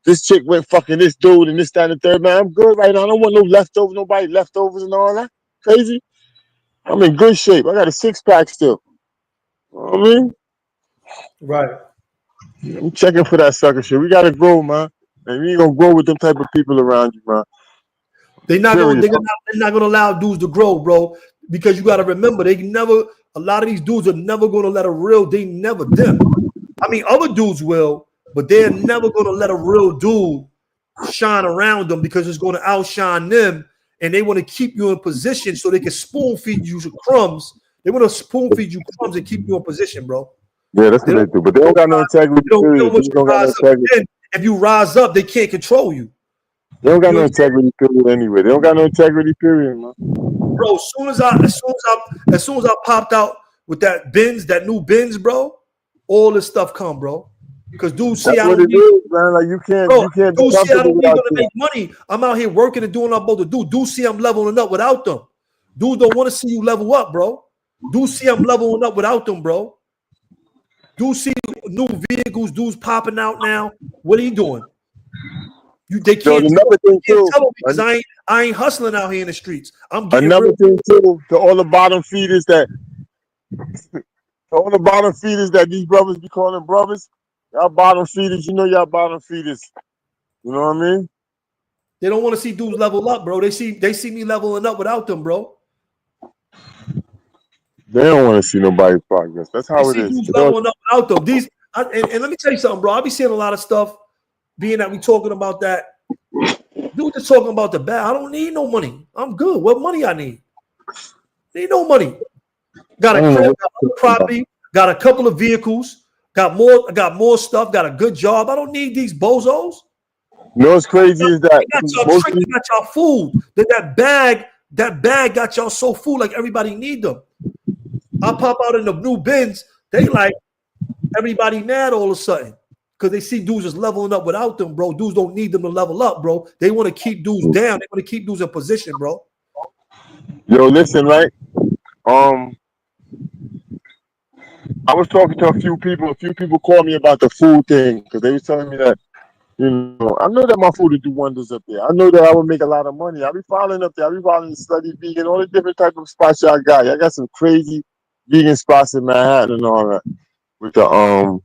this chick went fucking this dude and this, that, and the third. Man, I'm good right now. I don't want no leftovers, nobody leftovers and all that. Crazy. I'm in good shape. I got a 6-pack still. You know what I mean? Right. I'm checking for that sucker shit. We gotta grow, man. And we ain't gonna grow with them type of people around you, man. They're not gonna allow dudes to grow, bro. Because you gotta remember, they never a lot of these dudes are never going to let a real, they never them. I mean, other dudes will, but they're never going to let a real dude shine around them because it's going to outshine them, and they want to keep you in position so they can spoon feed you crumbs. They want to spoon feed you crumbs and keep you in position, bro. Yeah, that's what they do. But they don't got no integrity. They don't Period. want They you don't got no rise up. integrity. Then if you rise up, they can't control you. They don't got You no understand? integrity. Period. Anyway, they don't got no integrity. Period, man. Bro, as soon as I popped out with that Benz, that new Benz, bro, all this stuff come, bro. Because dudes see That's I what don't it need, is, man. Like you bro. can't be Dudes see I comfortable don't need without them to that. make money. I'm out here working and doing what I'm supposed to do. Dudes see I'm leveling up without them. Dudes don't want to see you level up, bro. Dudes see I'm leveling up without them, bro. Dudes see new vehicles. Dudes popping out now. What are you doing? They Yo, another thing too. tell them because I ain't hustling out here in the streets. I'm getting Another real. thing too. To all the bottom feeders that these brothers be calling brothers, y'all bottom feeders. You know y'all bottom feeders. You know what I mean? They don't want to see dudes level up, bro. They see me leveling up without them, bro. They don't want to see nobody's progress. That's They how it see is. dudes leveling up without them. And let me tell you something, bro. I be seeing a lot of stuff. Being that we talking about that, dudes are talking about the bad. I don't need no money. I'm good. What money I need? Need no money. Got a crib, got a property, got a couple of vehicles, got more stuff, got a good job. I don't need these bozos. You know what's crazy is that They got y'all tricked, they got y'all fooled. That bag got y'all so fooled like everybody need them. I pop out in the new Benz, they like everybody mad all of a sudden. Because they see dudes just leveling up without them, bro. Dudes don't need them to level up, bro. They want to keep dudes down. They want to keep dudes in position, bro. Yo, listen, right? I was talking to a few people. A few people called me about the food thing because they was telling me that, I know that my food would do wonders up there. I know that I would make a lot of money. I'll be following up there. I'll be following Study Vegan, all the different type of spots y'all got. Y'all got some crazy vegan spots in Manhattan and all that with the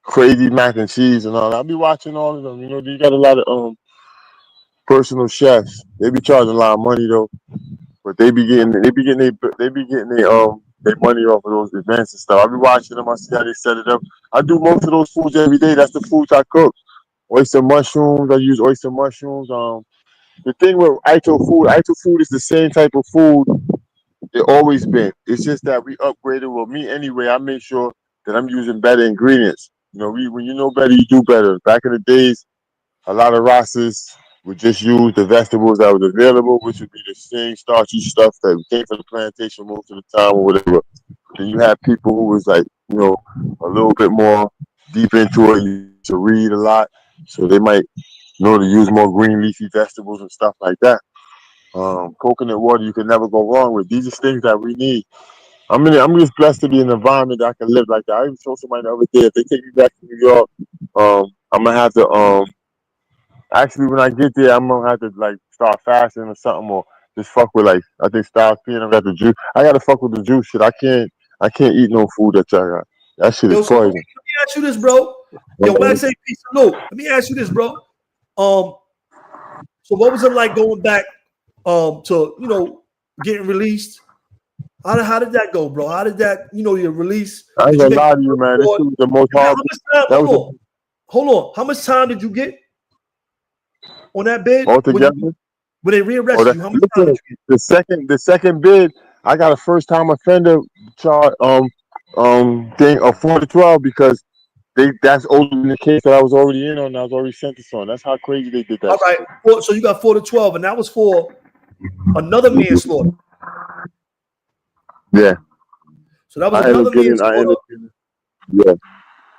crazy mac and cheese and all that. I'll be watching all of them. You know, you got a lot of personal chefs. They be charging a lot of money though, but they be getting their money off of those events and stuff. I be watching them. I see how they set it up. I do most of those foods every day. That's the foods I cook. Oyster mushrooms. I use oyster mushrooms. The thing with Ito food is the same type of food it always been. It's just that we upgraded. Well, me anyway. I make sure that I'm using better ingredients. You know, when you know better, you do better. Back in the days, a lot of Rastas would just use the vegetables that was available, which would be the same starchy stuff that came from the plantation most of the time or whatever. Then you had people who was like, a little bit more deep into it, to read a lot, so they might know to use more green leafy vegetables and stuff like that. Coconut water you can never go wrong with. These are things that we need. I'm just blessed to be in an environment that I can live like that. I even told somebody the other day if they take me back to New York, I'm gonna have to actually when I get there I'm gonna have to like start fasting or something or just fuck with like I think Styles P and I got the juice. I gotta fuck with the juice shit. I can't eat no food that y'all got. That shit is So let poison. me ask you this, bro. Yo, Max A. Peace and Luke. Let me ask you this, bro. So what was it like going back to getting released? How did that go, bro? How did that, your release? I ain't Did you gonna make lie to you, man. This shit was the most how horrible. much time? That was Hold on. How much time did you get on that bid? altogether. When they rearrested you, how much time did you get? The second bid, I got a first time offender charge thing of 4 to 12 because that's older than the case that I was already in on. I was already sentenced on. That's how crazy they did that. All right. Well, so you got 4 to 12, and that was for another manslaughter. Yeah. So that was another manslaughter. Yeah.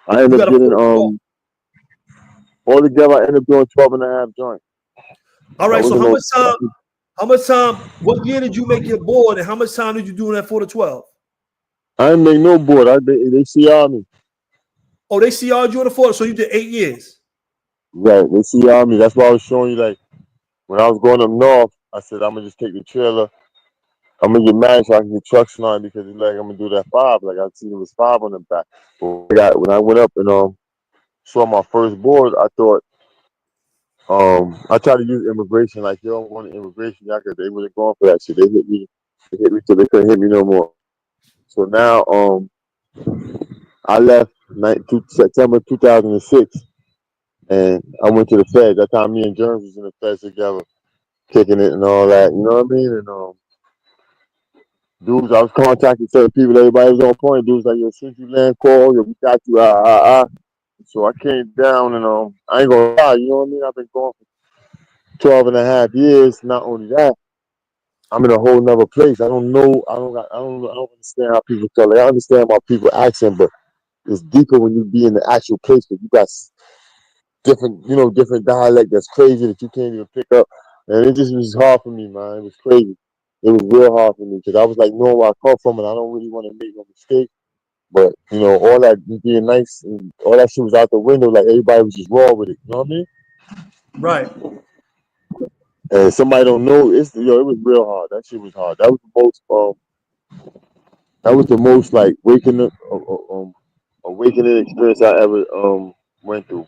I ended up getting altogether I ended up doing 12 and a half joints. All right. So how much time, what year did you make your board, and how much time did you do in that 4 to 12? I didn't make no board. They CR me. Oh, they CR'd you in the 4, so you did 8 years. Right. They CR me. That's why I was showing you like when I was going up north, I said I'm gonna just take the trailer. I'm gonna get mad so I can get trucks on because it's like I'm gonna do that 5. Like I seen it was 5 on the back. But when I went up and saw my first board, I thought I tried to use immigration like yo, I'm going to immigration, y'all, because they wasn't going for that shit. They hit me till they couldn't hit me no more. So now, I left September 2006, and I went to the Feds. That time, me and Jerms was in the Feds together, kicking it and all that. You know what I mean? And dudes, I was contacting certain people. Everybody was on point. Dudes like, yo, since you land call, yo, we got you. So I came down, and I ain't gonna lie. You know what I mean? I've been gone for 12 and a half years. Not only that, I'm in a whole nother place. I don't know. I don't understand how people tell. Like, I understand my people accent, but it's deeper when you be in the actual place. But you got different dialect that's crazy that you can't even pick up. And it just was hard for me, man. It was crazy. It was real hard for me because I was like knowing where I come from, and I don't really want to make no mistake. But all that being nice and all that shit was out the window. Like everybody was just raw with it. You know what I mean? Right. And somebody don't know, it was real hard. That shit was hard. That was the most like awakening experience I ever went through.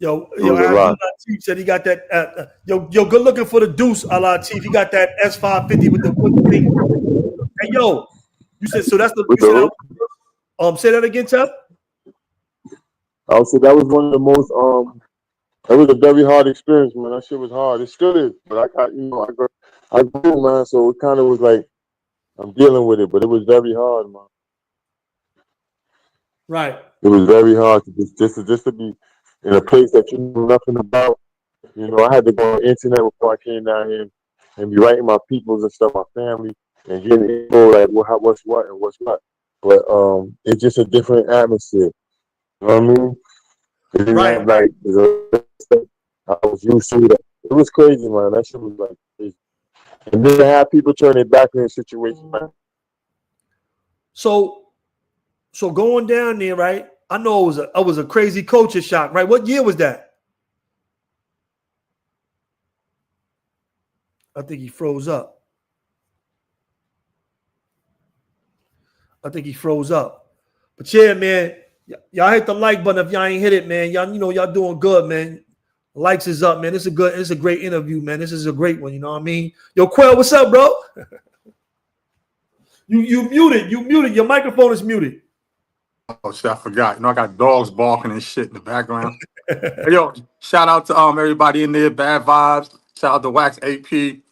Yo, It was a Abdul lot. Latif said he got that. Yo, good looking for the deuce, Latif. He got that S550 with the wood thing. Hey, yo, you said so. That's the With you said that the was, say that again, Tef. I would say that was one of the most that was a very hard experience, man. That shit was hard. It still is, but I got I grew, man. So it kind of was like I'm dealing with it, but it was very hard, man. Right. It was very hard to just to be in a place that you know nothing about. I had to go on the internet before I came down here and be writing my peoples and stuff, my family, and getting info like what's what and what's what. But it's just a different atmosphere. You know what I mean? It didn't Right. have like the stuff I was used to. It was crazy, man. That shit was like crazy. And then to have people turn their back in a situation, man. So going down there, right? I know it was a crazy culture shock, right? What year was that? I think he froze up. But yeah, man, y'all hit the like button if y'all ain't hit it, man. Y'all doing good, man. Likes is up, man. It's a great interview, man. This is a great one. You know what I mean? Yo, Quell, what's up, bro? You muted. Your microphone is muted. Oh shit, I forgot. I got dogs barking and shit in the background. Hey, yo, shout out to everybody in there, Bad Vibes. Shout out to Wax AP.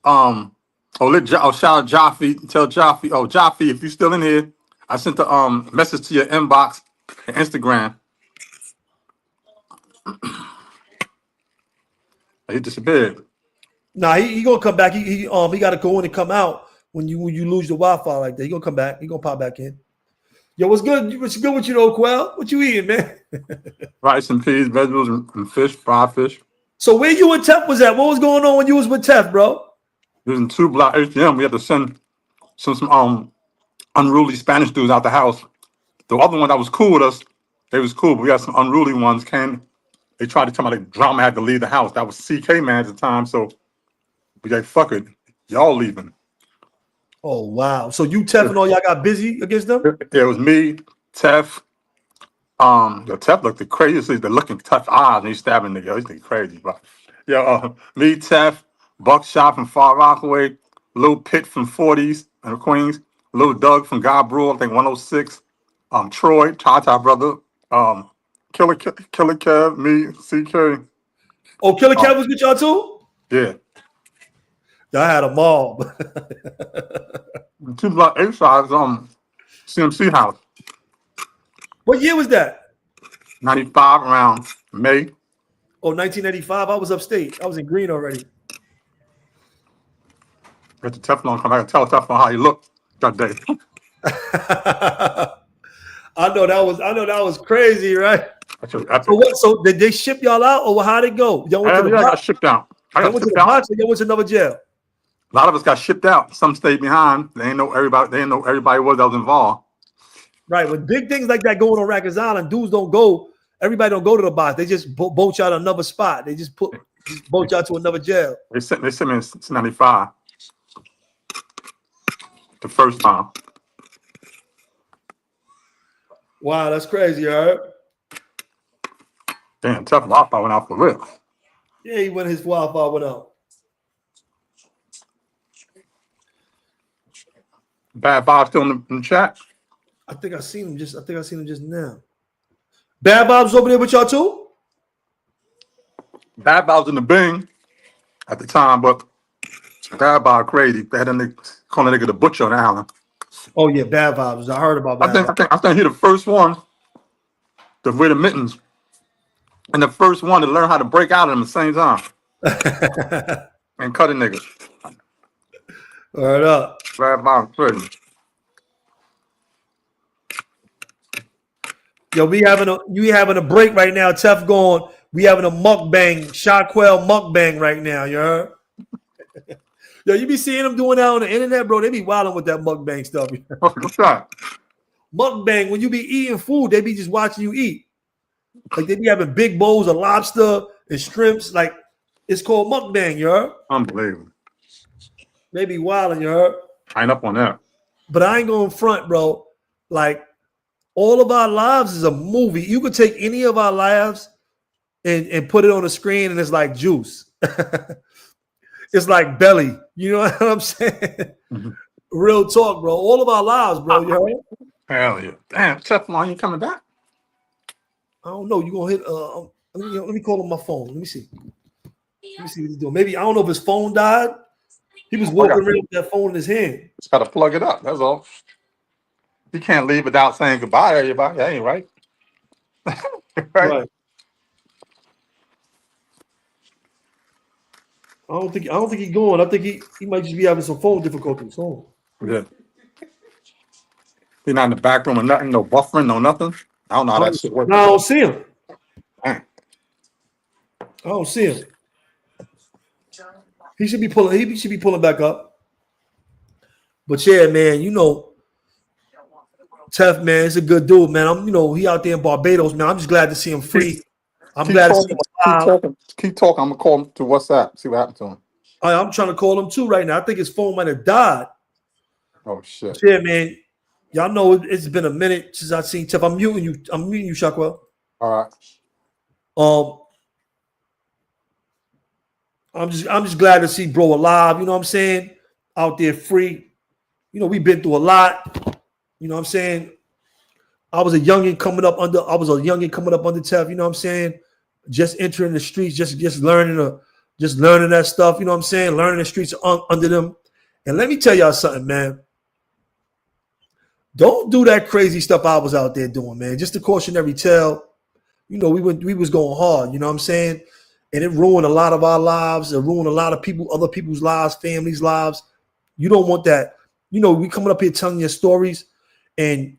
Shout out Jaffe. Tell Jaffe. Oh, Jaffe, if you still in here, I sent the message to your inbox and Instagram. He disappeared. Nah, he gonna come back. He got to go in and come out when you lose the Wi-Fi like that. He gonna come back. He gonna pop back in. Yo, what's good? What's good with you, though, Quell? What you eating, man? Rice and peas, vegetables, and fish, fried fish. So where you and Tef was at? What was going on when you was with Tef, bro? Using 2 block HDM, we had to send some unruly Spanish dudes out the house. The other one that was cool with us, they was cool, but we had some unruly ones came. They tried to tell me like drama had to leave the house. That was CK man at the time, so we like fuck it, y'all leaving. Oh wow! So you Tef and all y'all got busy against them? It was me, Tef. The Tef looked the craziest. The looking tough eyes, and he's stabbing nigga. He's looking crazy, bro. Me, Tef, Buckshot from Far Rockaway, Lil Pitt from 40s and Queens, Lil Doug from God Brule, I think 106. Troy, Tata brother, Killer Kev, me, CK. Oh, Killer Kev was with y'all too? Yeah. Y'all had a mob. 2 block 8 sides, CMC house. What year was that? 95 around May. Oh, 1985. I was upstate. I was in Green already. Got the Teflon come back and tell Teflon how he looked that day. I know that was crazy, right? That's just epic. So what? So did they ship y'all out, or how'd it go? Y'all went to the I got box. shipped out. Y'all went to the box, or y'all went to another jail? A lot of us got shipped out. Some stayed behind. They didn't know everybody. They didn't know everybody was that was involved. Right. When big things like that going on Rikers Island, dudes don't go. Everybody don't go to the box. They just boat y'all to another spot. They just boat y'all to another jail. They sent me in 95 the first time. Wow, that's crazy, all right? Damn, tough Wi-Fi went out for real. Yeah, he went his Wi-Fi went out. Bad Bob still in the chat. I think I seen him just now. Bad Bob's over there with y'all too? Bad Bob was in the Bing at the time, but Bad Bob crazy. They had a nigga, call a nigga the butcher on the island. Oh yeah, Bad Bobs. I heard about Bad Bobs. I think he the first one to wear the mittens and the first one to learn how to break out of them at the same time and cut a nigga. Word up. Bad Bob crazy. Yo, we having a break right now. Tef going. We having a mukbang, Shaquelle mukbang right now. You heard? Yo, you be seeing them doing that on the internet, bro. They be wilding with that mukbang stuff. What's that? Mukbang, when you be eating food, they be just watching you eat. Like they be having big bowls of lobster and shrimps. Like it's called mukbang, you heard? Unbelievable. They be wilding, you heard? I ain't up on that. But I ain't going front, bro. Like all of our lives is a movie. You could take any of our lives and put it on the screen, and it's like juice. It's like belly. You know what I'm saying? Mm-hmm. Real talk, bro. All of our lives, bro. You heard? Hell yeah. Damn, Teflon, you coming back? I don't know. You gonna hit? Let me call him my phone. Let me see. Let me see what he's doing. Maybe I don't know if his phone died. He was walking around with that phone in his hand. Just gotta plug it up. That's all. You can't leave without saying goodbye to everybody. That ain't right. Right. I don't think he's going. I think he might just be having some phone difficulties. So. Yeah. He's not in the back room or nothing, no buffering, no nothing. I don't know how that shit works. No, I don't see him. Damn. I don't see him. He should be pulling back up. But yeah, man, you know, Tef, man, it's a good dude, man. He out there in Barbados, man. I'm just glad to see him free. I'm glad to see him alive. Keep talking. I'm gonna call him to WhatsApp. See what happened to him. I'm trying to call him too right now. I think his phone might have died. Oh shit. Yeah, man. Y'all know it's been a minute since I've seen Tef. I'm muting you, Shaquelle. All right. I'm just glad to see bro alive. You know what I'm saying? Out there free. You know, we've been through a lot. You know what I'm saying? I was a youngin coming up under Tef, you know what I'm saying? Just entering the streets, just learning that stuff, you know what I'm saying? Learning the streets under them. And let me tell y'all something, man. Don't do that crazy stuff I was out there doing, man. Just a cautionary tale. You know, we was going hard, you know what I'm saying? And it ruined a lot of our lives. It ruined a lot of other people's lives, families' lives. You don't want that. You know, we coming up here telling your stories, and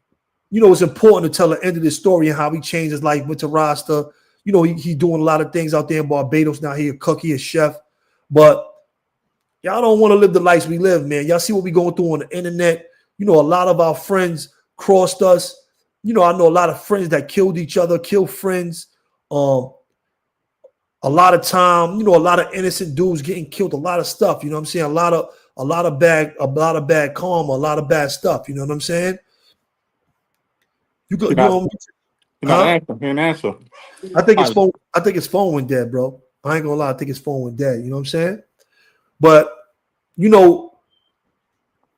you know, it's important to tell the end of this story and how he changed his life, went to Rasta. You know, he doing a lot of things out there in Barbados now. He a cook, he a chef. But y'all don't want to live the lives we live, man. Y'all see what we going through on the internet. You know, a lot of our friends crossed us. You know, I know a lot of friends that killed each other, killed friends. A lot of time, you know, a lot of innocent dudes getting killed, a lot of stuff. You know what I'm saying? A lot of bad karma, a lot of bad stuff. You know what I'm saying? You could, answer. I think his phone went dead, bro. I ain't gonna lie. I think his phone went dead. You know what I'm saying? But you know,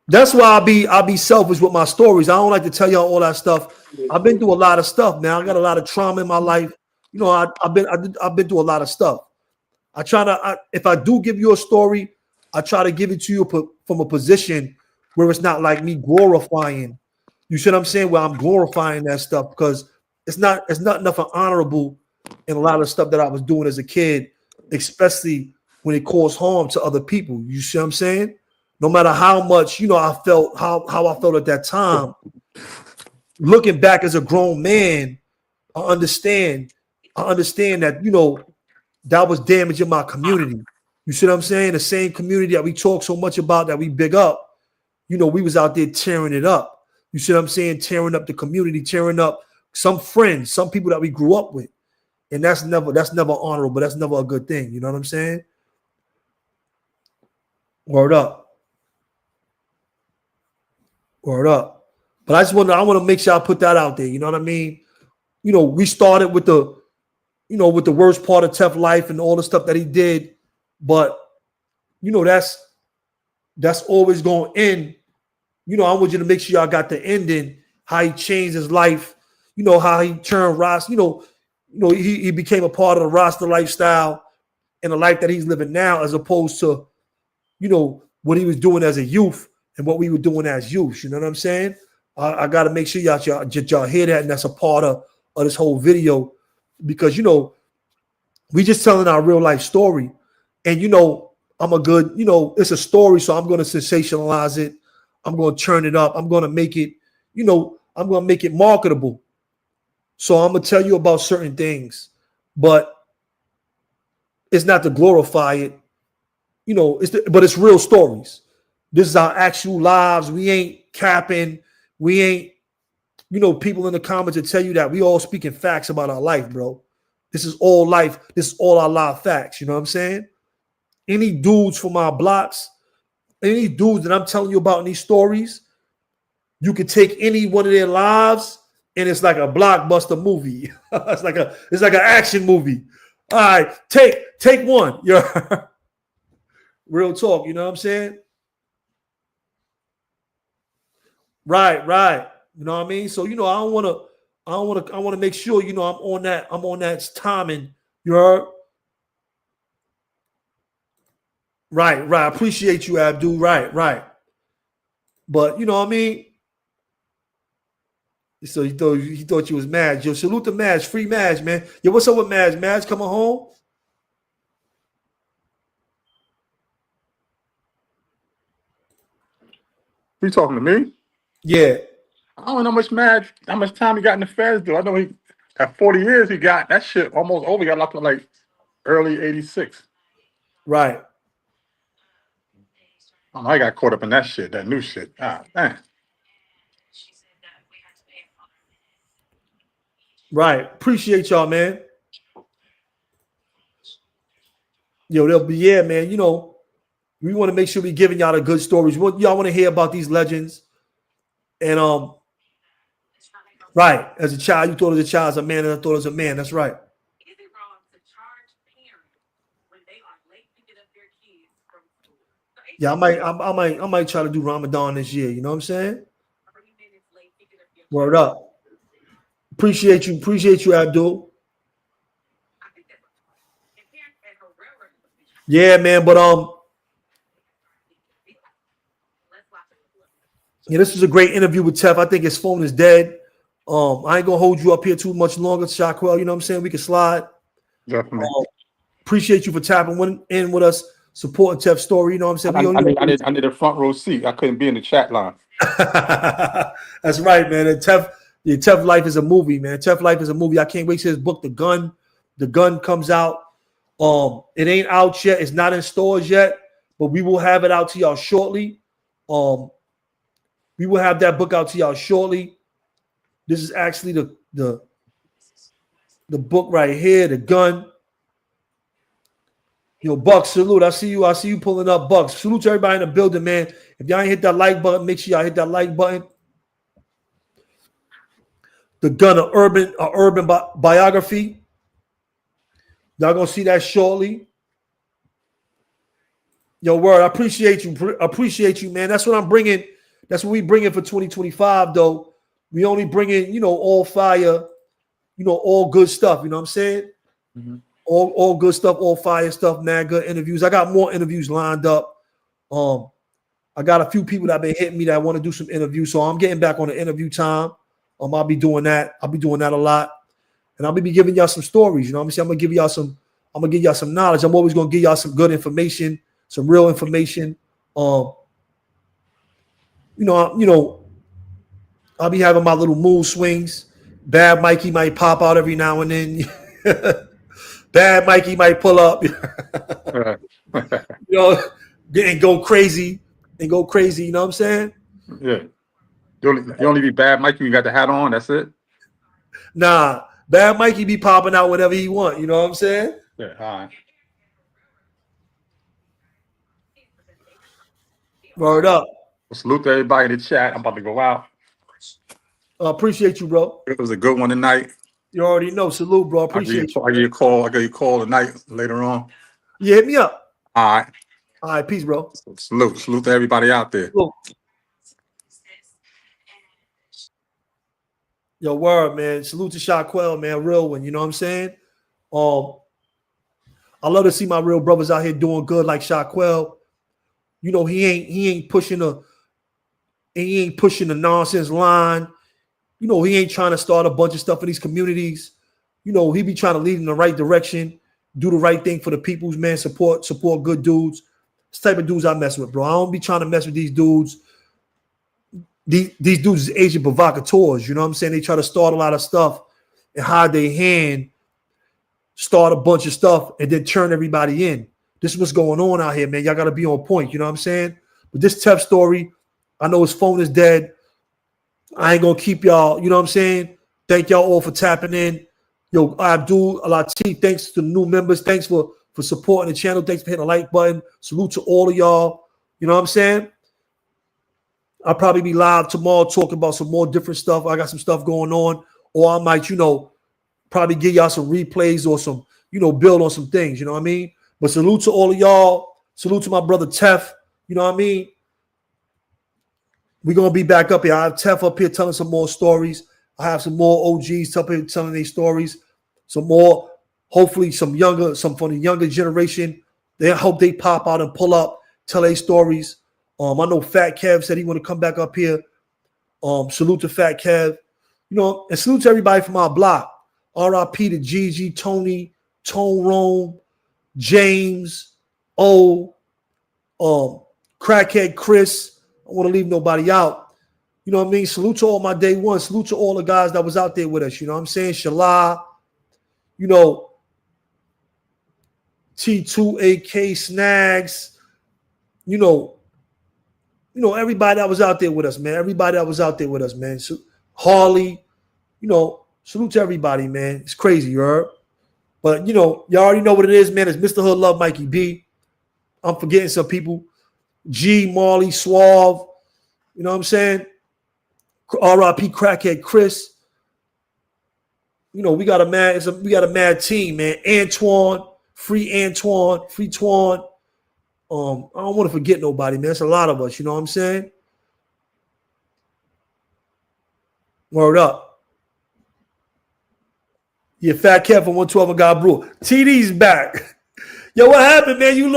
that's why I be selfish with my stories. I don't like to tell y'all all that stuff. I've been through a lot of stuff, man. I got a lot of trauma in my life. You know, I've been through a lot of stuff. If I do give you a story, I try to give it to you from a position where it's not like me glorifying. You see what I'm saying? Where I'm glorifying that stuff, because it's not nothing honorable in a lot of stuff that I was doing as a kid, especially when it caused harm to other people. You see what I'm saying? No matter how much, you know, I felt how I felt at that time. Looking back as a grown man, I understand that, you know, that was damaging my community. You see what I'm saying? The same community that we talk so much about, that we big up, you know, we was out there tearing it up. You see what I'm saying? Tearing up the community, tearing up some friends, some people that we grew up with. And that's never honorable. That's never a good thing. You know what I'm saying? Word up. Word up. But I want to make sure I put that out there. You know what I mean? You know, we started with the worst part of Tef life and all the stuff that he did. But, you know, that's always going to end You know, I want you to make sure y'all got the ending, how he changed his life, you know, how he turned Rasta, he became a part of the Rasta lifestyle and the life that he's living now, as opposed to, what he was doing as a youth and what we were doing as youth. You know what I'm saying? I got to make sure y'all hear that, and that's a part of this whole video, because, we just telling our real life story. And, it's a story, so I'm going to sensationalize it. I'm going to turn it up. I'm going to make it, I'm going to make it marketable. So I'm going to tell you about certain things, but it's not to glorify it, but it's real stories. This is our actual lives. We ain't capping. We ain't, people in the comments that tell you that we all speaking facts about our life, bro. This is all life. This is all our live facts. You know what I'm saying? Any dudes from our blocks, any dudes that I'm telling you about in these stories, you could take any one of their lives and it's like a blockbuster movie. it's like an action movie. All right, take one. Yeah. Real talk, you know what I'm saying? Right. You know what I mean? So, I want to make sure, I'm on that timing. You heard? Right. I appreciate you, Abdul. Right. But you know what I mean? So he thought you was Madge. Yo, salute to Madge. Free Madge, man. Yo, what's up with Madge? Madge coming home? You talking to me? Yeah. I don't know how much time he got in the feds, though. I know he at 40 years he got that shit almost over. He got locked up like early 86. Right. I got caught up in that shit, that new shit. Ah, man. Right. Appreciate y'all, man. Yo, they'll be, yeah, man. We want to make sure we giving y'all the good stories. What y'all want to hear about these legends? And right. As a child, you thought as a child, as a man, and I thought as a man. That's right. Yeah, I might try to do Ramadan this year. You know what I'm saying? Word up. Appreciate you, Abdul. Yeah, man. But this was a great interview with Tef. I think his phone is dead. I ain't gonna hold you up here too much longer, Shaquille. You know what I'm saying? We can slide. Definitely. Appreciate you for tapping in with us, supporting Tef's story. You know what I'm saying? I need a front row seat. I couldn't be in the chat line. That's right, man. And Tef life is a movie, man. Tef life is a movie. I can't wait till his book, The Gun. The Gun comes out. It ain't out yet. It's not in stores yet, but we will have it out to y'all shortly. We will have that book out to y'all shortly. This is actually the book right here, The Gun. Yo, Bucks, salute. I see you pulling up, Bucks. Salute to everybody in the building, man. If y'all ain't hit that like button, make sure y'all hit that like button. The Gun, an urban biography. Y'all gonna see that shortly. Yo, word, I appreciate you, man. That's what I'm bringing. That's what we bringing for 2025, though. We only bringing, all fire, all good stuff. You know what I'm saying? Mm-hmm. All good stuff, all fire stuff, mad good interviews. I got more interviews lined up. I got a few people that have been hitting me that want to do some interviews, so I'm getting back on the interview time. I'll be doing that. I'll be doing that a lot, and I'll be giving y'all some stories. You know what I'm saying? I'm gonna give y'all some knowledge. I'm always gonna give y'all some good information, some real information. I'll be having my little mood swings. Bad Mikey might pop out every now and then. Bad Mikey might pull up. And go crazy. You know what I'm saying? Yeah. You only be Bad Mikey when you got the hat on. That's it. Nah, Bad Mikey be popping out whenever he want. You know what I'm saying? Yeah. All right. Word up. Well, salute to everybody in the chat. I'm about to go out. Appreciate you, bro. It was a good one tonight. You already know. Salute, bro. Appreciate you. I'll give you a call. I'll give you a call tonight later on. Yeah, hit me up. All right. All right, peace, bro. Salute to everybody out there. Salute. Yo, word, man. Salute to Shaquell, man. Real one. You know what I'm saying? Um, I love to see my real brothers out here doing good like Shaquell. You know, he ain't pushing the nonsense line. You know, he ain't trying to start a bunch of stuff in these communities. You know, he be trying to lead in the right direction, do the right thing for the peoples, man. Support good dudes. This type of dudes I mess with, bro. I don't be trying to mess with these dudes. These dudes is agent provocateurs. You know what I'm saying? They try to start a lot of stuff and hide their hand, start a bunch of stuff, and then turn everybody in. This is what's going on out here, man. Y'all got to be on point. You know what I'm saying? But this Tef story, I know his phone is dead. I ain't going to keep y'all. You know what I'm saying? Thank y'all all for tapping in. Yo, Abdul, Alati, thanks to the new members. Thanks for supporting the channel. Thanks for hitting the like button. Salute to all of y'all. You know what I'm saying? I'll probably be live tomorrow talking about some more different stuff. I got some stuff going on. Or I might, probably give y'all some replays or some, build on some things. You know what I mean? But salute to all of y'all. Salute to my brother Tef. You know what I mean? We're going to be back up here. I have Tef up here telling some more stories. I have some more OGs up here telling their stories. Some more, hopefully some from the younger generation. I hope they pop out and pull up, tell their stories. I know Fat Kev said he want to come back up here. Salute to Fat Kev. And salute to everybody from our block. R.I.P. to Gigi, Tony, Tone Rome, James, Crackhead Chris. I don't want to leave nobody out. You know what I mean? Salute to all my day one. Salute to all the guys that was out there with us. You know what I'm saying? Shala, T2, AK, Snags, everybody that was out there with us, man. Everybody that was out there with us, man. So, Harley, salute to everybody, man. It's crazy, you heard? But, you already know what it is, man. It's Mr. Hood Love Mikey B. I'm forgetting some people. G, Marley, Suave. You know what I'm saying? R.I.P. Crackhead Chris. We got a mad team, man. Antoine, free Twan. I don't want to forget nobody, man. It's a lot of us, you know what I'm saying? Word up. Yeah, Fat Kev from 112 and God Brew. TD's back. Yo, what happened, man? You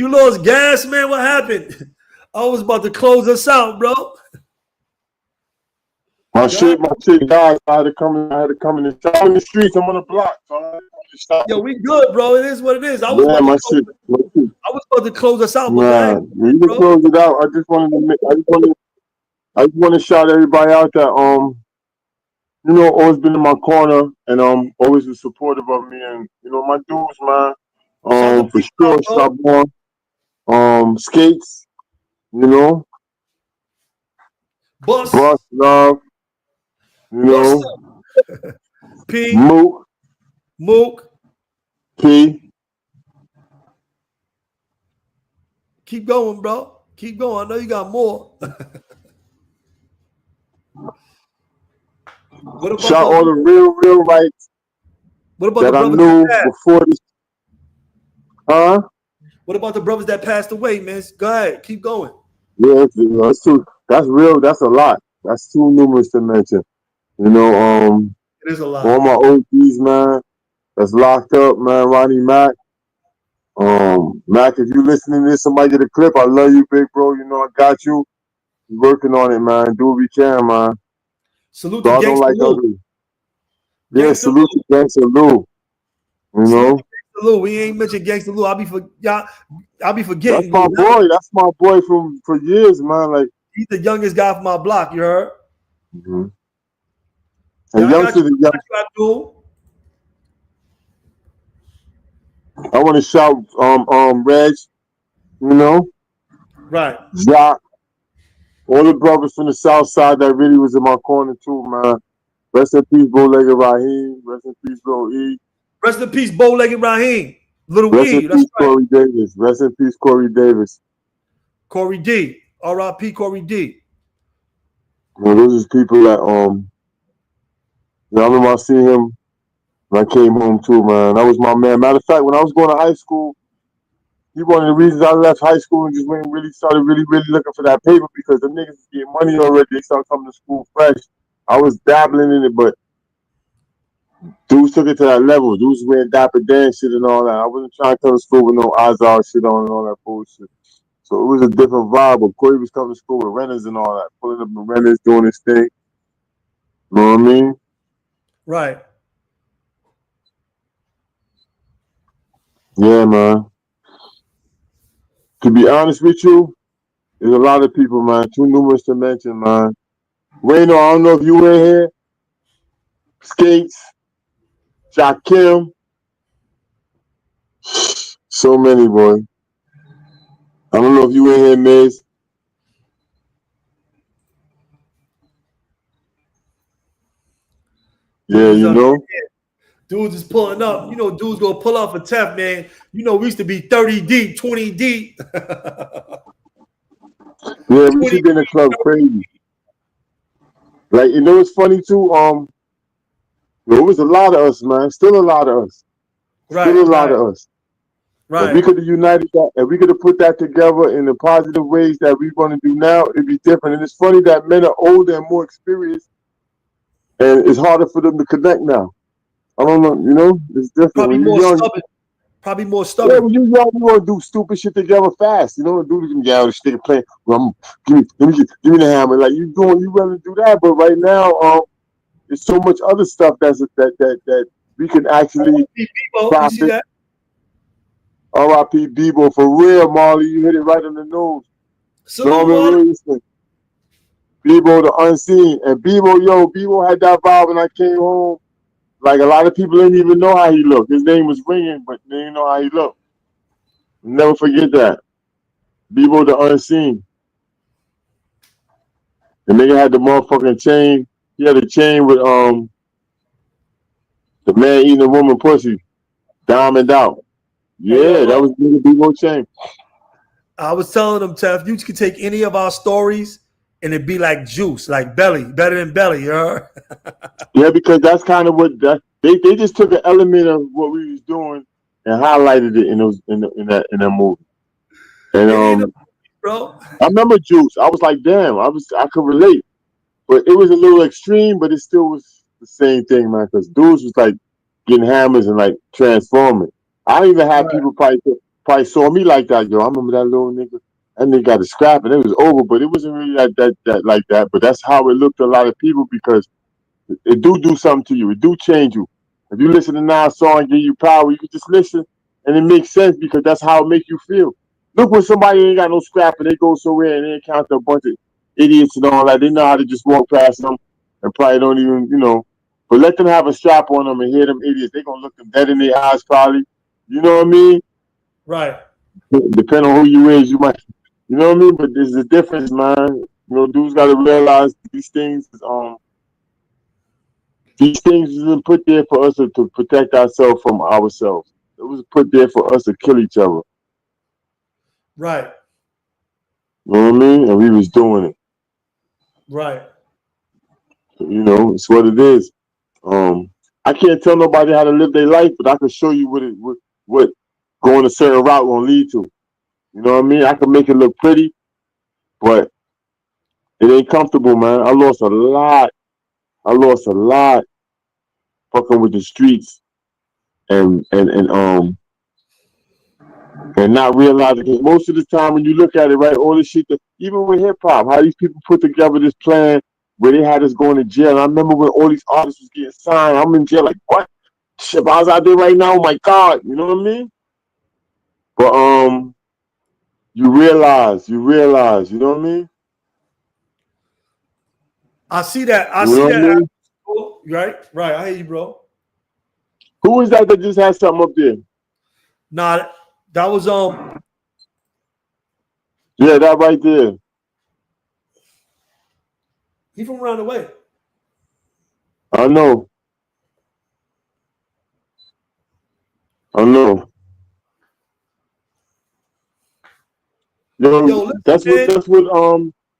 lost gas, man. What happened? I was about to close us out, bro. My shit died. I had to come in the shop in the streets. I'm on the block. So I had to stop. Yo, we good, bro. It is what it is. I was about to close us out, but you can close it out. I just want to shout everybody out that always been in my corner and always was supportive of me, and my dudes, man. For sure, Shabon, Skates, Bus Love, P, Mook, P. Keep going, bro. Keep going. I know you got more. Shout all the real rights. What about that the I brothers knew that before this? Huh? What about the brothers that passed away, man? Go ahead. Keep going. Yeah, that's too. That's real. That's a lot. That's too numerous to mention. It is a lot. All my OGs, man, that's locked up, man. Ronnie Mack. Mac, if you listening to this, somebody get a clip. I love you, big bro. I got you. You're working on it, man. Do what we can, man. Salute to Gangsta Lou. Yeah, salute to Gangsta Lou. Gangsta Lou. We ain't mentioned Gangsta Lou. I'll be forgetting. That's my boy. That's my boy for years, man. Like, he's the youngest guy from my block. You heard? Mm-hmm. And I want to shout Reg, right, Jock, all the brothers from the south side that really was in my corner too, man. Rest in peace, Bow-Legged Raheem. Rest in peace, Lil E. Rest in peace, Bow-Legged Raheem. Little Rest E. in peace, right. Corey Davis. Rest in peace, Corey Davis. Corey D. R.I.P. Corey D. Those is people that I remember I seen him when I came home too, man. That was my man. Matter of fact, when I was going to high school, he one of the reasons I left high school and just started really looking for that paper, because the niggas was getting money already. They started coming to school fresh. I was dabbling in it, but dudes took it to that level. Dudes wearing Dapper Dan shit and all that. I wasn't trying to come to school with no Azar shit on and all that bullshit. So it was a different vibe. But Corey was coming to school with renters and all that, pulling up the renters, doing his thing. You know what I mean? Right. Yeah, man. To be honest with you, there's a lot of people, man. Too numerous to mention, man. Wayno, I don't know if you were here. Skates, Jakim. So many, boy. I don't know if you were here, Miz. Yeah, you know. Dudes is pulling up. You know, dudes gonna pull up for Tef, man. You know, we used to be 30 deep, 20 deep. Yeah, we should be in the club crazy. Like, you know, it's funny too. There was a lot of us, man. Still a lot of us. Still a lot of us. Right. If we could have united that, if we could have put that together in the positive ways that we want to do now, it'd be different. And it's funny that men are older and more experienced, and it's harder for them to connect now. I don't know, you know, it's different. Probably more stubborn. Probably more stubborn. Yeah, when you're young, you want to do stupid shit together fast. You know, dude can get out of stick playing. Well, give me the hammer. Like you rather do that. But right now, there's so much other stuff that we can actually profit. R.I.P. Bebo, for real, Marley. You hit it right on the nose. Bebo the unseen. And Bebo had that vibe when I came home. Like a lot of people didn't even know how he looked. His name was ringing, but they didn't know how he looked. Never forget that. Bebo the unseen. The nigga had the motherfucking chain. He had a chain with the man eating a woman pussy. Diamond out. Yeah, that was nigga Bebo chain. I was telling them, Tef, you could take any of our stories and it'd be like juice, like Belly, better than Belly, you heard? Yeah, because that's kind of what they just took an element of what we was doing and highlighted it in that movie. And bro, I remember Juice. I was like, damn, I could relate, but it was a little extreme, but it still was the same thing, man. Because dudes was like getting hammers and like transforming. I even had people probably saw me like that, yo. I remember that little nigga. That nigga got a scrap and it was over, but it wasn't really that like that. But that's how it looked to a lot of people because it do something to you. It do change you. If you listen to Nas song and give you power, you can just listen and it makes sense because that's how it makes you feel. Look when somebody ain't got no scrap and they go somewhere and they encounter a bunch of idiots and all that. They know how to just walk past them and probably don't even, you know. But let them have a strap on them and hear them idiots. They gonna look them dead in their eyes probably. You know what I mean? Right. Depending on who you is, you might, you know what I mean? But there's a difference, man. You know, dudes got to realize these things isn't put there for us to protect ourselves from ourselves. It was put there for us to kill each other. Right. You know what I mean? And we was doing it. Right. You know, it's what it is. I can't tell nobody how to live their life, but I can show you what going a certain route gonna lead to. You know what I mean? I can make it look pretty, but it ain't comfortable, man. I lost a lot fucking with the streets and not realizing it. Most of the time when you look at it, right, all this shit that even with hip hop, how these people put together this plan where they had us going to jail. And I remember when all these artists was getting signed, I'm in jail like, what? Shit, if I was out there right now, oh my God, you know what I mean? But you realize, you know what I mean? I see that. I you see know that. I mean? Right. I hear you, bro. Who is that just had something up there? Nah, that was Yeah, that right there. He from around the way. I know. Yo, listen, that's what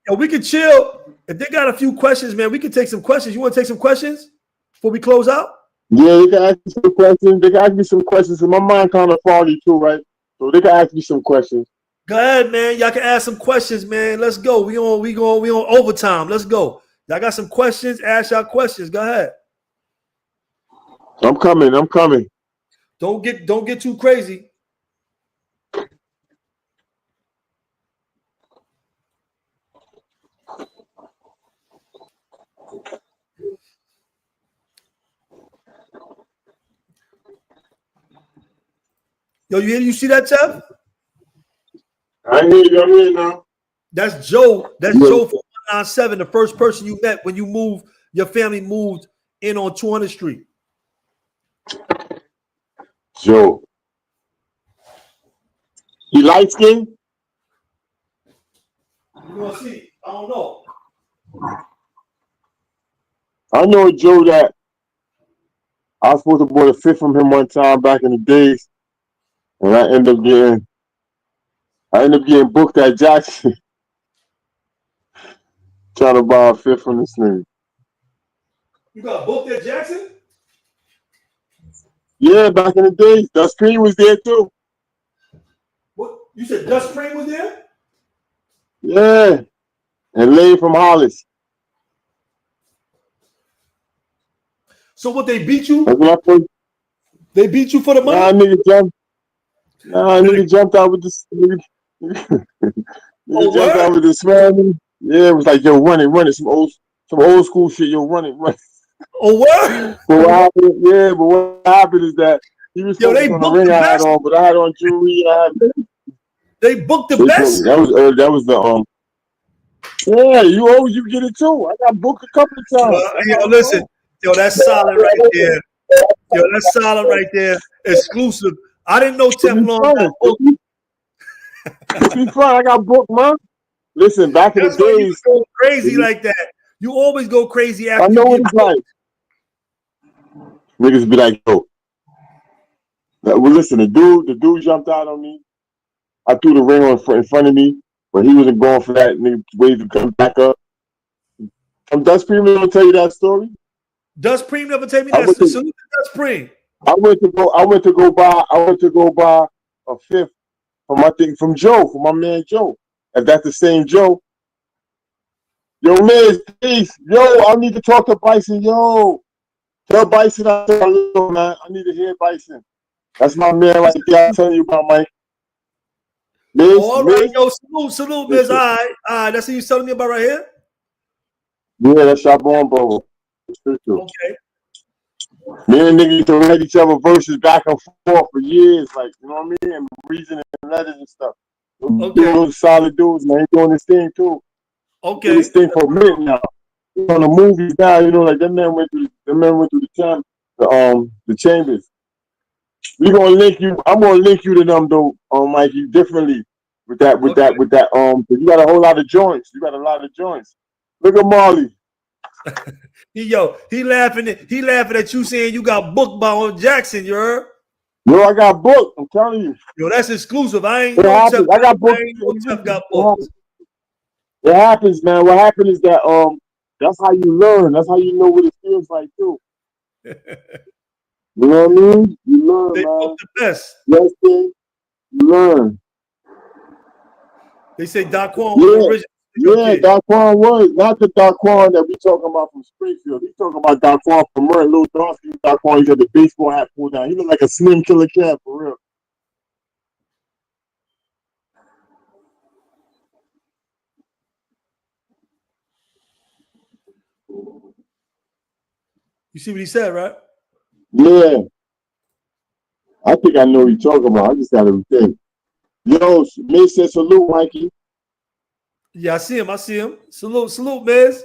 Yo, we can chill. If they got a few questions, man, we can take some questions. You want to take some questions before we close out? Yeah, they can ask me some questions. They can ask me some questions. And my mind kind of foggy too, right? So they can ask me some questions. Go ahead, man. Y'all can ask some questions, man. Let's go. We on overtime. Let's go. Y'all got some questions? Ask y'all questions. Go ahead. I'm coming. Don't get too crazy. Yo, you see that, Jeff? I hear you. I'm here now. That's Joe. That's Joe from 197, the first person you met when you moved. Your family moved in on 200th Street. Joe. He light skinned? You gonna see? I don't know. I know a Joe that I was supposed to board a fifth from him one time back in the days, and I ended up getting booked at Jackson trying to buy a fifth from this nigga. You got booked at Jackson? Yeah, back in the days. Dust Cream was there too. What? You said Dust Cream was there? Yeah. And Lane from Hollis. So what, they beat you? That's what I put. They beat you for the money? Nigga jumped out with this. Nigga jumped out with this man. Yeah, it was like, yo, run it. Some old school shit. Yo, run it. Oh, what? But what happened is that he was on the ring I had on, but I had on jewelry. They booked the best. That was the Yeah, you get it too. I got booked a couple of times. Yo, listen. Yo, that's solid right there. Yo, that's solid right there. Exclusive. I didn't know Teflon got booked. Be fun. I got booked, man. Listen, back in the days, you go crazy like that. You always go crazy after. I know what it's like. Niggas be like, yo. Well, listen, the dude jumped out on me. I threw the ring in front of me, but he wasn't going for that. Nigga waited to come back up. Dust Cream gonna tell you that story. Dust Cream never tell me that. Salute to Dust Cream. I went to go buy a fifth from Joe, from my man Joe. If that's the same Joe. Yo, man, peace. Yo, I need to talk to Bison. Yo, tell Bison I said hello, man. I need to hear Bison. That's my man right there. I'm telling you about Mike. All right, yo, salute, Miz. All right. That's what you telling me about right here? Yeah, that's your born, bro. Okay. Me and niggas used to write each other verses back and forth for years, like, you know what I mean? And reasoning and letters and stuff. Okay. Those solid dudes, man. He's doing this thing too. Okay. This thing for a minute now. On the movies now, you know, like that man went through the chambers. I'm gonna link you to them though, Mikey, differently with that. You got a whole lot of joints. Look at Marley. He laughing at you saying you got booked by Jackson, you heard? Yo, I got booked. I'm telling you. Yo, that's exclusive. I ain't I got booked. Got booked. It happens, man. What happened is that that's how you learn. That's how you know what it feels like too. You know what I mean? You learn, they man. booked the best. Yes, you learn. They say Daquan was the original. Yeah, Daquan was not the Daquan that we talking about from Springfield. We talking about Daquan from Merton, little Dawson. Daquan, he got the baseball hat pulled down. He looked like a Slim Killer Cat for real. You see what he said, right? Yeah. I think I know what you're talking about. I just got to think. Yo, Miz said salute, Mikey. Yeah, I see him. Salute, Miz.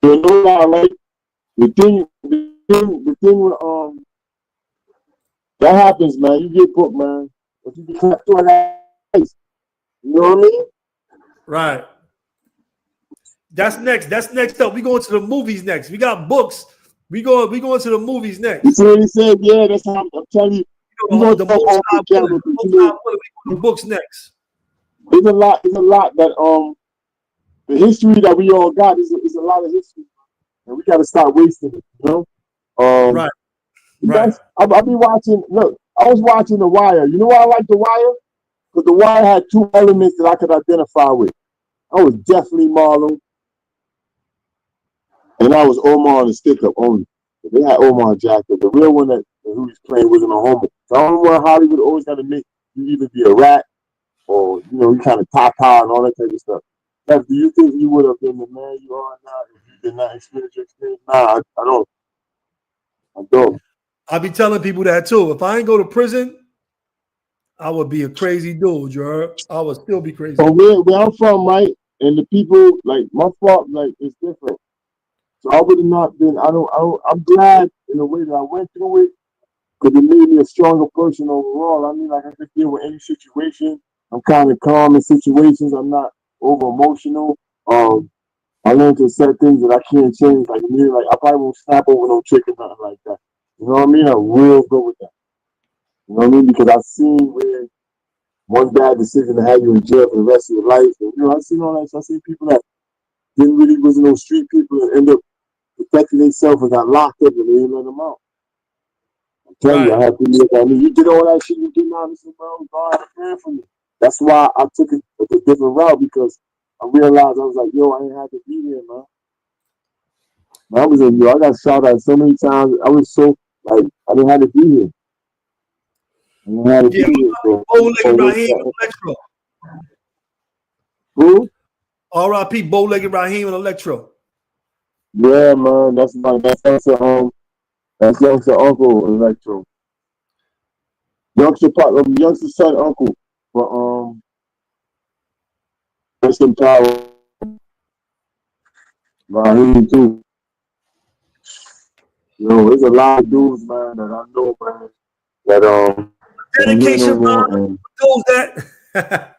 You know what I like? The thing with that happens, man. You get booked, man. But you get clapped through that ice. You know what I mean? Right. That's next up. We going to the movies next. We got books. We going to the movies next. You see what he said? Yeah, that's how I'm telling you. The books next. There's a lot that the history that we all got is a lot of history, and we got to stop wasting it. You know? Right. I'll be watching. Look, I was watching The Wire. You know why I like The Wire? Because The Wire had two elements that I could identify with. I was definitely Marlon, and I was Omar on the stick up only. They had Omar jacked up. The real one that who was playing wasn't a homo. The only one Hollywood always had to make you either be a rat or you kind of top high and all that type of stuff. Steph, do you think you would have been the man you are now if you did not experience your experience? Nah, I don't. I don't. I be telling people that too. If I ain't go to prison, I would be a crazy dude, you heard? I would still be crazy. So where I'm from, right, and the people like my fault, like it's different. So I would have not been. I'm glad in the way that I went through it because it made me a stronger person overall. I mean, like I could deal with any situation. I'm kind of calm in situations. I'm not over emotional. I learned to accept things that I can't change. Like me, like I probably won't snap over no trick or nothing like that. You know what I mean? I'm real good with that. You know what I mean? Because I've seen where one bad decision to have you in jail for the rest of your life. And, I've seen all that. So I've seen people that didn't really wasn't no street people and end up protecting themselves and got locked up and they didn't let them out. I'm telling you, I have to look at me. You did all that shit you did now. This is God had a plan for me. That's why I took it a different route because I realized I was like, yo, I ain't have to be here, man. I was in, I got shot at so many times. I was so like I didn't have to be here. I didn't have to be here. So, Bow-legged Raheem and Electro. Who? R.I.P. Bow-legged Raheem and Electro. Yeah, man. That's youngster uncle Electro. Youngster son uncle. But rest in power. Raheem too. There's a lot of dudes, man, that I know, man, that Dedication, man. Knows that.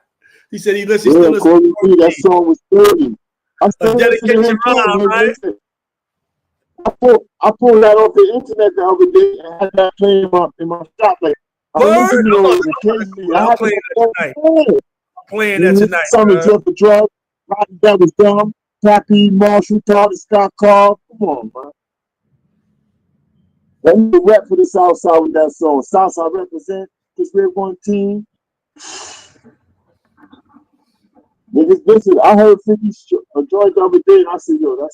He said he listens. Yeah, Still listens. Corey, that song was 30. I still listen to him too. Right? I pulled that off the internet the other day and had that playing in my shop. Like I listen to those occasionally. I'm playing that tonight. Playing that tonight. Summer Drift for Drugs. That was dumb. Pappy, Marshall, Carter, Scott Carl. Come on, man. Let me rep for the Southside with that song. Southside represent because we're one team. Niggas, listen, I heard 50 joint the other day and I said, yo, that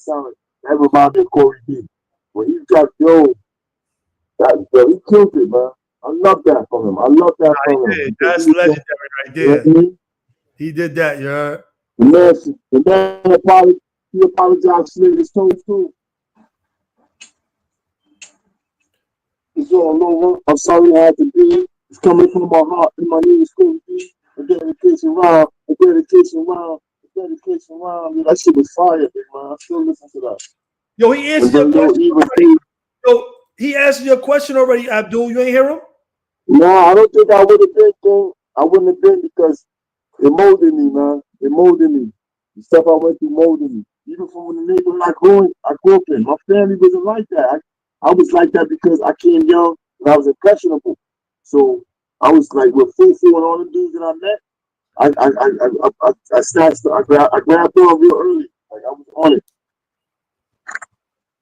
reminds me of Corey D. When he got, he killed it, man. I love that from him. That's legendary right there. You know what I mean? He did that, you heard? The man apologized to his toes too. It's all over. I'm sorry I had to be. It's coming from my heart and my knees going to be. A dedication round. That shit was fire, big man. I still listen to that. Yo, he answered your question already. Yo, he answered your question already, Abdul. You ain't hear him? No, I don't think I would have been, King. I wouldn't have been because it molded me, man. It molded me. The stuff I went through molded me. Even from the neighborhood I grew up in. My family wasn't like that. I was like that because I came young and I was impressionable. So I was like with Fufu and all the dudes that I met. I snatched. I grabbed on real early. Like I was on it.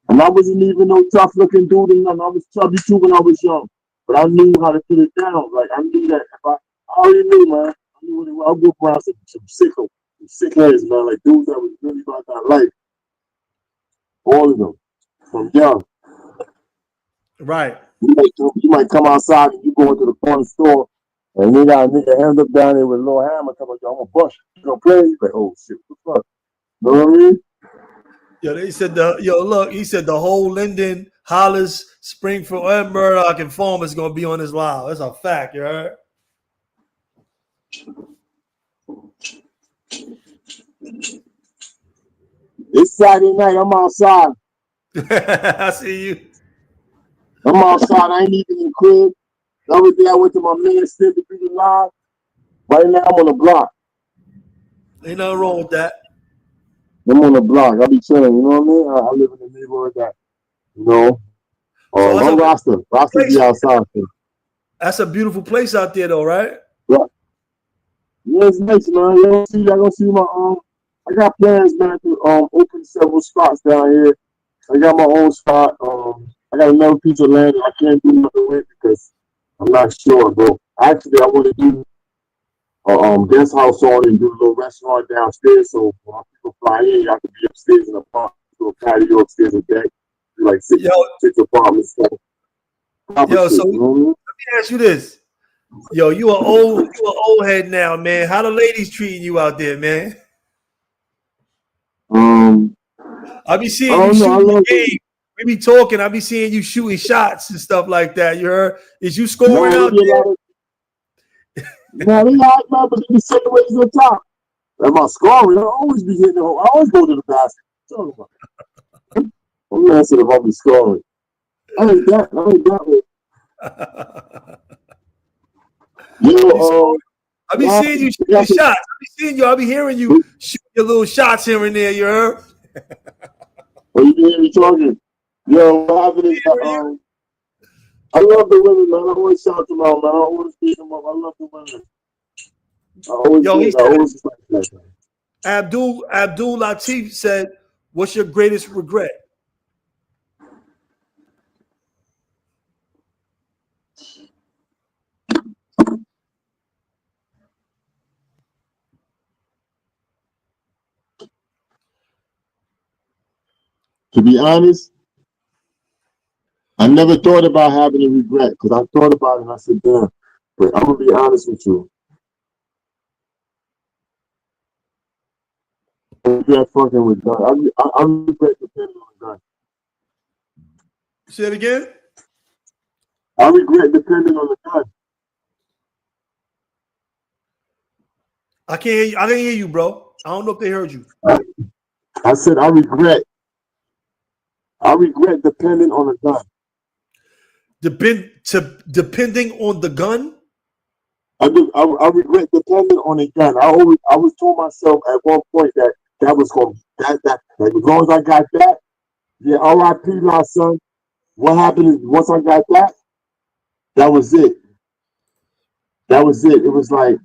And I wasn't even no tough looking dude and nothing. I was chubby too when I was young. But I knew how to put it down. Like I knew that if I already knew, man. I knew what it was. I grew up around some sick heads, man. Like dudes that was really about that life. All of them. From young. Right. You might come outside and you go into the corner store and they got a nigga hand up down there with a little hammer coming, I'm gonna bust you. You gonna play? You like, oh shit, what the fuck? You know what I mean? Yo, they said he said the whole Linden, Hollis, Springfield, and Murdoch and Farm is gonna be on this live. That's a fact, you heard? It's Saturday night, I'm outside. I see you. I'm outside, I ain't even in the crib. The other day I went to my man's to do the live. Right now I'm on the block. Ain't nothing wrong with that. I'm on the block. I be chilling, you know what I mean? I live in the neighborhood that, I'm Rasta. Rasta be outside. That's a beautiful place out there though, right? Yeah, it's nice, man. Y'all gonna see my I got plans, man, to open several spots down here. I got my own spot. I got another piece of land that I can't do nothing with because I'm not sure, bro. Actually, I want to do guest house on and do a little restaurant downstairs. So when people fly in, y'all can be upstairs in the park, do a patio upstairs and deck, like six apartments. Yo, so let me ask you this. Yo, you an old head now, man. How the ladies treating you out there, man? I be seeing you shooting the game. We be talking. I be seeing you shooting shots and stuff like that. You heard? Is you scoring out there? No, they like man, but they be sitting ways on top. Am I scoring? I always be hitting the hole. I always go to the basket. Talking about. I'm asking if I'm scoring. I ain't that way. Yo, I be seeing you shooting shots. I be hearing you shoot your little shots here and there. You heard? Well, you hear me talking? Yo, what happened is, I love the women, man. I always shout them out, man. I always beat them up. I love the women. Abdul Latif said, "What's your greatest regret?" To be honest, I never thought about having a regret because I thought about it and I said, damn. But I'm going to be honest with you. I regret fucking with gun. I regret depending on the gun. Say it again? I regret depending on the gun. I can't hear you. I didn't hear you, bro. I don't know if they heard you. I said I regret depending on the gun. Depending on the gun? I regret depending on the gun. I was told myself at one point that was going that like, as long as I got that, yeah, R.I.P. my son. What happened is once I got that, that was it. That was it. It was like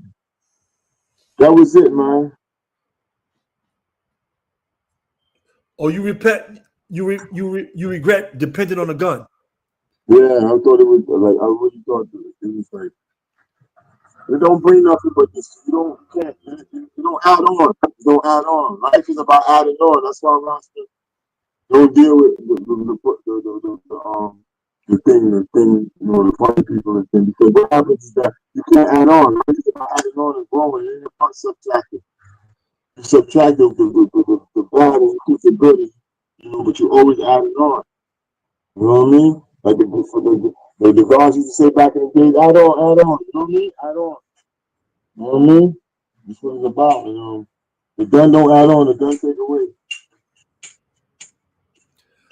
that was it, man. Oh, you regret regret depending on the gun. Yeah, I thought it was like I really thought it was like it don't bring nothing but this. You don't add on. You don't add on. Life is about adding on. That's why Rasta don't deal with the thing, the funny people and thing. Because what happens is that you can't add on. Life is about adding on and growing. You ain't about subtracting. You subtract the bad and you keep the good, but you always adding on. You know what I mean? Like the guys used to say back in the day, add on. You know what I mean? Add on. You know what I mean? That's what it's about. The gun don't add on, the gun take away.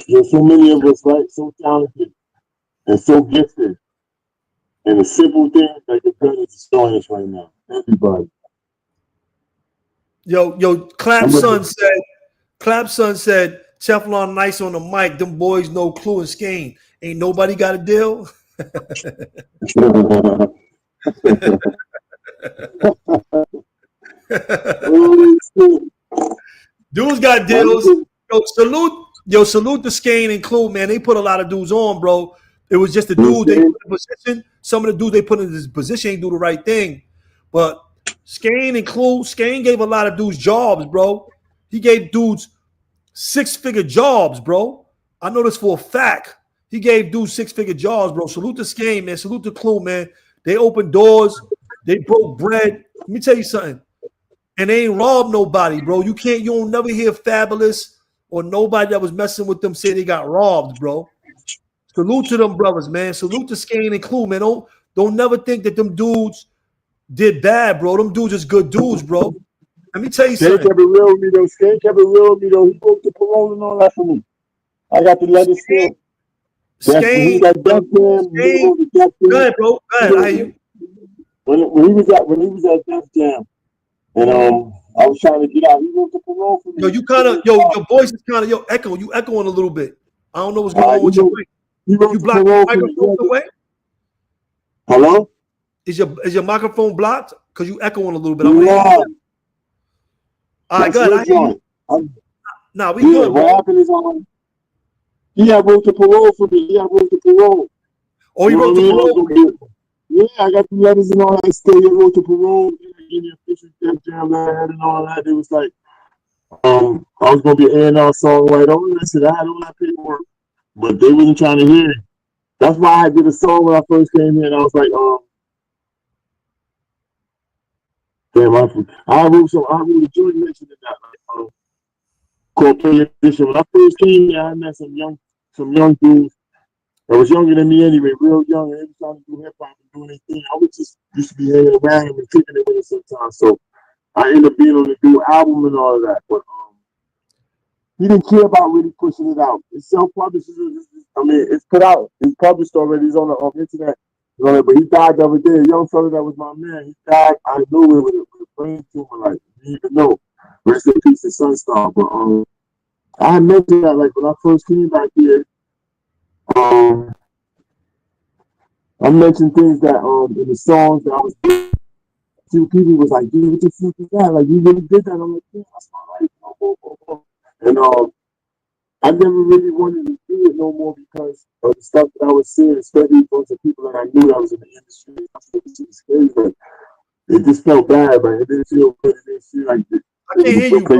There's so many of us, right? So talented and so gifted. And the simple thing like the gun is destroying us right now. Everybody. Yo, Clapson said, Teflon nice on the mic. Them boys no clue and Skane. Ain't nobody got a deal. Dudes got deals. Salute the Skane and Clue, man. They put a lot of dudes on, bro. It was just the dude they put in position. Some of the dudes they put in this position ain't do the right thing. But Skane and Clue, Skane gave a lot of dudes jobs, bro. He gave dudes 6-figure jobs, bro. I know this for a fact. He gave dudes 6-figure jobs, bro. Salute to Skane, man. Salute to Clue, man. They opened doors. They broke bread. Let me tell you something. And they ain't robbed nobody, bro. You don't never hear Fabulous or nobody that was messing with them say they got robbed, bro. Salute to them brothers, man. Salute to Skane and Clue, man. Don't never think that them dudes did bad, bro. Them dudes is good dudes, bro. Let me tell you something. Skane kept it real with me, though. Skane kept it real with me, though. He broke the parole and all that for me. I got the letters still. Skane. Go ahead, bro. Go ahead. I hear you. When he was at Def Jam, and I was trying to get out. He wrote the parole for me. Your voice is kind of you echoing a little bit. I don't know what's going on with your mic. You blocked the microphone away? Hello? Is your microphone blocked? Because you echoing a little bit. Yeah. All right, good. I hear you. Nah, we good. What happened is he had wrote the parole for me. Oh, he wrote the parole for me? Yeah, I got the letters and all that. Still, he wrote the parole. give me official Def Jam letterhead and all that. It was like, I was gonna be an A&R songwriter. I said I had all that paperwork, but they wasn't trying to hear it. That's why I did a song when I first came here, and I was like, damn, I wrote a joint mention in that, like, called Play Edition. When I first came here, I met some young dudes that was younger than me anyway, real young, and they was trying to do hip hop and doing their thing. I was just used to be hanging around them and kicking it with it sometimes. So I ended up being on the new album and all of that. But he didn't care about really pushing it out. It's self-published. I mean, it's put out. It's published already. It's on the internet. But he died the other day. A young fella that was my man. He died out of nowhere with a brain tumor. Like, you didn't even know. Rest in peace to Sunstar. But I had mentioned that, like, when I first came back here, I mentioned things that in the songs that I was doing. Few people was like, dude, what the fuck is that? Like, you really did that? I'm like, yeah, that's my life. And I never really wanted to do it no more because of the stuff that I was seeing, especially from the people that I knew that was in the industry. It was scary, but it just felt bad, man. It didn't feel good. It didn't feel like it. I can't hear you, bro. I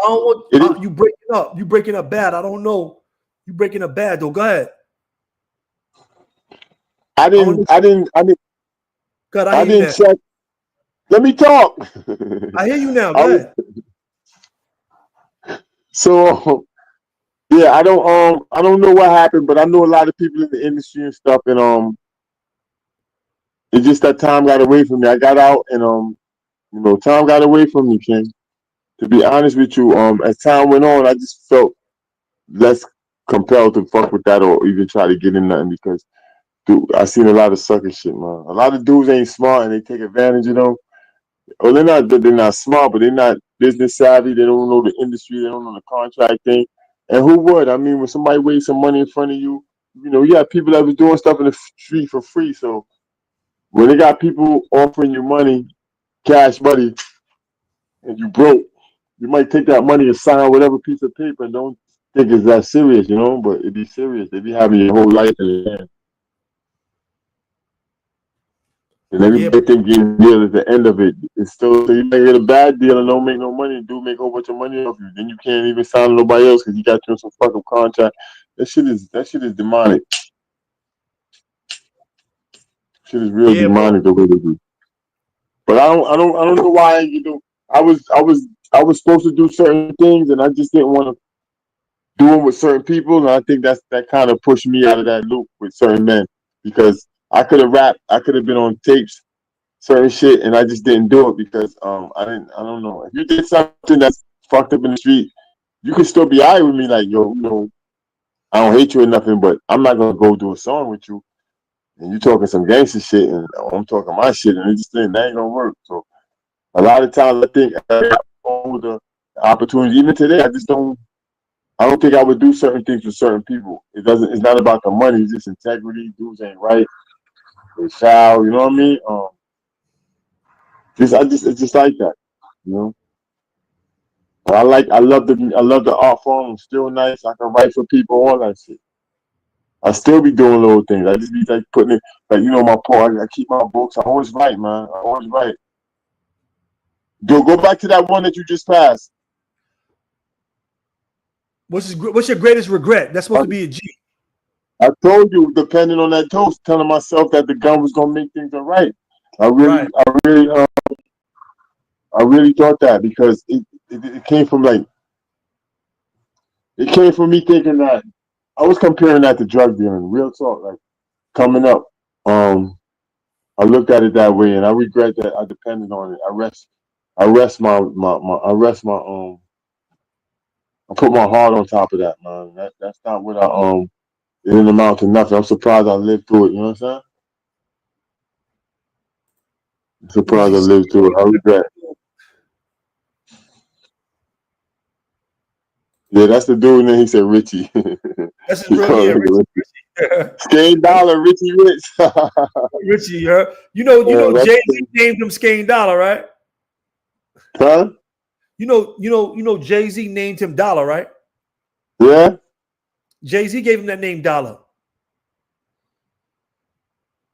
don't want you breaking up. You breaking up bad. I don't know. You breaking up bad though. Go ahead. I didn't God, I hear you now. check. Let me talk. I hear you now. Go ahead. So yeah, I don't know what happened, but I know a lot of people in the industry and stuff, and it's just that time got away from me. I got out, and time got away from me, King. To be honest with you, as time went on, I just felt less compelled to fuck with that or even try to get in nothing because, dude, I seen a lot of sucker shit, man. A lot of dudes ain't smart and they take advantage of them. Well, they're not smart, but they're not business savvy. They don't know the industry. They don't know the contract thing. And who would? I mean, when somebody wastes some money in front of you, you have people that was doing stuff in the street for free. So when they got people offering you money, cash money, and you broke, you might take that money and sign whatever piece of paper and don't think it's that serious, but it be serious. They be having your whole life in their hands. And everybody think getting deal at the end of it. It's still, so you may get a bad deal and don't make no money and do make a whole bunch of money off you. Then you can't even sign nobody else because you got you in some fucking contract. That shit is demonic. Shit is real demonic the way they do. But I don't know why, I was supposed to do certain things and I just didn't want to do them with certain people, and I think that kind of pushed me out of that loop with certain men because I could have rapped, I could have been on tapes, certain shit, and I just didn't do it because I don't know. If you did something that's fucked up in the street, you can still be alright with me, like, yo, I don't hate you or nothing, but I'm not gonna go do a song with you and you talking some gangster shit and I'm talking my shit and that ain't gonna work. So a lot of times I think all the opportunities, even today, I don't think I would do certain things with certain people. It's not about the money, it's just integrity. Dudes ain't right. They foul, you know what I mean? It's just like that, But I love the art form. I'm still nice. I can write for people, all that shit. I still be doing little things. I just be like putting it, like, my poem. I keep my books. I always write, man. I always write. Go back to that one that you just passed. What's your greatest regret? That's supposed to be a G. I told you, depending on that toast, telling myself that the gun was gonna make things all right. I really thought that because it came from me thinking that I was comparing that to drug dealing. Real talk, like coming up, I looked at it that way, and I regret that I depended on it. I put my heart on top of that, man. That's not what it didn't amount to nothing. I'm surprised I lived through it. You know what I'm saying? I'm surprised I lived through it. I regret. Yeah, that's the dude. And then he said Richie. That's his real Richie. Skane Dollar, Richie Rich. Richie, you know, Jay-Z named him Skane Dollar, right? Huh? You know, Jay-Z named him Dollar, right? Yeah. Jay-Z gave him that name Dollar.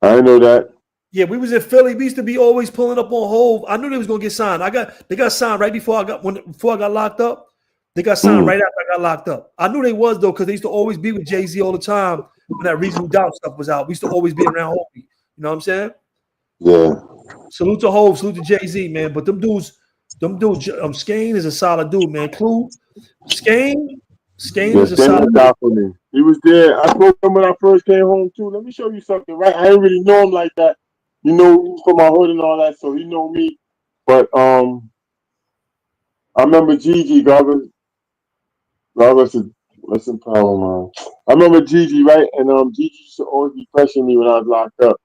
I didn't know that. Yeah, we was in Philly. We used to be always pulling up on Hove. I knew they was gonna get signed. They got signed right before before I got locked up. They got signed right after I got locked up. I knew they was though, because they used to always be with Jay-Z all the time when that Reasonable Doubt stuff was out. We used to always be around Hove. You know what I'm saying? Yeah. Salute to Hove, salute to Jay-Z, man. But them dudes, Skane is a solid dude, man. Clue, Skane is a solid dude. For me. He was there. I spoke to him when I first came home too. Let me show you something, right? I didn't really know him like that. You know, he was from my hood and all that, so he know me. But I remember Gigi, God rest in power, man. I remember Gigi, right? And Gigi used to always be pressuring me when I was locked up.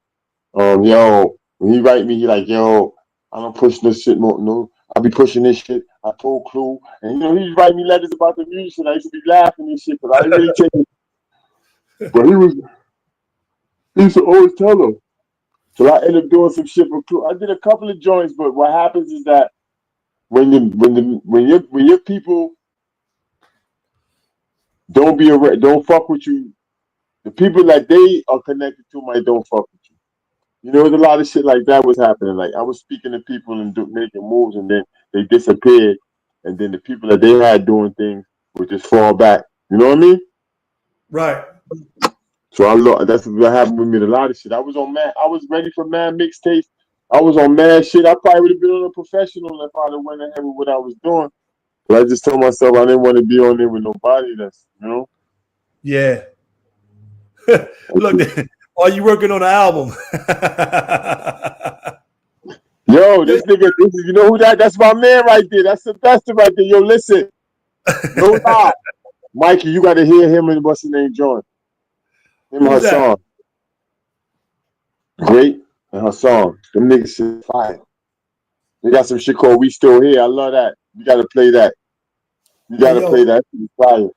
Yo, when he write me, he like, yo, I don't push this shit no. I be pushing this shit. I told Clue, and you know, he write me letters about the music. I used to be laughing and shit, but I didn't really take it. But he used to always tell him. So I ended up doing some shit for Clue. I did a couple of joints, but what happens is that when your people don't fuck with you, the people that they are connected to might don't fuck with you. You know, there's a lot of shit like that was happening. Like I was speaking to people and making moves, and then they disappeared, and then the people that they had doing things would just fall back. You know what I mean? Right. So that's what happened with me. A lot of shit. I was ready for mad mixtapes. I was on mad shit. I probably would have been on a professional if I'd have went ahead with what I was doing. But I just told myself I didn't want to be on there with nobody. That's Yeah. Look, are you working on an album? Yo, this nigga, you know who that's my man right there. That's the best right there. Yo, listen. No lie. Mikey, you got to hear him and what's his name, John. Him and her song. Great. And her song. Them niggas shit fire. They got some shit called We Still Here. I love that. You got to play that. You got to play that. It's fire.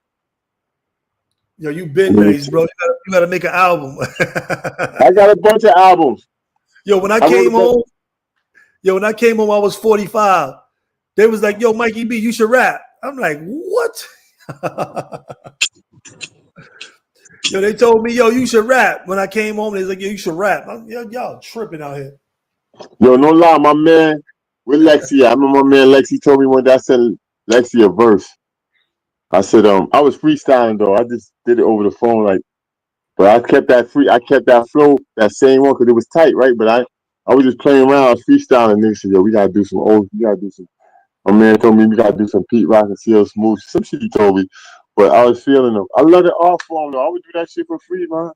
Yo, you been nice, bro. You got to make an album. I got a bunch of albums. Yo, when I came home, I was 45. They was like, yo, Mikey B, you should rap. I'm like, what? Yo, they told me, yo, you should rap. When I came home, they was like, yo, you should rap. Y'all tripping out here. Yo, no lie, my man with Lexi. I remember my man Lexi told me one day I sent Lexi a verse. I said, I was freestyling though. I just did it over the phone, but I kept that flow, that same one, because it was tight, right? But I was just playing around, I was freestyling. Niggas said, yo, we gotta do some. My man told me we gotta do some Pete Rock and CL Smooth. Some shit he told me, but I was feeling them. I love the art form though. I would do that shit for free, man.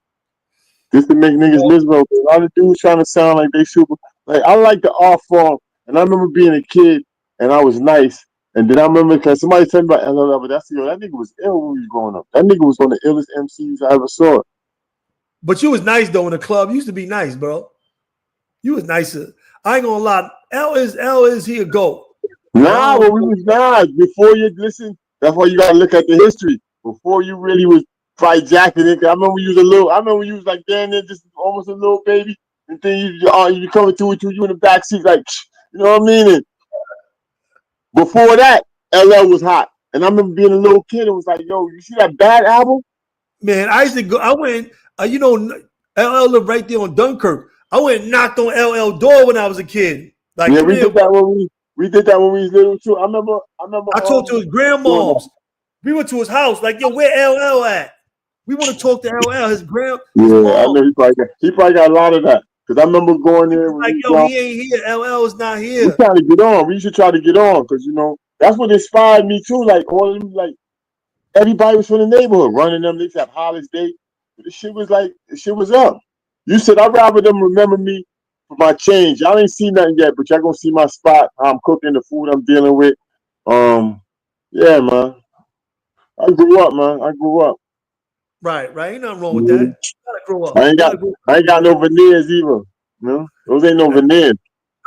Just to make niggas miserable. A lot of dudes trying to sound like they super. Like I like the art form, and I remember being a kid, and I was nice. And then I remember because somebody told me about LL, but that nigga was ill when we was growing up. That nigga was one of the illest MCs I ever saw. But you was nice though in the club. You used to be nice, bro. You was nicer. I ain't gonna lie. L is he a GOAT? Nah, but we was not. Before you listen, that's why you gotta look at the history. Before you really was fight jacking it. I remember you was like damn near just almost a little baby. And then you coming through with you in the backseat, like, you know what I mean? And before that, LL was hot. And I remember being a little kid and was like, yo, you see that Bad album? Man, I used to go, I went, LL lived right there on Dunkirk. I went and knocked on LL door when I was a kid. Like, yeah, we did that when we was little too. I remember I talked to his grandma's. We went to his house, like, yo, where LL at? We want to talk to LL, his mom. I know he probably got a lot of that. Because I remember going there. Like, yo, he ain't here. LL is not here. We trying to get on. We should try to get on because, that's what inspired me too. Like, all of them, like, everybody was from the neighborhood running them. They used to have holiday. The shit was up. You said, I'd rather them remember me for my change. Y'all ain't seen nothing yet, but y'all gonna see my spot, how I'm cooking, the food I'm dealing with. Yeah, man. I grew up, man. Right. Ain't nothing wrong with that. You gotta grow up. I ain't got no veneers either. Those ain't no veneers.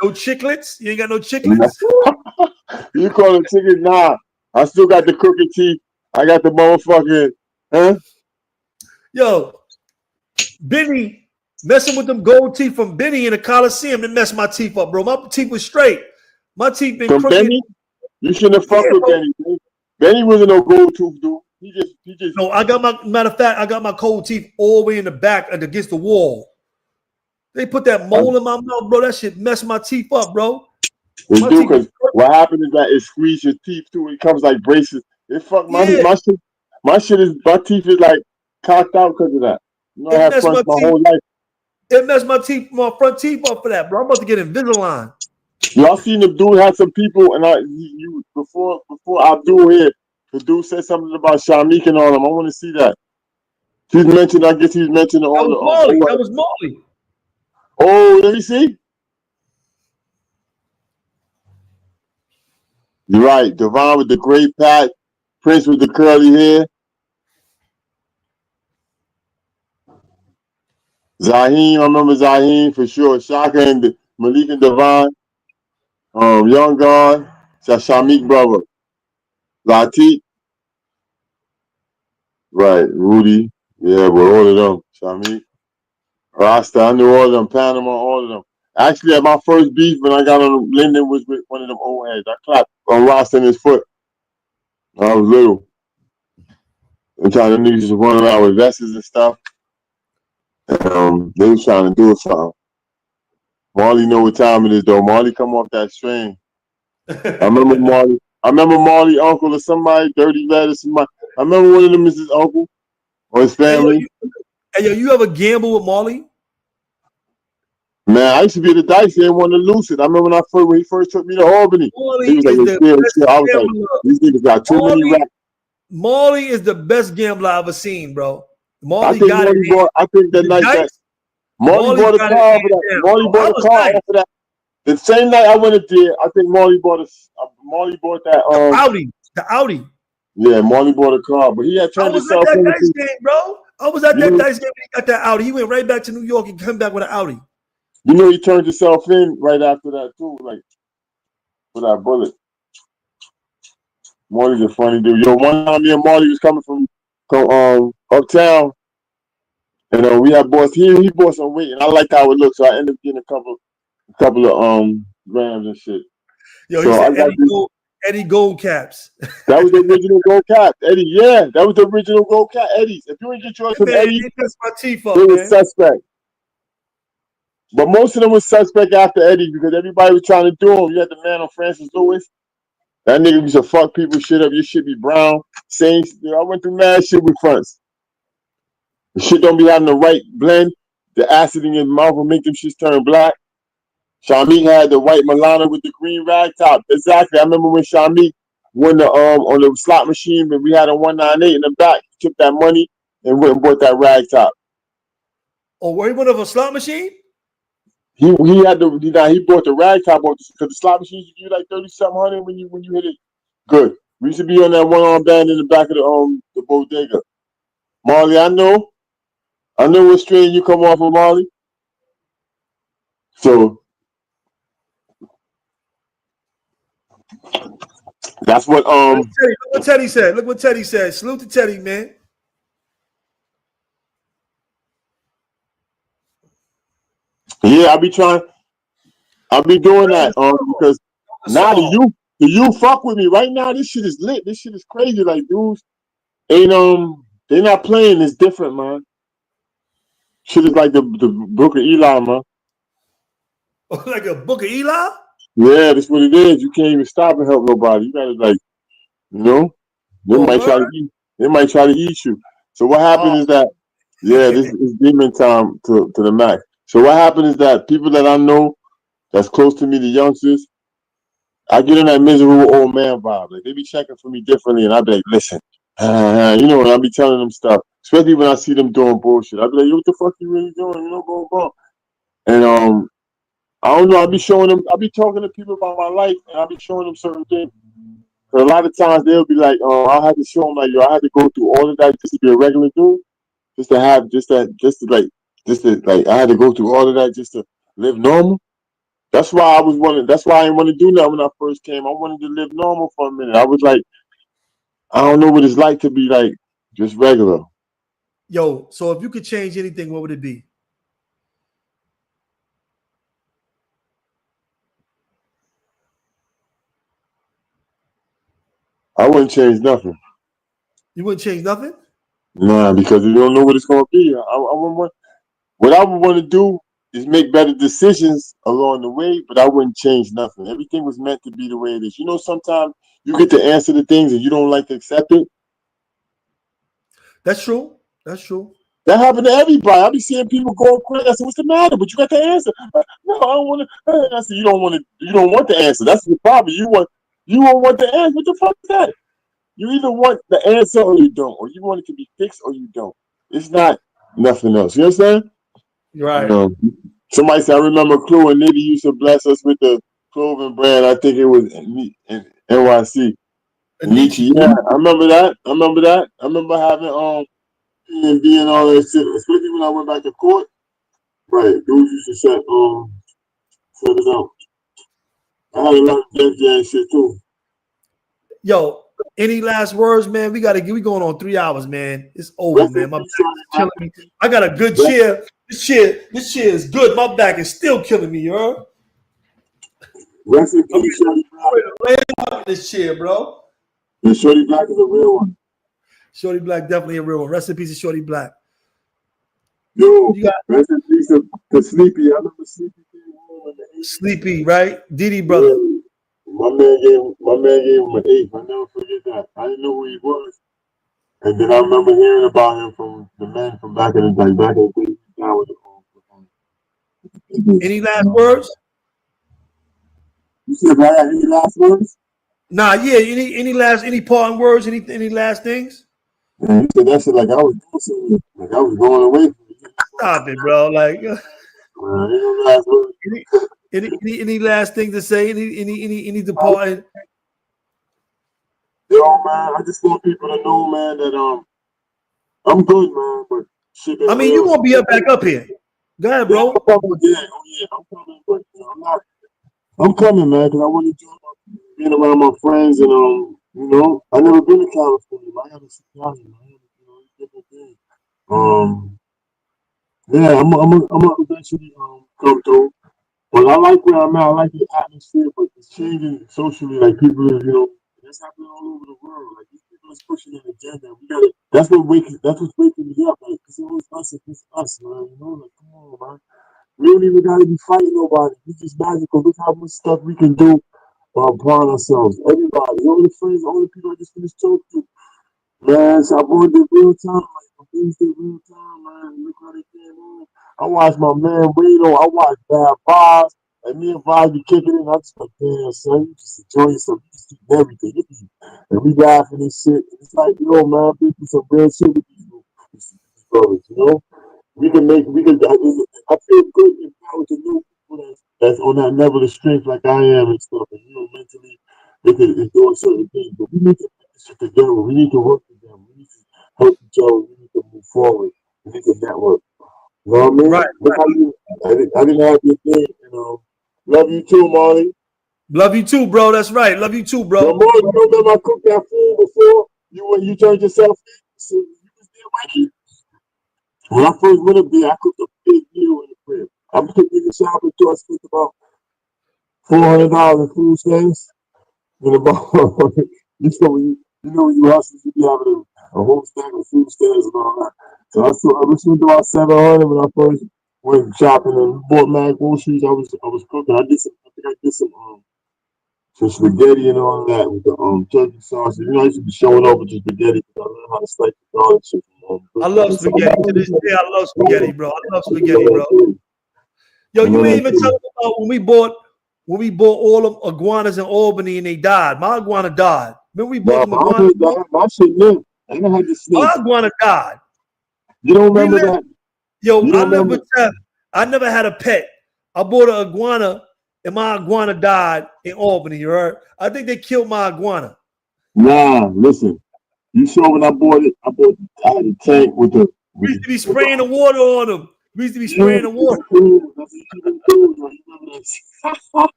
No chiclets? You ain't got no chiclets? You call them chickens? Nah. I still got the crooked teeth. I got the motherfucking, Yo, Benny messing with them gold teeth from Benny in the Coliseum that messed my teeth up, bro. My teeth was straight. My teeth been crooked. Benny? You shouldn't have fucked with Benny. Benny wasn't no gold tooth dude. He just. No, I got my gold teeth all the way in the back and against the wall. They put that mold in my mouth, bro. That shit messed my teeth up, bro. They My do, teeth because what happened is that it squeezes your teeth too. It comes like braces. It fuck my yeah, my teeth is like cocked out because of that. You know, I it had messed fronts my my teeth. whole life. It messed my front teeth up for that, bro. I'm about to get Invisalign. Y'all seen the dude had some people, and before Abdul here, the dude said something about Shamik and all them. I want to see that. He's mentioned. I guess he's mentioned all That the. was Molly. That was Molly. Oh, let me see. You're right. Devon with the great pat, Prince with the curly hair, Zaheem. I remember Zaheem for sure. Shaka and Malik and Devon. Young God, Shamik brother, Latif. Right, Rudy. Yeah, but all of them. Shamik. Rasta, I knew all of them. Panama, all of them. Actually, at my first beef when I got on Linden was with one of them old heads. I clapped on Rasta in his foot. I was little. And trying to niggas just run around with vests and stuff. And they was trying to do it something. Marley know what time it is though. Marley come off that strain. I remember Marley uncle or somebody, Dirty Red or somebody. I remember one of them is his uncle or his family. Hey, yo, you ever gamble with Marley? Man, I used to be at the dice. He didn't want to lose it. I remember when he first took me to Albany. Marley He was like, is the best I was like, gambler. these niggas got too many racks. Marley is the best gambler I've ever seen, bro. Marley I think got Marley it. bought. I think that night that Marley bought a car for that. Marley bought a car for that. The same night I went to there, I think Marley bought that Audi. The Audi. Yeah, Marley bought a car, but he had turned himself in. I was at that into. dice game, bro. I was at that dice game when he got that Audi. He went right back to New York and come back with an Audi. You know, he turned himself in right after that too, like for that bullet. Marley's a funny dude. Yo, one time me and Marley was coming from uptown, and we had bought he bought some weight, and I liked how it looked, so I ended up getting a couple of grams and shit. Yo, so he said Eddie Gold Caps. That was the original Gold Cap, Eddie. Yeah, that was the original Gold Cap, Eddie's. If you didn't get yours from Eddie, it was suspect. But most of them was suspect after Eddie because everybody was trying to do them. You had the man on Francis Lewis. That nigga used to fuck people shit up. Your shit be brown. I went through mad shit with fronts. The shit don't be having the right blend. The acid in your mouth will make them shits turn black. Shamik had the white Milano with the green rag top. Exactly. I remember when Shamik won the on the slot machine, but we had a 198 in the back. He took that money and went and bought that rag top. Oh, were he one of a slot machine? He bought the rag top because the slot machines you give you like 30-something hundred when you hit it good. We used to be on that one arm band in the back of the bodega. Marley, I know what strain you come off of, Marley. So that's what Look what Teddy said. Look what Teddy said. Salute to Teddy, man. Yeah, I'll be doing that because now the youth fuck with me right now. This shit is lit. This shit is crazy. Like dudes ain't they not playing. It's different, man. Shit is like the Book of Eli, man. Like a Book of Eli? Yeah, that's what it is. You can't even stop and help nobody. You gotta they might try to eat you. So what happened is that this is demon time to the max. So what happened is that people that I know that's close to me, the youngsters, I get in that miserable old man vibe. Like they be checking for me differently, and I be like, listen, and I be telling them stuff. Especially when I see them doing bullshit. I be like, yo, what the fuck you really doing? Boom. And I don't know. I be talking to people about my life, and I be showing them certain things. But a lot of times they'll be like, I'll have to show them like, yo, I had to go through all of that just to be a regular dude, I had to go through all of that just to live normal. That's why that's why I didn't want to do that when I first came. I wanted to live normal for a minute. I was like, I don't know what it's like to be like just regular. Yo, so if you could change anything, what would it be? I wouldn't change nothing. You wouldn't change nothing? Nah, because you don't know what it's gonna be. What I would want to do is make better decisions along the way, but I wouldn't change nothing. Everything was meant to be the way it is. You know, sometimes you get to answer the things and you don't like to accept it. That's true. That's true. That happened to everybody. I be seeing people going crazy. I said, "What's the matter?" But you got the answer. No, I don't want to. I said, "You don't want to. You don't want the answer. That's the problem. You won't want the answer. What the fuck is that? You either want the answer or you don't, or you want it to be fixed or you don't. It's not nothing else. You understand? You're You right. know, somebody said, I remember Clue and Nitty used to bless us with the clothing brand. I think it was in NYC. Nietzsche. Anichi. Yeah, I remember that. I remember that. I remember having and being all that shit, especially when I went back to court. Right, dudes used to set it up. I had a lot of that jazz shit too. Yo, any last words, man? We going on 3 hours, man. It's over, Rest in man. My back peace, is killing me. I got a good Shorty. chair. This chair is good. My back is still killing me, yo. Rest in I'm peace, Shorty Black. ready to lay out in this chair, bro. And Shorty Black is a real one. Shorty Black, definitely a real one. Rest in peace of Shorty Black. Yo, You got rest in peace to Sleepy. I remember Sleepy came home in the 80s. Sleepy, right? Didi brother. Yeah. My man gave him an 8. I never forget that. I didn't know who he was. And then I remember hearing about him from the men from back in the day. Back in the day, down with Any last words? You said, I had any last words? Nah, yeah. Any parting words? Any last things? Yeah, you said that shit like I was doing something. Like I was going away from you. Stop it, bro. Like Ain't no last words. any last thing to say? Any departing? Yo, man, I just want people to know, man, that I'm good, man, but shit I been mean, you real. gonna be up back up here. Go ahead, Yeah, bro. I'm coming. Yeah, oh yeah, I'm coming, but I'm not. I'm coming, man, because I want to enjoy being around my friends and I never been to California. I haven't seen Cali, man. It's a different thing. Um, yeah, I'm gonna eventually come through. But I like where I'm at. I like the atmosphere, but it's changing socially. Like people, that's happening all over the world. Like these people is pushing an agenda. We gotta. That's what's waking me up. Like, cause it was us against us, man. Like, come on, man. We don't even gotta be fighting nobody. We just magical. Look how much stuff we can do upon ourselves. Everybody, all the friends, all the people I just finished talking to. Man, so I bought the real time. Like, my things did real time, man. Look how they came on. I watched my man Reno. I watched Bad Vibes. And me and Vibes be kicking it. I just like, damn, son, you just enjoy yourself. You just eat everything. And we laughing and shit. It's like, yo, man, I've been through some real shit with these brothers. I feel good and proud to know people that's on that level of strength like I am and stuff. And, mentally, they can endure certain things. But we need to put this shit together. We need to work together. We need to help each other. We need to move forward. We need to network. You know what I mean? Right. Look how I didn't have your thing. Love you too, Molly. Love you too, bro. That's right. Love you too, Yo, bro. Molly, you remember I cooked that food before? You turned yourself in? So you was there, Mikey? When I first went up there, I cooked a big meal in the crib. I'm taking the shopping to I spent about $400 in food stamps. And about when you hustle, you be having a whole stack of food stamps and all that. So I spent about 700 when I first went shopping and bought mad groceries. I was cooking. I think I did some spaghetti and all that with the turkey sauce. I used to be showing off with the spaghetti because I learned how to slice the garlic shit from I cooking. love spaghetti. To this day, I love spaghetti, bro. I love spaghetti, bro. Yo, you ain't even telling me about when we bought all them iguanas in Albany and they died. My iguana died. Remember we bought Nah, them iguanas? my shit lived. I never had the My snakes. iguana died. You don't We remember lived. that? Yo, You I don't lived remember? with Tef. I never had a pet. I bought an iguana and my iguana died in Albany. You heard? I think they killed my iguana. Nah, listen. You saw when I bought it. I had a tank with the We with used the to be spraying the water on them. We used to be you spraying the water. that's what you been doing. You remember that?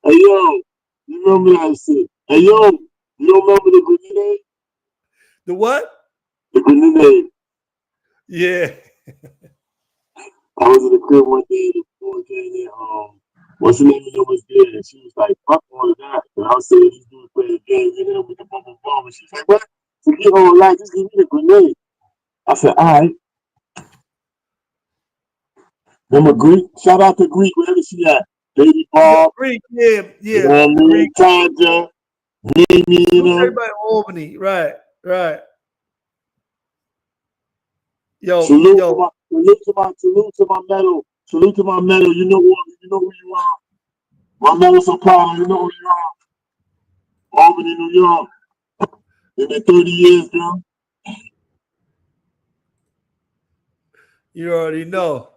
Hey yo, you remember that shit? Hey yo, you don't remember the grenade? The what? The grenade. Yeah. I was in the crib one day. The boy came in. What's the name of it was there? And she was like, "Fuck all of that." And I was saying, "These dudes playing games in there with the bubble bomb." And she's like, "What? Forget all that. Just give me the grenade." I said, "All right." Remember Greek? Shout out to Greek, wherever she at. Baby Bob. Greek, yeah. You know what I mean? Greek. Tanja, Mimi, you know. Everybody in Albany, right. Yo, salute to my medal. Salute to my medal. You know who you are. My medal supplier, you know who you are. Albany, New York. In the 30 years, bro. You already know.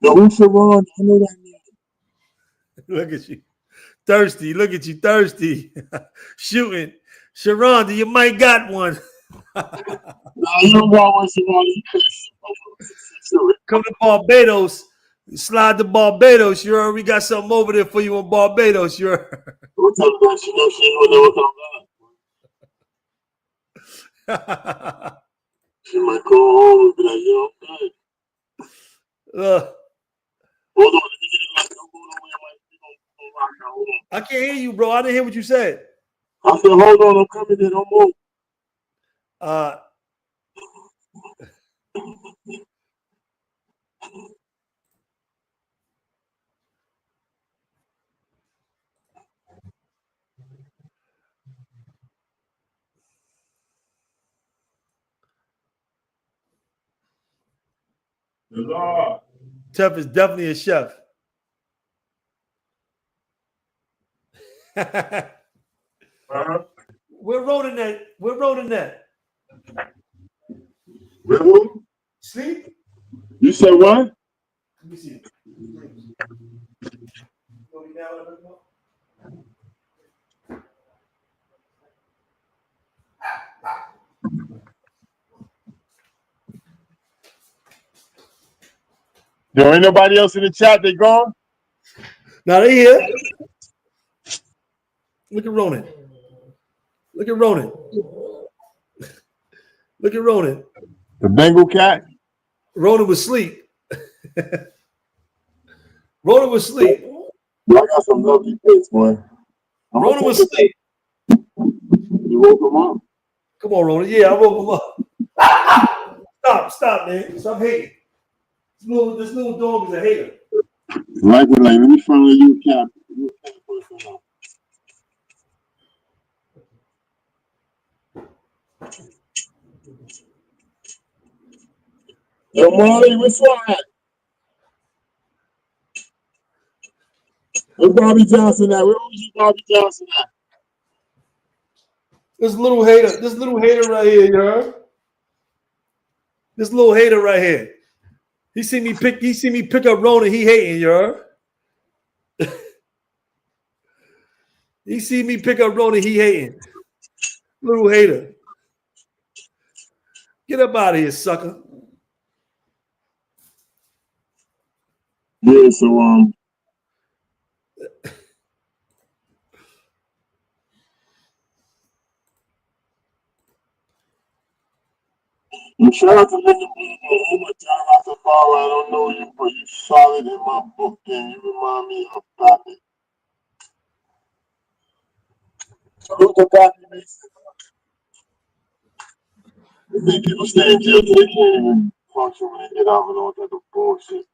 Yo, who's Sharon? I know that name. Look at you. Thirsty. Look at you. Thirsty. Shooting. Sharon, you might got one. Nah, you don't got one, Sharon. Come to Barbados. Slide to Barbados. You heard? We got something over there for you in Barbados. You heard? Don't tell her that. She know she ain't gonna know what I'm She might go home and be like, yo, okay. Hold on. I can't hear you, bro. I didn't hear what you said. I said, hold on. I'm coming in. Don't move. Tef is definitely a chef. We're rolling that. We're rolling that. Who? Sleep? You said what? Let me see. There ain't nobody else in the chat. They gone? Now they here. Look at Ronan. Look at Ronan. Look at Ronan. The Bengal cat? Ronan was asleep. Ronan was asleep. Yo, I got some lovely pics, boy. Ronan was asleep. You woke him up? Come on, Ronan. Yeah, I woke him up. Stop, man. Stop hating. This little dog is a hater. Like, let me find you a cat. Yo, Molly, what's up? Where's Bobby Johnson at? Where was Bobby Johnson at? This little hater right here, you heard? This little hater right here. He see me pick up Ronan, he hating, you heard? He see me pick up Ronan, he hating. Little hater. Get up out of here, sucker. Yeah, so shout out to Linda oh my God, I don't know you, but you solid in my book and you remind me of Pappy. Salute to Pappy Mason. I think people stay in jail, they can't even function when they get out and all that bullshit.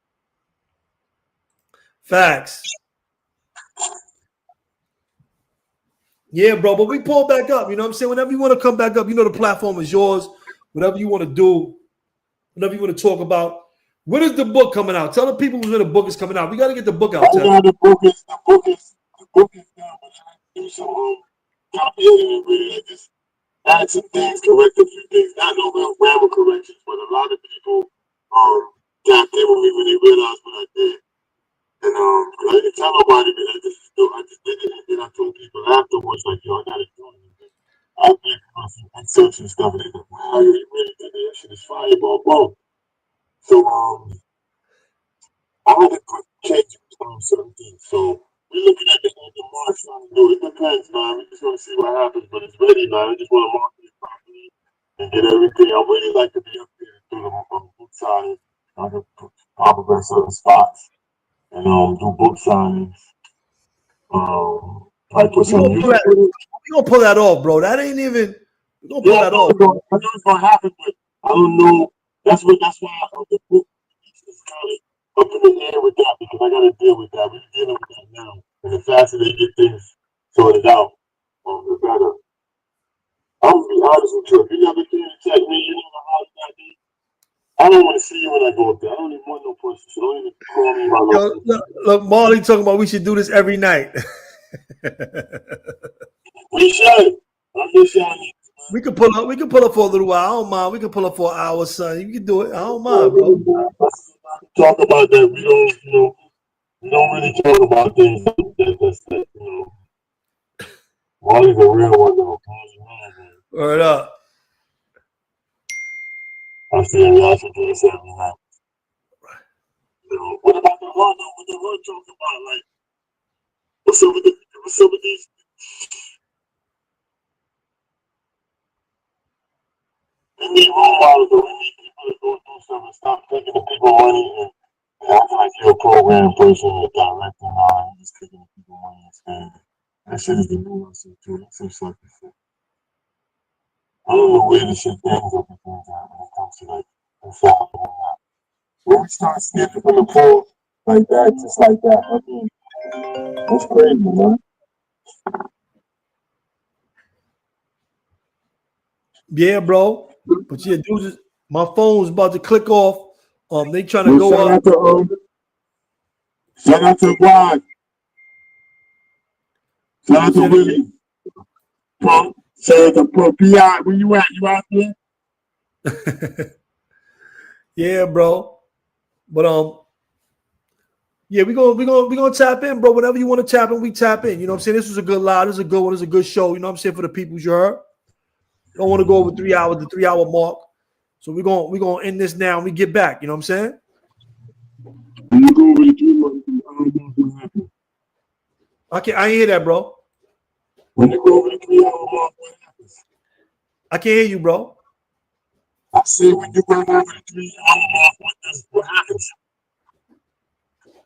Facts. Yeah, bro, but we pull back up. You know what I'm saying? Whenever you want to come back up, you know the platform is yours. Whatever you want to do, whatever you want to talk about. When is the book coming out? Tell the people when the book is coming out. We got to get the book out. Right now, the book is done, but I do some editing with it. I just add some things, correct a few things, not no real grammar corrections, but a lot of people got in with me when they realized what I did. And I didn't tell nobody, but I just did it, and then I told people afterwards, like, yo, I gotta do it. I did some research and stuff, and they like, wow, you really did that shit is fireball, boom. So I had to change certain things. So we're looking at the end of March trying to do it. It depends, man. We just want to see what happens, but it's ready, man. I just want to market it properly and get everything. I really like to be up there through the book signing. I can pop up at certain spots and do book signings. I put some music. We're gonna pull that off, bro. That ain't even. We're gonna pull that off. I know it's gonna happen, but I don't know. That's why I hope the book is kind of up in the air with that because I got to deal with that. We're dealing with that now. And the faster they get things sorted out, the better. I'm going to be honest with you. If you never came to check me, you never hollered at me, I don't want to see you when I go up there. I don't even want no pussy. So don't even call me my Yo, location. look, Marley talking about we should do this every night. We should. I'm just saying. We can pull up. We can pull up for a little while. I don't mind. We can pull up for an hour, son. You can do it. I don't mind, bro. Talk about that. We don't really talk about things that Molly's a real one though. Word up. I'm saying y'all should do this every night. What about the hood though? What the hood talking about? Like, what's up with these? We need role models though. We need people to go do something. Stop taking the people money and acting like you're a program person or director and all. You're just taking the people money instead. That shit is the new one too. That's some sucker shit. I don't know where this shit ends up with things at when it comes to like inside and that. When we start sniffing from the pool like that, just like that, I mean, that's crazy, man. Yeah, bro. But yeah, dude, my phone's about to click off. They trying to Well, go up. shout out to Rod. Shout out to Willie. Shout out to P.I. Where you at? You out there? Yeah, bro. But yeah, we gonna tap in, bro. Whenever you want to tap in, we tap in. You know what I'm saying? This was a good live. This is a good one. This is a good show. You know what I'm saying? For the people you heard. Don't want to go over 3 hours, the 3 hour mark. So we're gonna end this now and we get back. You know what I'm saying? When you go over the 3 hour mark, I ain't hear that, bro. when you go over the 3 hour mark, what happens? I can't hear you, bro. I said when you go over the 3 hour mark, what happens?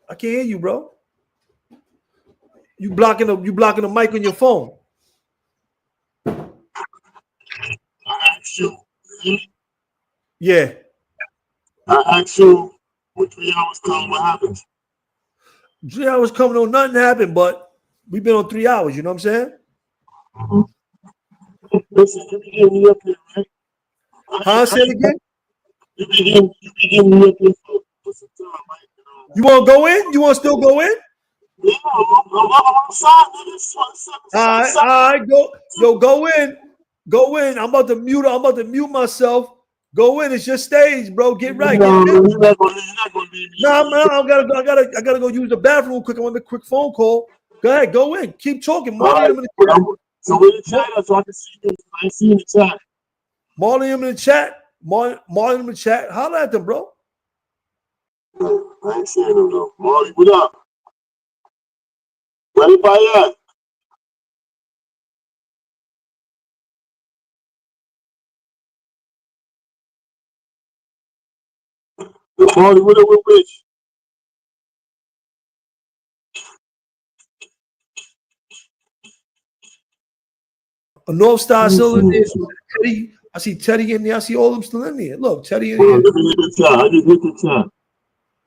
I can't hear you, bro. You blocking the mic on your phone. I asked you. Yeah. I asked you when 3 hours come, what happens? 3 hours coming on, nothing happened, but we've been on 3 hours, you know what I'm saying? Mm-hmm. Listen, you be getting me up here, right? Huh? Say it again. You be getting me up here for some time, right? You want to go in? You want to still go in? Yeah, I'm outside, nigga. All right, go. Yo, go in. Go in. I'm about to mute myself. Go in. It's your stage, bro. Get right. Get busy. You're not gonna leave me. Nah, man, I gotta go use the bathroom quick. I want to make a quick phone call. Go ahead, go in. Keep talking. Marley Right. them in the chat. So we're in the chat, so I can see you. I ain't seeing the chat. Marley them in the chat. Marley them in the chat. Holla at them, bro. I ain't seeing them though. Marley, what up? Where everybody at? Marley, what up with Rich? A North Star still in there. Teddy, I see Teddy in there. I see all of them still in there. Look, Teddy in Hold here. on, let me hit the chat. I just hit the chat.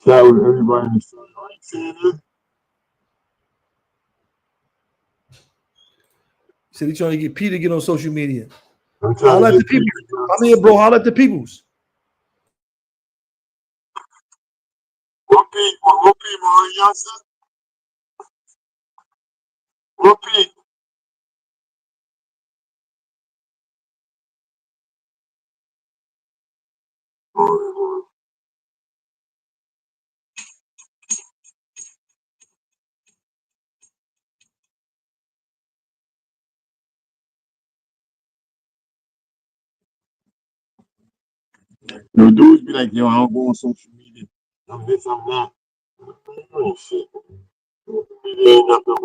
Chat with everybody in the studio. I ain't seeing it. Said he trying to get Peter to get on social media. I'm trying Holla to at the get people. Peter. I'm here, bro. Holla at the peoples. Repeat, Marley Johnson. Repeat. Yo, dudes be like, yo, I don't go on social media. I'm this, I'm that. Oh, shit. Social media ain't nothing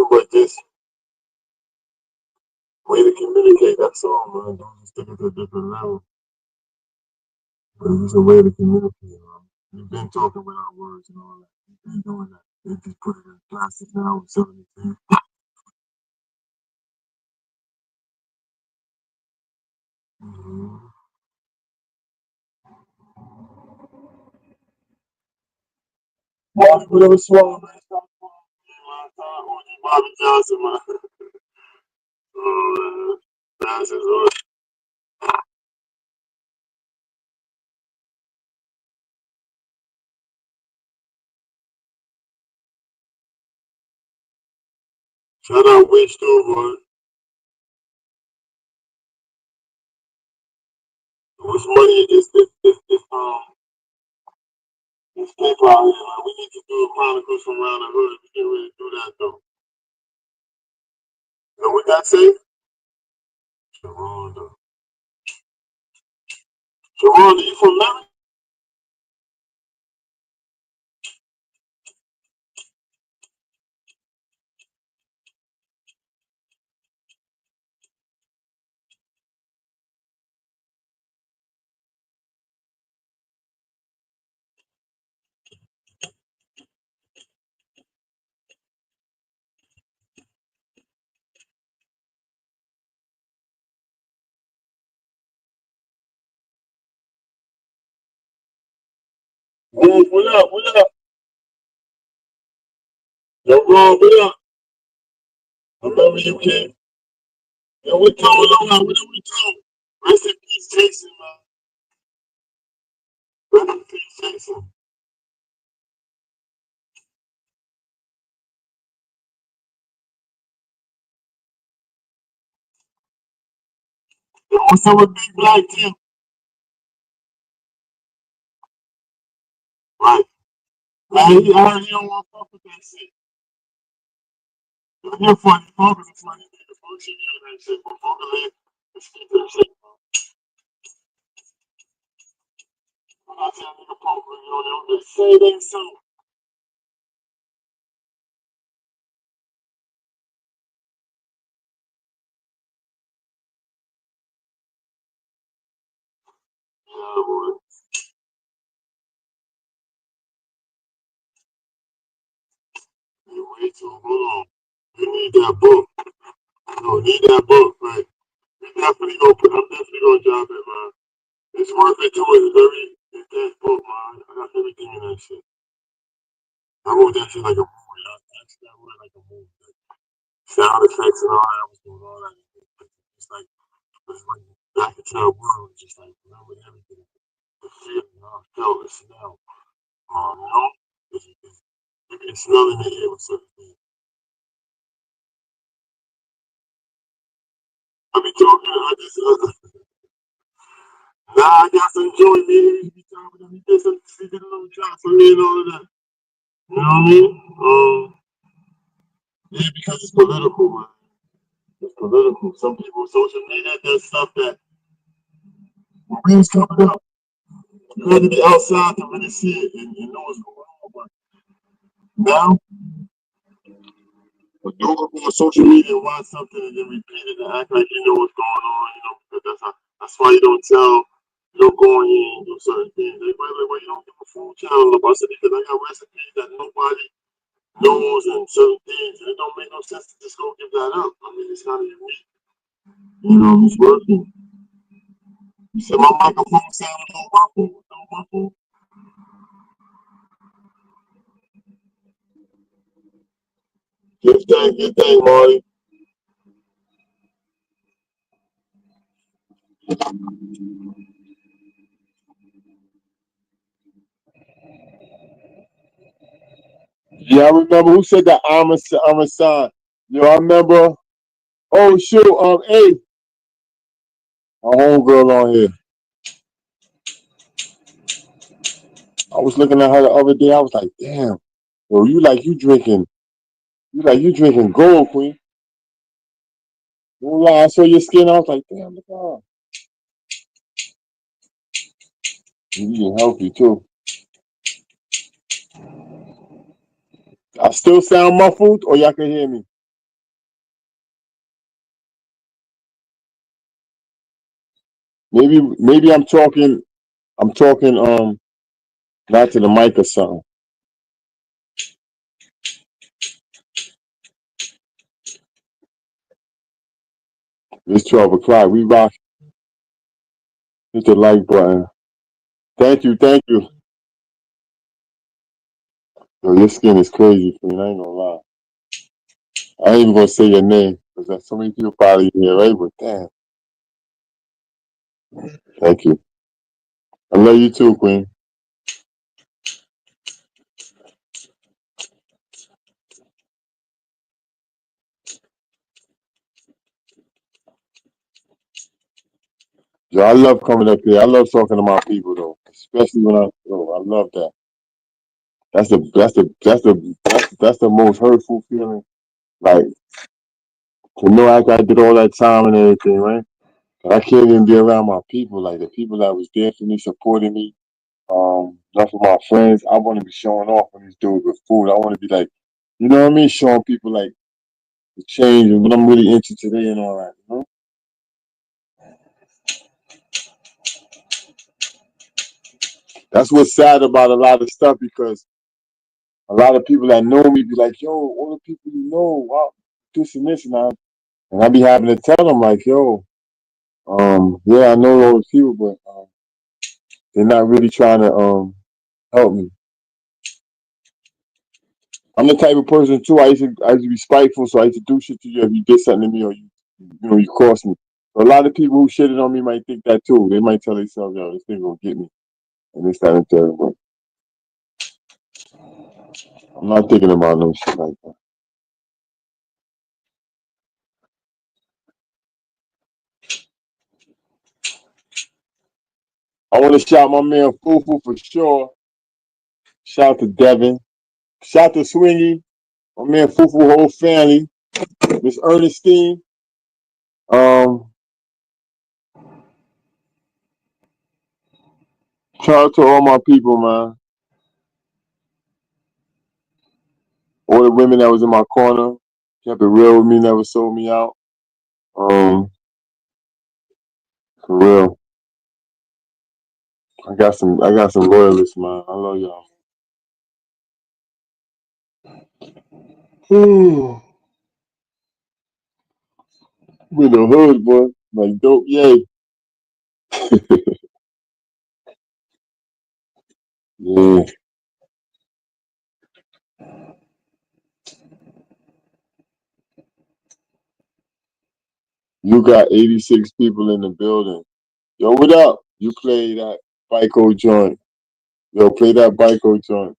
but this way to communicate. That's all, man. Don't just take it to a different level. It's just a way to communicate, man. We've been talking without words and all that. We've been doing that. They just put it in plastic now and selling it to you. Mm-hmm. Whatever swallow, man. Stop swallowing. Bobby Johnson, man. Oh, man. That's his word. Shout out Wish too, boy. What's money is this paper out here, man. We need to do a Chronicles from around the hood. We can't really do that though. You know what that say? Sharonda. Sharonda, you from Maryland? Wolf, what up? What up? Yo, Ron, what up? I remember you came. Yo, what going on, man? What are we doing? Rest in peace, Jason, man. Rest in peace, Jason. Yo, what's up with Big Black Tim? Right. Man, I heard he don't want to fuck with that shit. You're funny. Focus is funny. Nigga. Focus you do that shit. But focus is let's keep that shit. I'm not saying nigga focus, you know, they don't just say they so. Yeah, boy. You way too long. You need that book. No, need that book, right? You definitely go put, I'm definitely gonna drop it, man. It's worth it too. It's very, it's that book, man. I got everything in that shit. I wrote that shit like a movie. I wrote it like a movie. Like, sound effects and all that. I was doing all that. It's like back into that world. Just like remember everything. The feeling, I felt the smell. You know? You can smell in the air with certain things. I be talking, nah, I got some joy, man. He be talking to me, did some, he did a little drop for me and all of that. You know what I mean? Yeah, because it's political, man. It's political. Some people, social media, does stuff that when we was coming up, you had to be outside to really see it and know what's going on. But now, but don't go on social media and watch something and then repeat it and act like you know what's going on, you know, because that's why you don't tell, you don't go in here and do certain things. Everybody like, well, you don't give a food channel about it because I got recipes that nobody knows and certain things, and it don't make no sense to just go give that up. I mean, it's kind of unique. You know, it's working. You said my microphone sounded a little muffled, a little muffled. Good thing, Marty. Yeah, I remember who said that. I'm a son. Yo, I remember. Oh shoot, hey, my homegirl on here. I was looking at her the other day. I was like, damn, yo, you drinking gold, queen. No lie, I saw your skin. I was like, damn, look at her. You eating healthy too. I still sound muffled, or y'all can hear me. Maybe I'm talking. I'm talking not to the mic or something. It's 12 o'clock. We rock. Hit the like button. Thank you. Yo, your skin is crazy, friend. I ain't gonna lie. I ain't even gonna say your name because there's so many people probably here, right? But damn, thank you. I love you too, Queen. Yo, I love coming up here. I love talking to my people though, especially when I love that. That's the most hurtful feeling. Like to know after I did all that time and everything, right? I can't even be around my people, like the people that was there for me, supporting me. Not for my friends. I want to be showing off on these dudes with food. I want to be like, you know what I mean, showing people like the change and what I'm really into today and all that. You know, that's what's sad about a lot of stuff because a lot of people that know me be like, yo, all the people you know, wow, this and this and I be having to tell them like, yo, yeah, I know those people, but they're not really trying to help me. I'm the type of person too. I used to be spiteful, so I used to do shit to you if you did something to me or you crossed me. So a lot of people who shitted on me might think that too. They might tell themselves, yo, this thing gonna get me. And this, that, and third. But I'm not thinking about no shit like that. I want to shout my man Fufu for sure. Shout to Devin. Shout to Swingy. My man Fufu whole family. Miss Ernestine. Um, Shout out to all my people, man. All the women that was in my corner. Kept it real with me, never sold me out. For real. I got some loyalists, man. I love y'all. We in the hood, boy. Like dope, yay. Yeah. You got 86 people in the building. Yo, what up? You play that Bico joint. Yo, play that Bico joint.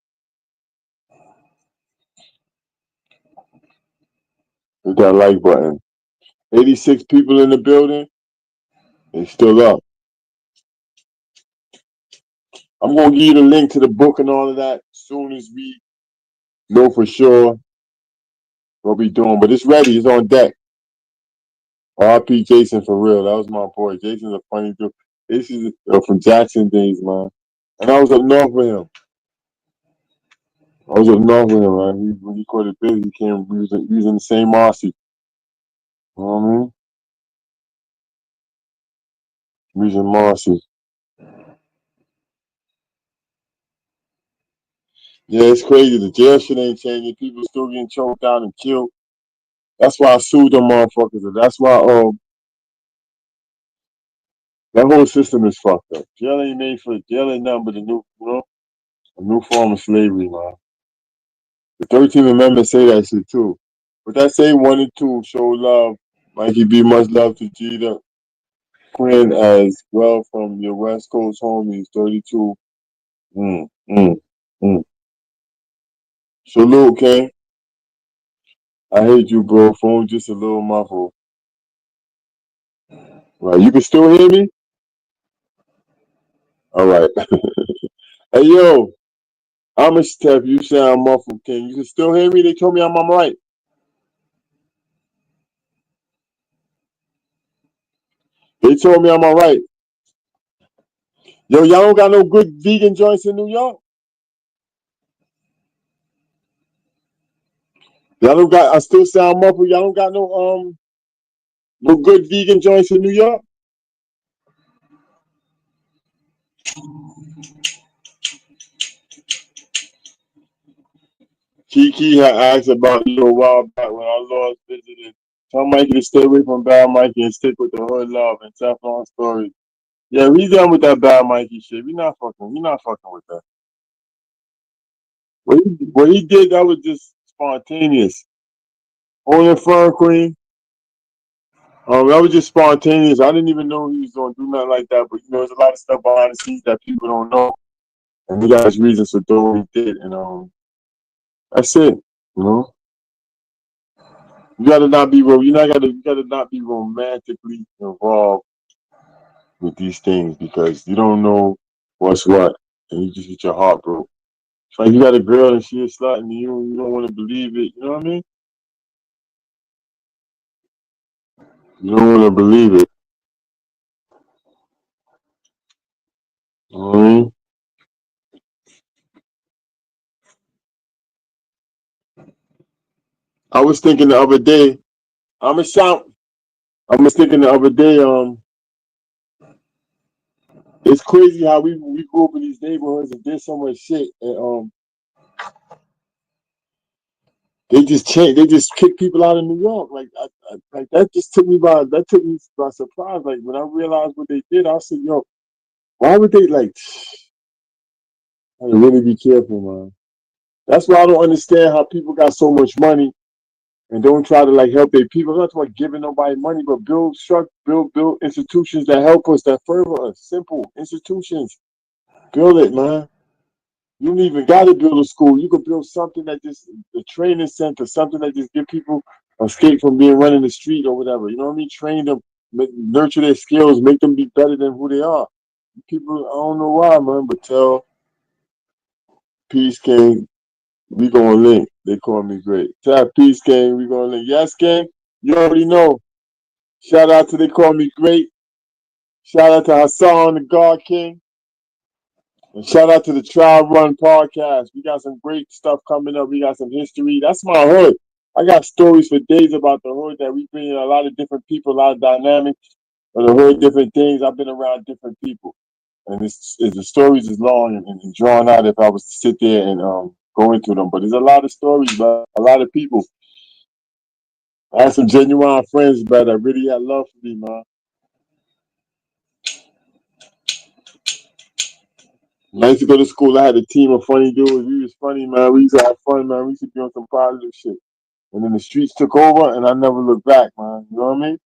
Hit that like button. 86 people in the building. They still up. I'm gonna give you the link to the book and all of that as soon as we know for sure what we doing. But it's ready. It's on deck. RP Jason for real. That was my boy. Jason's a funny dude. This is from Jackson days, man. And I was up north with him. I was up north with him, man. When he caught it big, he came using the same Marcy. You know what I mean? Using Marcy. Yeah, it's crazy. The jail shit ain't changing. People still getting choked out and killed. That's why I sued them motherfuckers. And that's why that whole system is fucked up. Jail ain't nothing but a new form of slavery, man. The 13th Amendment say that shit too. But that say 1 and 2, show love. Mikey B, much love to Jeter. Quinn as well from your West Coast homies, 32. Mm, mm, mm. Salute, Ken. I hate you, bro. Phone just a little muffled. Right, you can still hear me? All right. Hey, yo, I'm a Steph. You sound muffled, Ken. You can still hear me? They told me I'm right. They told me I'm all right. Yo, y'all don't got no good vegan joints in New York? Y'all don't got, I still sound muffled. Y'all don't got no good vegan joints in New York? Kiki had asked about you a while back when I lost visited. Tell Mikey to stay away from Bad Mikey and stick with the hood love and Teflon stories. Yeah, we done with that Bad Mikey shit. We not fucking with that. What he did, that was just spontaneous. On the front, Queen. That was just spontaneous. I didn't even know he was gonna do nothing like that. But there's a lot of stuff behind the scenes that people don't know, and he got his reasons for doing what he did, and that's it. You know, you gotta not be you gotta not be romantically involved with these things because you don't know what's what, and you just get your heart broke. It's like you got a girl and she a slut, and you don't want to believe it. You know what I mean? You don't want to believe it. You know what I mean? I was thinking the other day. I'm a shout. I was thinking the other day. It's crazy how we grew up in these neighborhoods and did so much shit, and they just changed. They just kicked people out of New York. Like that just took me by surprise. Like when I realized what they did, I said, "Yo, why would they like?" I gotta really be careful, man. That's why I don't understand how people got so much money and don't try to like help their people. I'm not talking about giving nobody money, but build institutions that help us, that further us. Simple institutions. Build it, man. You don't even got to build a school. You could build something that just a training center, something that just give people escape from being running the street or whatever. You know what I mean? Train them, nurture their skills, make them be better than who they are. People, I don't know why, man, but tell Peace King, we gonna link. They call me great. Tell Peace King, we gonna link. Yes, King, you already know. Shout out to They Call Me Great. Shout out to Hassan, the God King. And shout out to the Trial Run podcast. We got some great stuff coming up. We got some history. That's my hood. I got stories for days about the hood that we bring in a lot of different people, a lot of dynamics of the hood, different things. I've been around different people. And the stories is long and drawn out if I was to sit there and go into them. But there's a lot of stories about a lot of people. I had some genuine friends, but that really had love for me, man. When I used to go to school, I had a team of funny dudes. We was funny, man. We used to have fun, man. We used to be on some positive shit. And then the streets took over, and I never looked back, man. You know what I mean?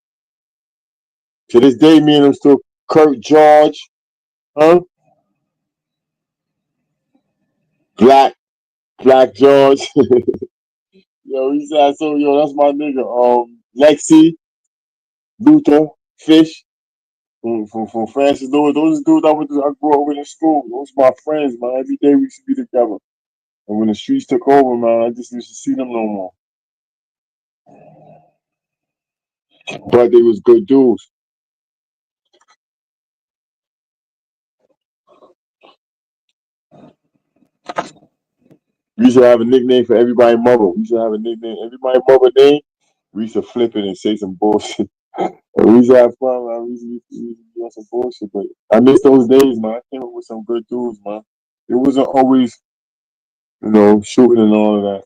To this day, me and him still Kurt George, huh? Black, Black George. Yo, he said, so, yo, that's my nigga. Lexi, Luther, Fish, from Francis Lewis. Those dudes I grew up with in school. Those my friends, man. Every day we used to be together. And when the streets took over, man, I just used to see them no more. But they was good dudes. We used to have a nickname for everybody's mother. We used to have a nickname. Everybody's mother name, we used to flip it and say some bullshit. And we used to have fun, man. We used to be on some bullshit. But I miss those days, man. I came up with some good dudes, man. It wasn't always, shooting and all of that.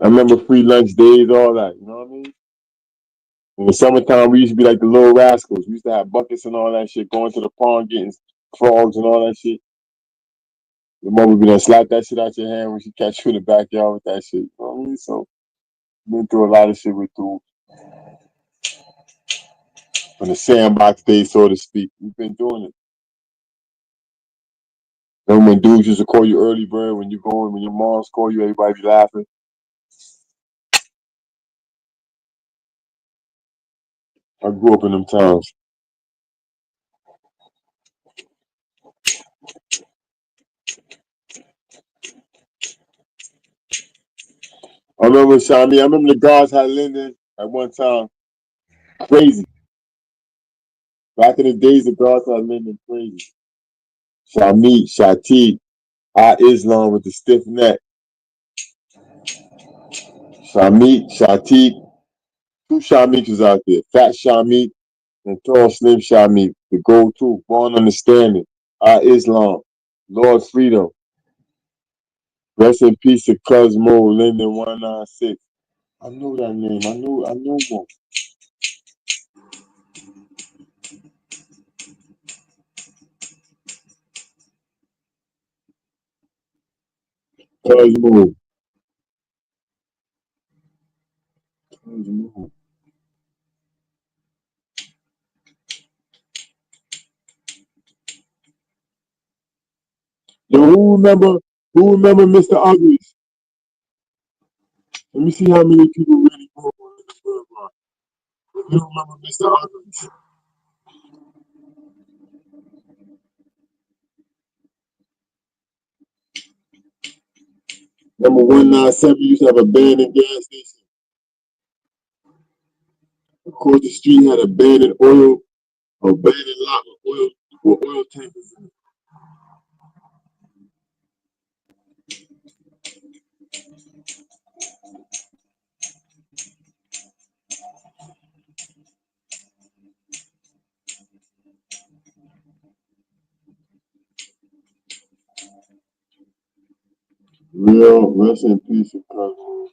I remember free lunch days, all that. You know what I mean? In the summertime, we used to be like the little rascals. We used to have buckets and all that shit, going to the pond, getting frogs and all that shit. Your mom would be gonna slap that shit out your hand when she catch you in the backyard with that shit. You know what I mean? So, been through a lot of shit with dudes. From the sandbox days, so to speak. We've been doing it. Remember when dudes used to call you early bird when you going, when your moms call you, everybody be laughing. I grew up in them times. I remember Shami, I remember the guards had Linden at one time. Crazy. Back in the days, the guards had Linden crazy. Shamit, Shatik, Islam with the stiff neck. Shamit, Shatik, two Shamiks was out there. Fat Shamik and tall Slim Shamik. The go-to, born understanding. Islam, Lord Freedom. Rest in peace to Cosmo, Linden 196. I knew that name. I knew one. Cuz move. Cuz move. Yo, who remember Mr. Uglies? Let me see how many people really grew up on this boulevard. If you remember Mr. Uglies. Number 197 used to have a abandoned gas station. Across the street had abandoned abandoned lot with oil tankers in it. Real, rest in peace, of course.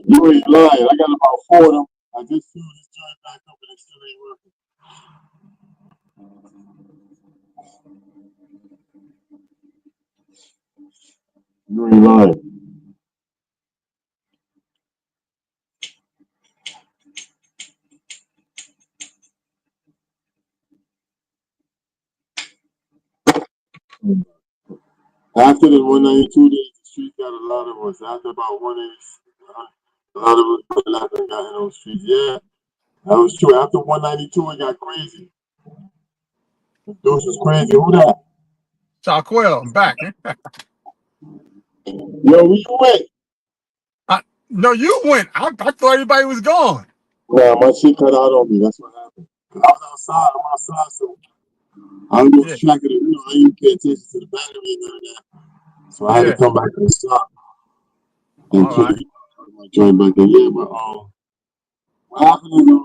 You ain't lying. I got about 4 of them. I just filled this joint back up and it still ain't working. You ain't lying. After the 192 days, the street got a lot of us. After about 186, a lot of us left and got in those streets. Yeah, that was true. After 192, it got crazy. Those was crazy. Who that? Shaquille, I'm back. Yo, where you went? No, you went. I thought everybody was gone. Nah, my shit cut out on me. That's what happened. I was outside. I'm outside, so I Yeah, lost track of the. I didn't pay attention to the battery and none of that. So I had to yeah. come back to the shop and All put right. my joint back in. Yeah, but what happened is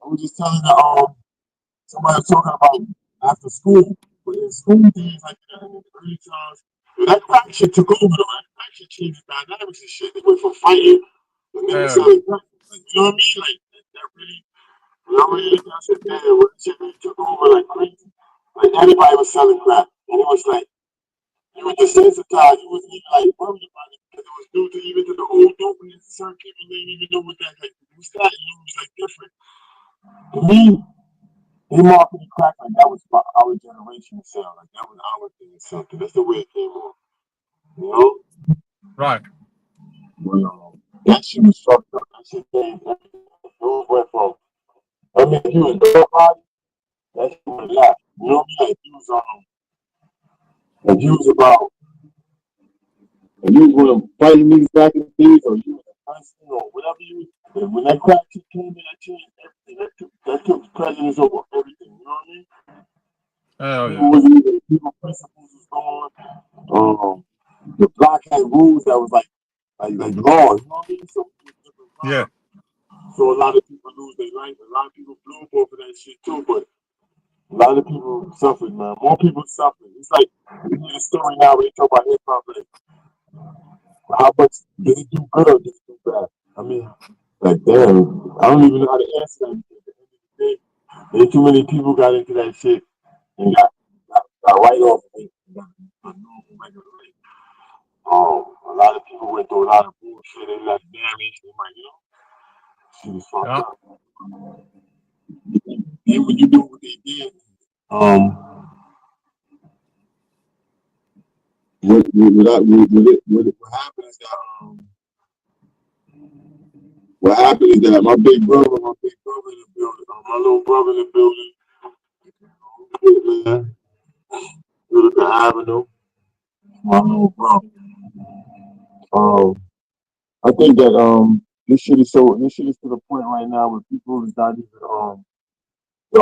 I was just telling somebody was talking about after school. But in school days like that, in the early times, that crack shit took over. Though. That crack shit changed the dynamics and shit. They went from fighting and then they Hell yeah. selling crack. Like, you know what I mean? Like that really. When I really looked at it, I said, damn, what shit really took over like crazy. Like everybody was selling crack, and it was like you were desensitized. You wasn't even like worried about it because it was new to even to the old dope and certain people didn't even know what that like. What's that? You know, it was like different. To me, they marketed crack like that was our generation sell. Like that was our thing to sell. That's the way it came on. You know? Right. But, that shit was fucked up. That shit came. Those went from. I mean, if you was nobody, that shit would left. You know what I mean? If you was about, if you was one of fighting niggas back in the days, or you was a person, or whatever you. When that crack shit came in, that changed everything. That took precedence over everything. You know what I mean? Hell People yeah. wasn't even people principles was gone. The block had rules that was like laws. You know what I mean? So it was different Yeah. vibes. So a lot of people lose their life. A lot of people blew up over that shit too. But a lot of people suffered, man. More people suffered. It's like you hear a story now where they talk about hip hop, like how much did it do good or did it do bad? I mean, like damn, I don't even know how to answer that. At the end of the day, way too many people got into that shit and got right off of it. And got a normal regular life. A lot of people went through a lot of bullshit. They left damage. They might, shit is fucked Yeah. up. And when you do what they did, um, what happened is that my big brother in the building, my little brother in the building, man, Utica Avenue, my little brother. Um, I think that this shit is to the point right now where people is not even yo,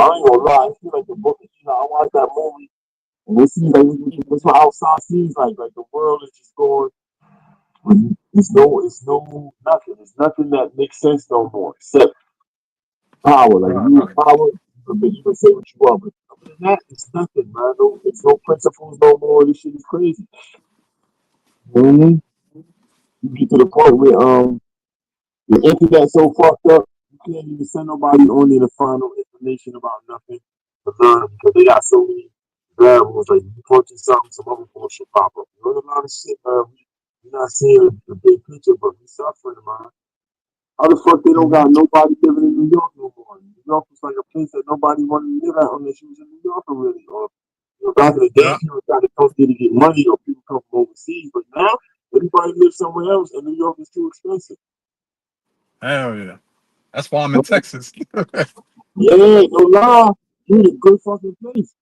I ain't gonna lie, I feel like the book, I watched that movie and it seems like that's what outside seems like the world is just going. It's no nothing. It's nothing that makes sense no more except power. Like if Right. you Right. have power, you can say what you want. But other than that, it's nothing, man. No, it's no principles no more. This shit is crazy. You know what I mean? You get to the point where the internet's so fucked up, you can't even send nobody on there to find no information about nothing. to learn because they got so many variables. Like you punching something, some other bullshit pop up. You know, a lot of shit, man. We're not seeing the big picture, but we suffering, man. How the fuck they don't got nobody living in New York no more? New York was like a place that nobody wanted to live at unless you was in New York already. Or back in the day, Yeah. people tried to come here to get money, or people come from overseas. But now everybody lives somewhere else, and New York is too expensive. Hell yeah. That's why I'm in Texas. Yeah, no lie, dude, a good fucking place.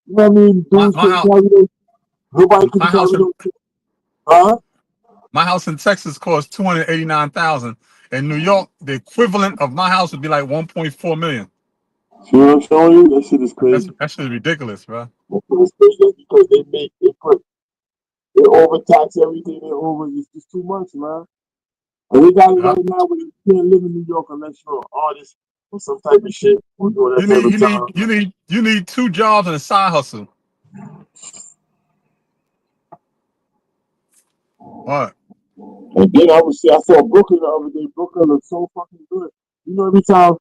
You know what I mean? my Dudes my couldn't house carry those. Nobody my couldn't house carry in those. Huh? my house in Texas costs 289,000. In New York, the equivalent of my house would be like 1.4 million. See what I'm showing you? That shit is That's crazy. that shit is ridiculous, bro. That shit is crazy. That's because they overtax everything. It's just too much, man. And we got it Yeah. right now where you can't live in New York unless you're an artist or some type of shit or doing that You type need of you need time. you need you need 2 jobs and a side hustle. What? And then I saw Brooklyn the other day. Brooklyn looks so fucking good. You know, every time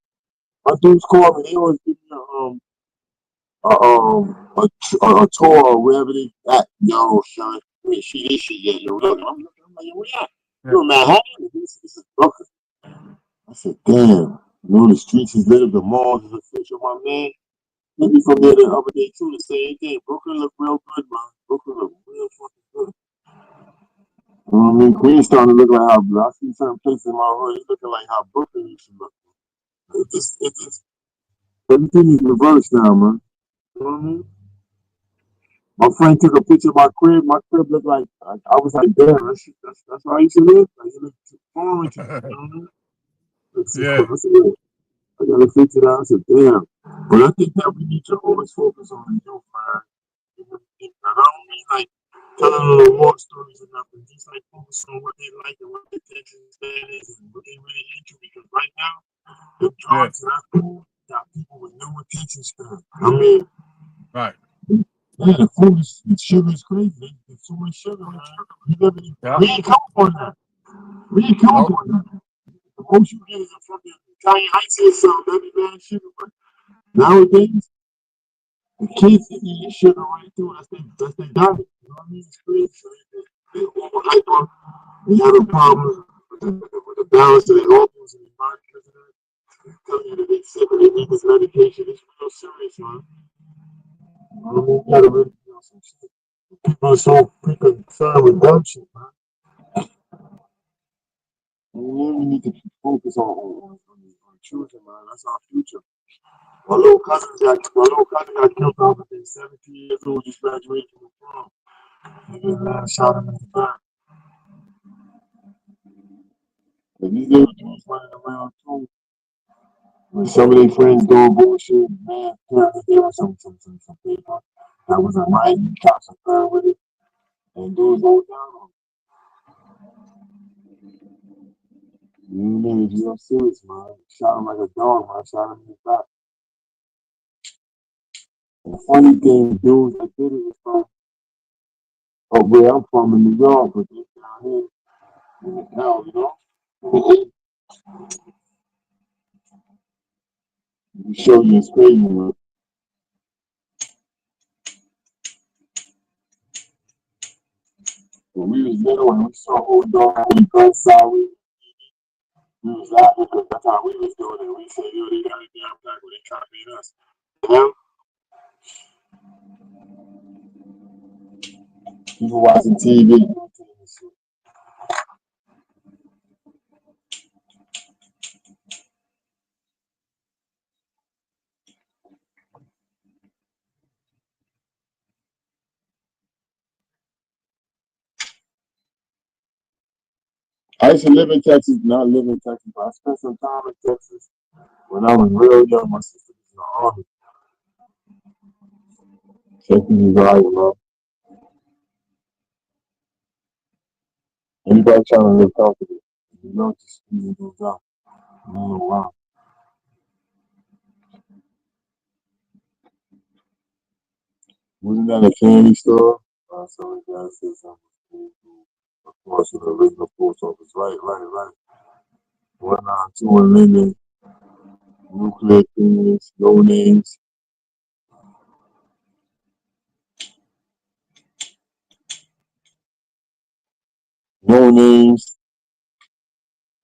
my dudes call me, they always give me a tour or wherever they at. Yo, son, we ain't see this shit yet. Yo, look, I'm looking, I'm like, yo, where at? Yeah. You in Manhattan? This is Brooklyn. I said, damn. You know, the streets is lit up, the malls is official, my man. Maybe from there the other day too, the same thing. Brooklyn look real good, man. Brooklyn look real fucking good. You know what I mean? Queens starting to look like how I see certain places in my hood, it's looking like how Brooklyn used to look. It just everything is reversed now, man. You know what I mean? My friend took a picture of my crib. My crib looked like I was like, damn, that's how I used to live. Like it looked too foreign to me. You know what I mean? It's too Yeah. cool. I got to fix it out. I said, damn. But I think that we need to always focus on the youth, man. And I don't mean like telling little war stories or nothing. Just like focus on what they like and what their attention span is and what they really into. Because right now, the Yeah. drugs and that food got people with no attention span. I mean, Right. yeah, the food is the sugar is crazy. There's too much sugar, man. Yeah. We ain't come up on that. We ain't come up Nope. on that. The most you get is a fucking Italian ice or something. That'd be bad sugar. But nowadays, the kids they eat sugar right through. That's their diet. You know what I mean? It's crazy. So they overhype on. They have a problem with the balance of their organs and their body because of that. They tell you that they sick or they need this medication. It's real serious, man. You know what I mean? You gotta really feel some shit. People are so freaking concerned with dumb shit, man. We need to focus on children, man. That's our future. My little cousin got killed the other day. 17 years old, just graduated from the prom. Nigga, man, shot him in the back. And these little dudes running around too. When some of their friends doing bullshit, man, apparently there was some paper that wasn't right. The cops are third with it, and dudes rolled down on him. You know what I mean? It's real serious, man. Shot him like a dog, man. Shot him in the back. And the funny thing, the dudes that did it was from up where I'm from in New York, but they down here in the hell, you know? Show you it's crazy, man. When we was little and we saw old dog on the gun side, we was laughing because that's how we was doing it. We said, yo, they got a damn back where they copying us. You know? People watching TV. I used to live in Texas, not live in Texas, but I spent some time in Texas when I was real young. My sister was in the army. Texas is all right, man. Anybody trying to live comfortable, you know, just squeezing those out. Oh, wow. Wasn't that a candy store? So the guy said something. Of course, the original post office. Right. 192 and Linden, nuclear cleaners, no names. No Names.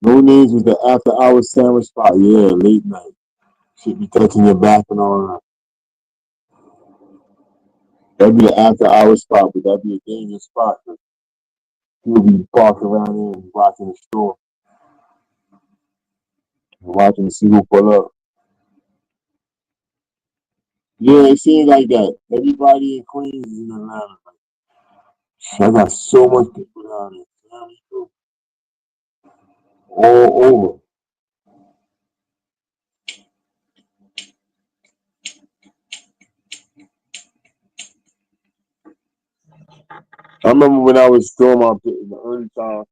No Names was the after hours sandwich spot. Yeah, late night. Should be touching your back and all that. That'd be the after hours spot, but that'd be a dangerous spot. People be parked around there and watching the store and watching to see who pull up. Yeah, it seems like that. Everybody in Queens is in Atlanta. I got so much people down there. All over. I remember when I was doing my bit in the early time,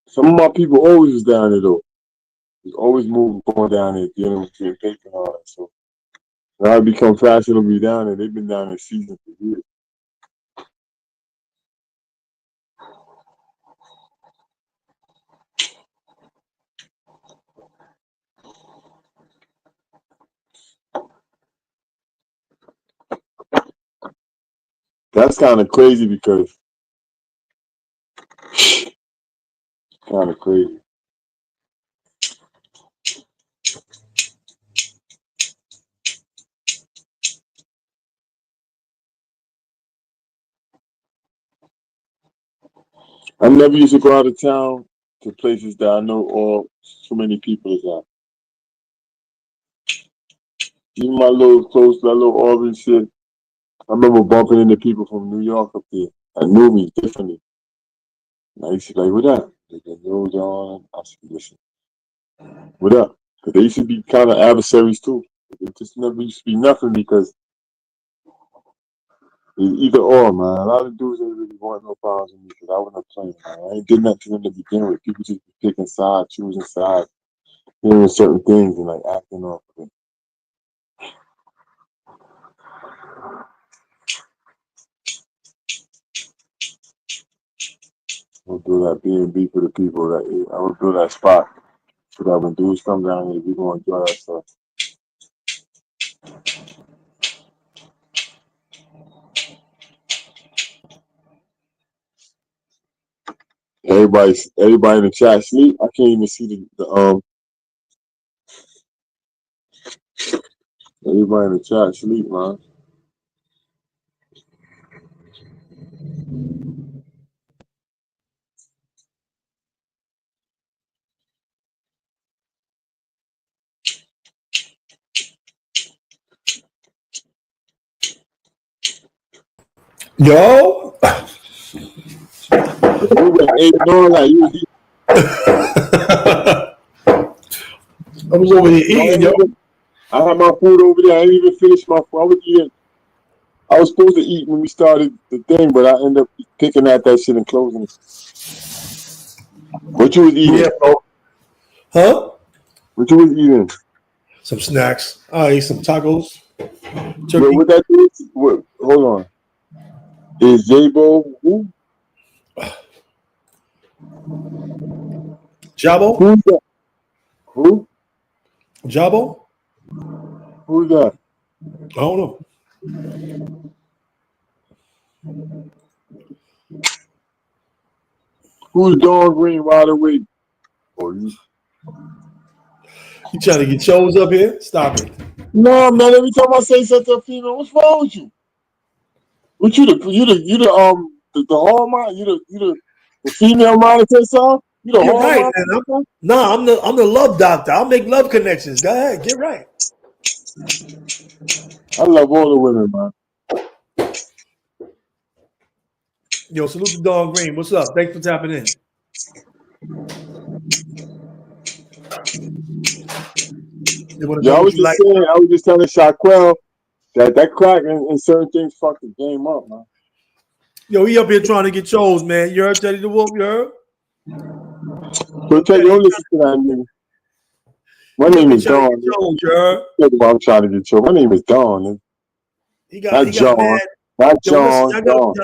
some of my people always was down there though. Was always moving, going down there, dealing with getting paper and all that. So now it become fashionable to be down there. They've been down there season for years. That's kind of crazy because kind of crazy. I never used to go out of town to places that I know all so many people is at. Even my little close, that little Auburn shit. I remember bumping into people from New York up there that knew me differently. And I used to be like, what up? They go, yo, John. I said, listen, what up? Because they used to be kind of adversaries too. It just never used to be nothing because it's either or, man. A lot of dudes ain't really want no problems with me because I wasn't playing, man. I ain't did nothing to them to begin with. People just be picking sides, choosing sides, hearing certain things and like acting off of it. I would do that B&B for the people. That I would do that spot so that when dudes come down here, we gonna enjoy ourselves. Everybody in the chat sleep. I can't even see the everybody in the chat sleep, man. Yo, You got 8 doors like you. I was over here eating, yo. I had my food over there. I didn't even finish my food. I was eating. I was supposed to eat when we started the thing, but I ended up picking at that shit and closing it. What you was eating? Yeah, bro. Huh? What you was eating? Some snacks. I ate some tacos. Yo, what that is? What, hold on. Is J-Bo who? Jabo? Who's that? Who? Jabo? Who's that? I don't know. Who's Dawn Green right away? Oh, you trying to get shows up here? Stop it. No, man. Every time I say something to a female, what's wrong with you? What you the hallmark? You the female monitor song? You the You're right, hallmark? man. I'm the love doctor. I'll make love connections. Go ahead, get right. I love all the women, man. Yo, salute to Dawn Green. What's up? Thanks for tapping in. Yeah, I was just telling Shaquille that crack and certain things fuck the game up, man. Yo, he up here trying to get shows, man. You heard Teddy the Wolf? You heard? So Teddy, don't listen to that nigga. My name is Dawn. I'm trying to get shows. My name is Dawn. He got mad. Not John.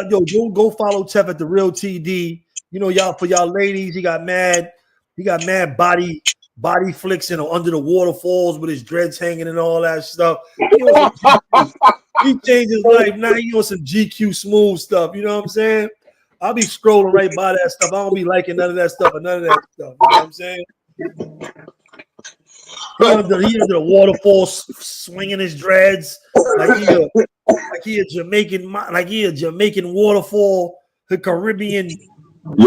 Yo, go follow Tef at the Real TD. You know, y'all, for y'all ladies, he got mad body flicks and under the waterfalls with his dreads hanging and all that stuff. He changed his life. Now he on some GQ smooth stuff. You know what I'm saying? I'll be scrolling right by that stuff. I don't be liking none of that stuff or none of that stuff. You know what I'm saying? He under the waterfall swinging his dreads like he a Jamaican waterfall, the Caribbean. He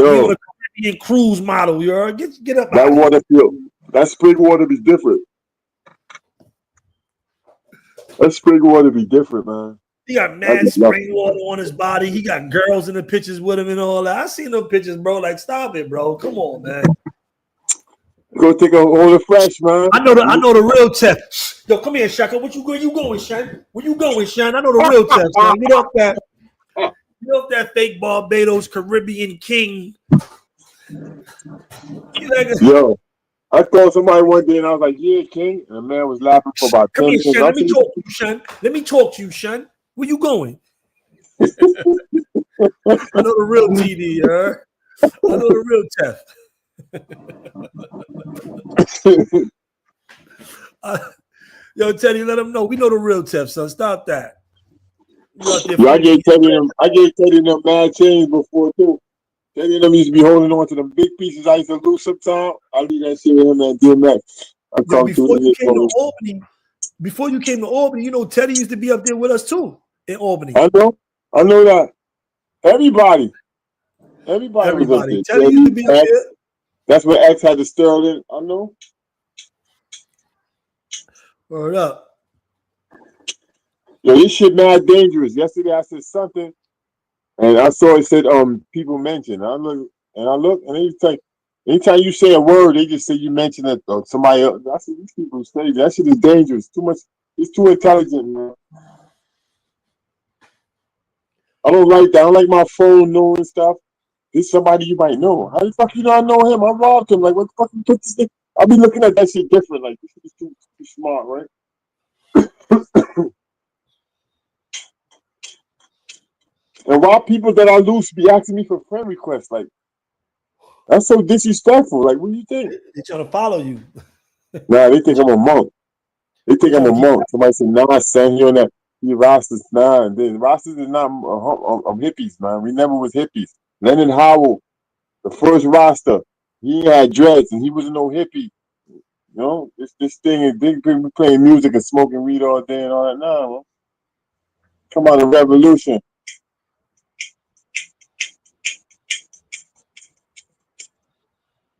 on a Caribbean cruise model. You heard? Get up. That water feel. That spring water be different. That spring water be different, man. He got mad spring water on his body. He got girls in the pictures with him and all that. I seen them pictures, bro. Like, stop it, bro. Come on, man. Go take a hold of fresh, man. I know the real Tef. Yo, come here, Shaka. Where you going, Shan? Where you going, Shan? I know the real Tef, man. Get off that fake Barbados Caribbean king. Yo, I called somebody one day and I was like, "Yeah, king," and the man was laughing for about 10 minutes. Shan, let me talk to you, Shan. Let me talk to you, Shan. Where you going? I know the real TD, I know the real Tef. Yo, Teddy, let him know. We know the real Tef, son. Stop that. Yo, I gave Teddy them mad chains before too. Teddy and them used to be holding on to them big pieces I used to lose sometimes. I leave that shit with him and DMX. Before you came to Albany, you know Teddy used to be up there with us too in Albany. I know that. Everybody was up there. Teddy used to be up there. That's where X had the Sterling. I know. Word up. Yo, this shit mad dangerous. Yesterday I said something, and I saw it said people mentioned. I look, and anytime you say a word, they just say you mentioned it or somebody else. I said these people is crazy. That shit is dangerous. Too much. It's too intelligent, man. I don't like that. I don't like my phone knowing stuff. This somebody you might know. How the fuck you not know him? I robbed him. Like, what the fuck you put this thing? I'll be looking at that shit different. Like, this is too smart, right? And why people that are loose be asking me for friend requests? Like, that's so disrespectful. Like, what do you think? They're trying to follow you. Nah, they think I'm a monk. Somebody said, "Nah, son, you're not. You Rastas, nah." And then Rastas is not hippies, man. We never was hippies. Leonard Howell, the first Rasta, he had dreads and he wasn't no hippie. You know, this thing is big people playing music and smoking weed all day and all that. Nah, man. Come on, the revolution.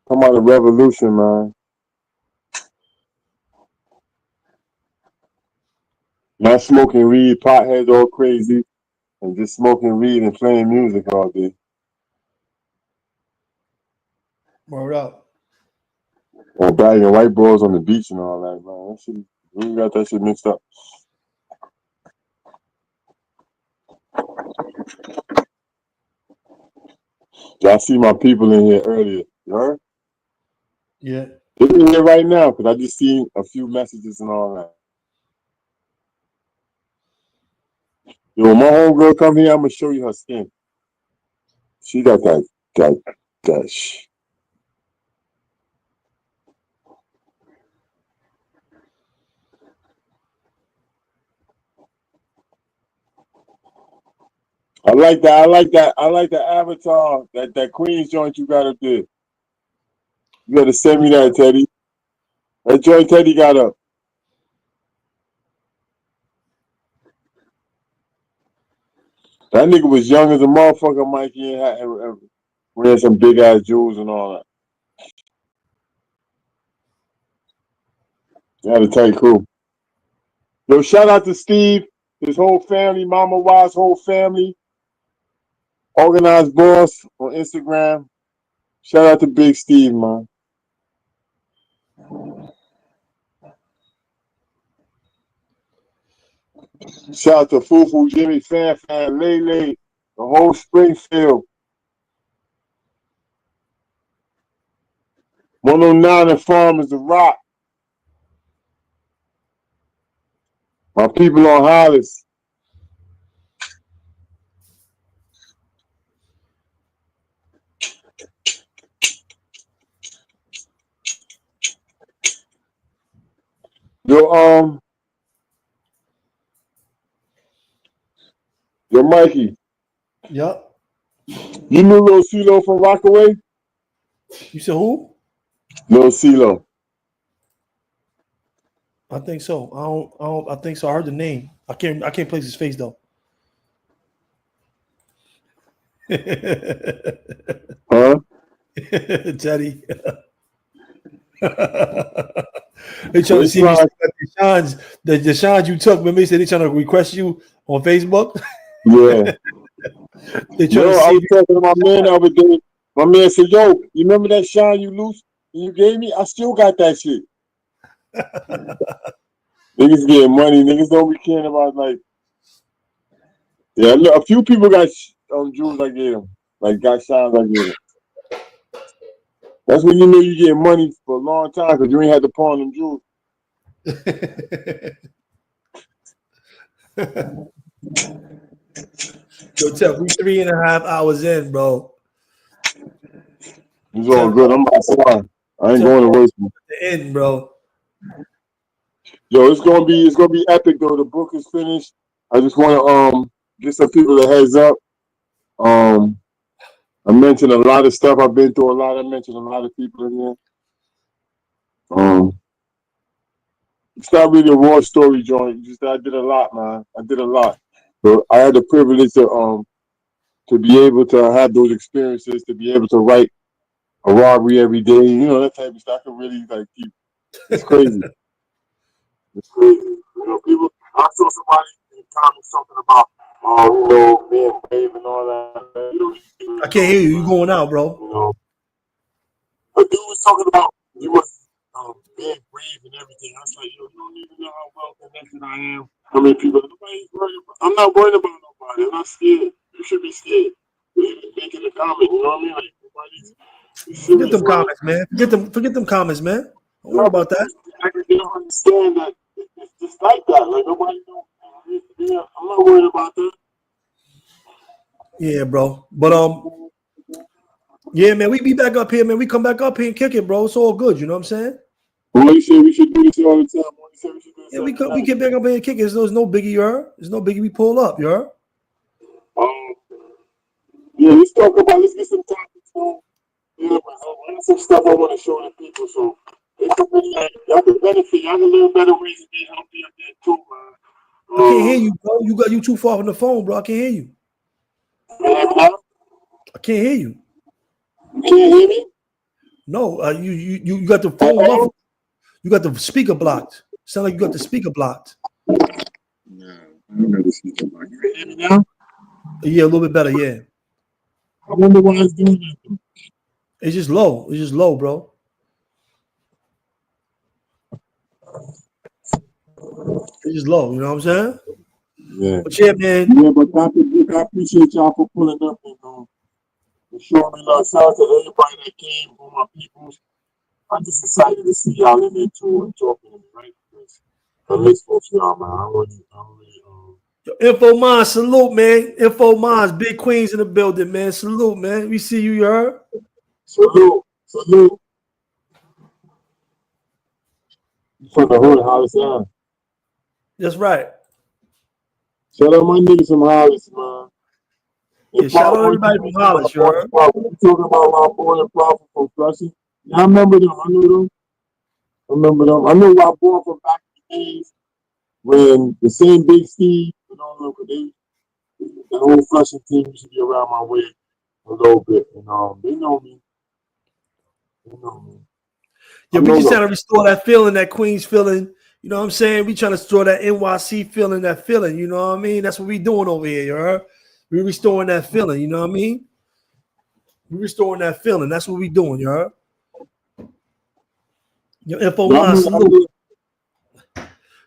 Come on, the revolution, man. Not smoking weed, potheads all crazy, and just smoking weed and playing music all day. Word up. Or bagging white boys on the beach and all that, man. That shit, we got that shit mixed up. Y'all see my people in here earlier. You heard? Yeah. They're in here right now because I just seen a few messages and all that. Yo, when my homegirl come here, I'm gonna show you her skin. She got that shh. I like that avatar, that Queens joint you got up there. You gotta send me that, Teddy. That joint Teddy got up. That nigga was young as a motherfucker, Mikey, and wearing some big ass jewels and all that. You had a tight crew. Yo, shout out to Steve, his whole family, Mama Wise whole family. Organized Boss on Instagram. Shout out to Big Steve, man. Shout out to Fufu, Jimmy, Fan, Lele, the whole Springfield. 109 and Farmers, The Rock. My people on Hollis. Yo, Mikey. Yep. You knew Lil CeeLo from Rockaway? You said who? Lil CeeLo. I think so. I think so. I heard the name. I can't place his face though. Huh? Teddy. They trying to see me the shines you took. Remember, they said they trying to request you on Facebook. Yeah. They trying Yo, to I see was talking to my man the other day. My man said, yo, you remember that shine you loose and you gave me? I still got that shit. Niggas getting money. Niggas don't be caring about, like, yeah, look, a few people got jewels I gave them. Like, got shines I gave them. That's when you know you getting money for a long time because you ain't had to pawn them jewels. Yo, Tef, we 3.5 hours in, bro. It's all good. I'm outside. I ain't going to waste them. The end, bro. Yo, it's gonna be epic though. The book is finished. I just want to get some people a heads up. I mentioned a lot of stuff. I've been through a lot. I mentioned a lot of people in there. It's not really a raw story, joint. Just that I did a lot, man. I did a lot. So I had the privilege to be able to have those experiences, to be able to write a robbery every day. You know, that type of stuff. I can really like keep. It's crazy. It's crazy. You know, people. I saw somebody in the comments something about, you know, being brave and all that. You know, I can't hear you. You going out, bro? You know, a dude was talking about you was being brave and everything. I was like, yo, you don't even know how well connected I am. How many people? Nobody's worried about. I'm not worried about nobody. I'm not scared. You should be scared. Even making a comment. You know what I mean? Like nobody's. Forget them comments, man. Forget them comments, man. Don't worry about that. They don't understand that it's just like that. Like nobody knows. Yeah, I'm not worried about that. Yeah, bro. But yeah, man, we be back up here, man. We come back up here and kick it, bro. It's all good. You know what I'm saying? Well, you say we should do this all the time. You say we should do this yeah, we get back up here and kick it. There's no biggie, you heard? There's no biggie. We pull up, you heard? Yeah, let's get some topics. Yeah, but I got some stuff I want to show the people, so they can really, y'all can benefit. Y'all can learn better ways to be healthy up there too, man. I can't hear you, bro. You too far from the phone, bro. I can't hear you. I can't hear you. You can't hear me? No, you got the phone muffled. You got the speaker blocked. Sound like you got the speaker blocked. No, I don't know the speaker blocked. You can hear me now? Yeah, a little bit better, yeah. I wonder why it's doing that. It's just low. It's just low, bro. It's just low, you know what I'm saying? Yeah. But yeah, man. Yeah, but I appreciate y'all for pulling up and showing me love. Shout out to everybody that came, all my peoples. I'm just excited to see y'all in there too and talking to me, right? Because I miss folks, y'all, man. I really Yo, Info Mines, salute, man. Info Mines, Big Queens in the building, man. Salute, man. We see you, you heard? Salute. From the hood, Hollis, yeah. That's right. Shout out my niggas from Hollis, man. Yeah, shout out everybody from Hollis, you heard? We talking about my boy and Prophet from Flushing. Yeah, I remember them. I knew them. I knew my boy from back in the days when the same Big Steve, you know, the whole Flushing team used to be around my way a little bit. And they know me. Yeah, we just trying to restore that feeling, that Queens feeling. You know what I'm saying? We trying to restore that NYC feeling, that feeling. You know what I mean? That's what we doing over here, you heard? We restoring that feeling, you know what I mean? We restoring that feeling. That's what we doing, you heard? Yo, Info Mines, salute.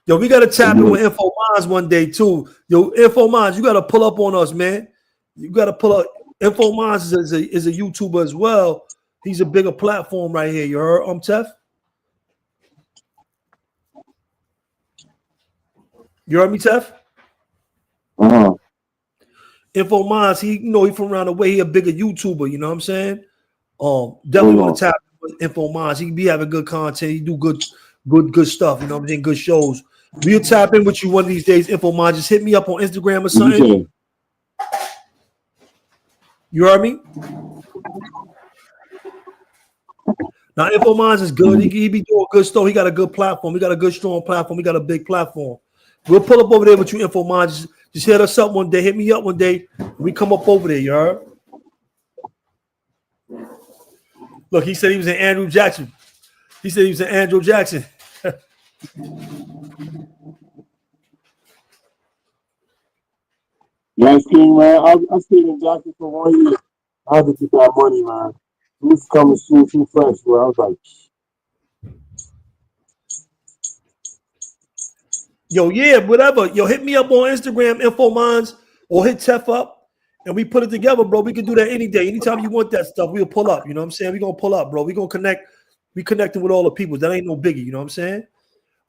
Yo, we got to tap in with Info Mines one day, too. Yo, Info Mines, you got to pull up on us, man. You got to pull up. Info Mines is a YouTuber as well. He's a bigger platform right here, you heard? Tef? You heard me, Tef? Uh-huh. Info Mines, he from around the way. He a bigger YouTuber, you know what I'm saying? Definitely want to tap with Info Mines. He be having good content. He do good stuff, you know what I'm saying? Good shows. We'll tap in with you one of these days, Info Mines. Just hit me up on Instagram or something. You heard me? Now, InfoMinds is good. He be doing good stuff. He got a good platform. He got a good, strong platform. He got a big platform. We'll pull up over there with you, InfoMinds. Just hit us up one day. Hit me up one day. We come up over there, you heard? Look, he said he was in Andrew Jackson. He said he was in Andrew Jackson. Yes, King, man. I stayed in Jackson for 1 year. I had to get that money, man. It was coming too fresh, bro. I was like, Yo, yeah, whatever. Yo, hit me up on Instagram, InfoMinds, or hit Tef up, and we put it together, bro. We can do that any day. Anytime you want that stuff, we'll pull up. You know what I'm saying? We're going to pull up, bro. We're going to connect. We connecting with all the people. That ain't no biggie. You know what I'm saying?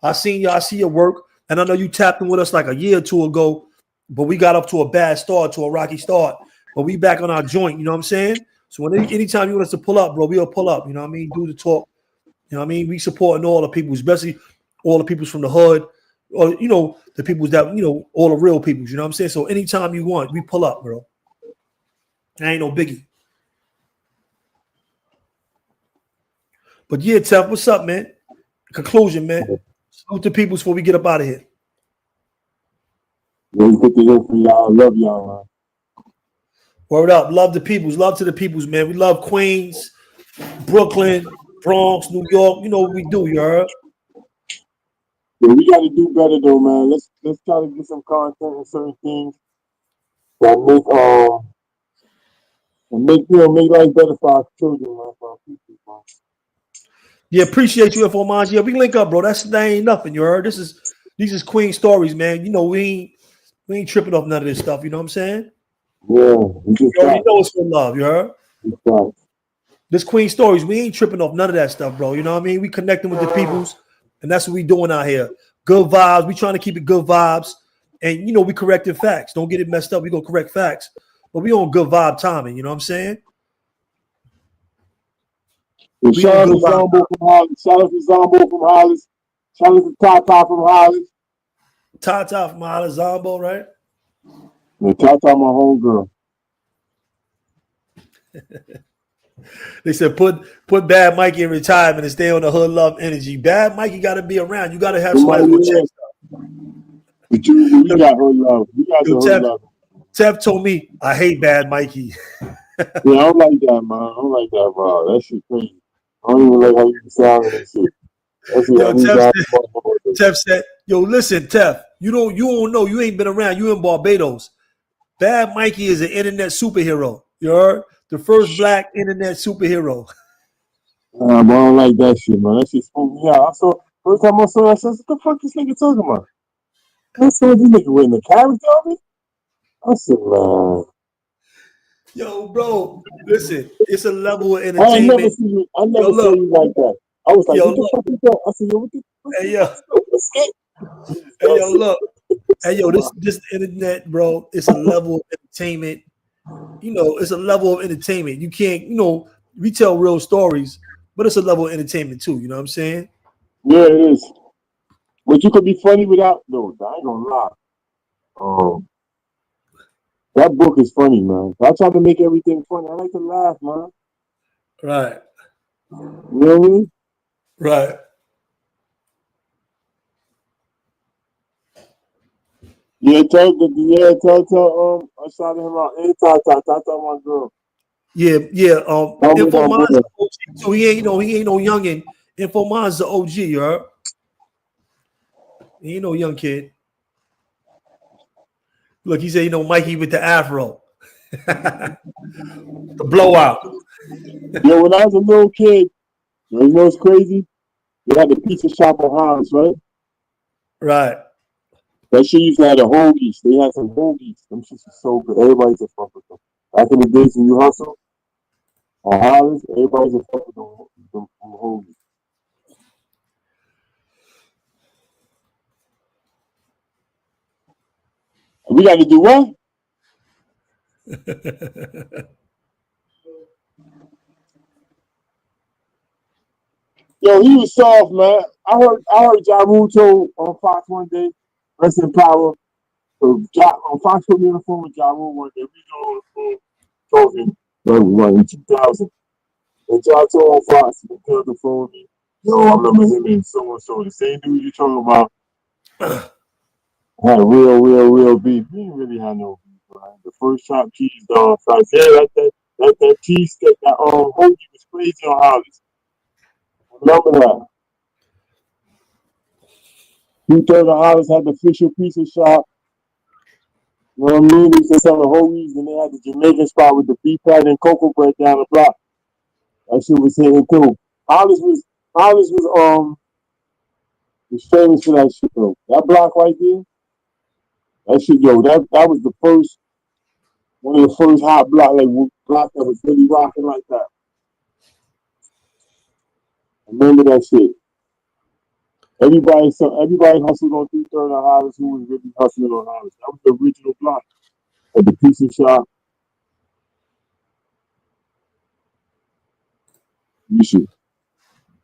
I seen you. I see your work, and I know you tapped in with us like a year or two ago, but we got up to a bad start, to a rocky start. But we back on our joint. You know what I'm saying? So anytime you want us to pull up, bro, we'll pull up. You know what I mean? Do the talk. You know what I mean? We supporting all the people, especially all the peoples from the hood, or the peoples that all the real peoples. You know what I'm saying? So anytime you want, we pull up, bro. That ain't no biggie. But yeah, Tef, what's up, man? Conclusion, man. Salute the peoples before we get up out of here. really good to hear from y'all. I love y'all, man. Word up. Love the peoples. Love to the peoples, man. We love Queens, Brooklyn, Bronx, New York. You know what we do, you heard? Yeah, we got to do better though, man. Let's try to get some content and certain things that make life better for our children, man, for our people, man. Yeah, appreciate you, InfoMinds. Yeah, we link up, bro. That ain't nothing, you heard? These is Queen stories, man. We ain't tripping off none of this stuff. You know what I'm saying? Yeah, we just You already know it's for love, you heard? right. This Queen stories, we ain't tripping off none of that stuff, bro. You know what I mean? We connecting with the peoples, and that's what we doing out here. Good vibes. We trying to keep it good vibes, and we correcting facts. Don't get it messed up. We gonna correct facts, but we on good vibe timing. You know what I'm saying? And shout out to Zombo from Hollis. Shout out to Zombo from Hollis. Shout out to Tata from Hollis. Tata from Hollis, Zombo, right? And Tata, my homegirl. They said put Bad Mikey in retirement and stay on the hood love energy. Bad Mikey got to be around. You got to have somebody who check stuff. But we got hood love. We got the hood love. Tef told me I hate Bad Mikey. Yeah, I don't like that, man. I don't like that, bro. That shit crazy. I don't even like how you sound and shit. Tef said, "Yo, listen, Tef. You don't know. You ain't been around. You in Barbados. Bad Mikey is an internet superhero. You heard? The first black internet superhero." But I don't like that shit, man. That shit spooked me out. First time I saw that, I said, "What the fuck this nigga talking about?" I saw this nigga with the character of it. I said, man. Yo, bro, listen, it's a level of entertainment. I never seen you like that. I was like, what the fuck is that? I said, yo, what the Hey, yo, look. Hey, yo, this internet, bro, it's a level of entertainment. It's a level of entertainment. You can't, we tell real stories, but it's a level of entertainment too. You know what I'm saying? Yeah, it is. But you could be funny without, no, I ain't gonna lie. That book is funny, man. I try to make everything funny. I like to laugh, man. Right. You know what I mean? Right. Yeah, tell I shouted him out. Hey, Tata, my girl. Yeah. InfoMinds the OG, so he ain't no youngin. InfoMinds the OG, you heard? He ain't no young kid. Look, he said, Mikey with the afro. The blowout. Yo, when I was a little kid, you know what's crazy? They had the pizza shop on Hollis, right? Right. That shit used to have the hoagies. They had some hoagies. Them shits were so good. Everybody used to fuck with them. Back in the days when you hustle on Hollis, everybody used to fuck with them hoagies. And we got to do what? Yo, he was soft, man. I heard Ja Rule told on Fox one day, rest in power. So on Fox put me on the phone with Ja Rule one day. We go on the phone. talking like in 2000. And y'all told Fox to pick up the phone. Yo, I remember him and so and so. The same dude you talking about had real beef. He didn't really have no beef, right? The first chopped cheese dog fries. Yeah, that cheese steak, that hoagie was crazy on Hollis. Remember that. 2/3 of Hollis had the official pizza shop. You know what I mean? They used to sell the hoagies, and they had the Jamaican spot with the beef patty and cocoa bread down the block. That shit was hitting too. Hollis was famous for that shit though. That block right there, that shit, yo, that was the first one of the first hot block that was really rocking like that. Remember that shit. Everybody hustled on 2/3 of Hollis who was really hustling on Hollis. That was the original block at the pizza shop. You should.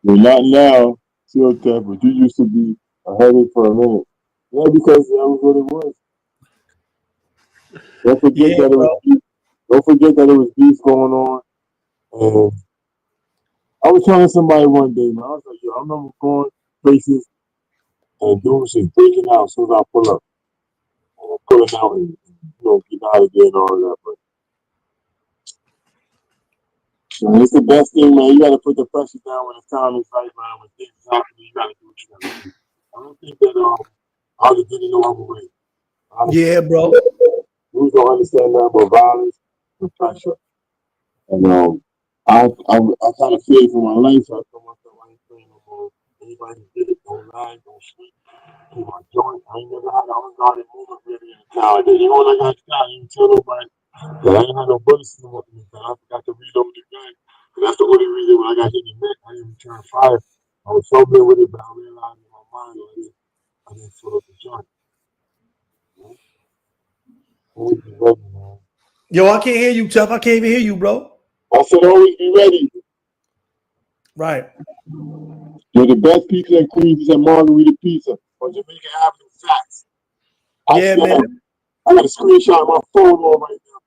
Well, not now, still tough, but you used to be a headache for a minute. Yeah, because that was what it was. Don't forget that it was beef. Don't forget that it was beef going on. And I was telling somebody one day, man, I was like, yo, I remember going places and dudes just breaking out as soon as I pull up. And pulling out and get out of there and all that. But it's the best thing, man. You gotta put the pressure down when the time is right, man. When things happen, you gotta do what you gotta do. I don't think that I just didn't know other way. Yeah, bro. Dudes don't understand that about violence and pressure. And I kind of feared for my life, so I told myself I ain't playing no more. Anybody who did it, don't lie, don't sleep. Keep my joint. I ain't never had an unguarded movement really in the town. Even when I got shot, I didn't tell nobody. But I ain't had no bullets in the gun. I forgot to reload the gun. And that's the only reason when I got hit in the neck, I didn't return fire. I was so good with it, but I realized in my mind I didn't fill up the joint. Always be ready, man. Yo, I can't hear you, Tough. I can't even hear you, bro. I said always be ready. Right. Yo, the best pizza in Queens is at Margarita Pizza on Jamaica Avenue. Facts. Yeah, man. I got a screenshot of my phone on right now.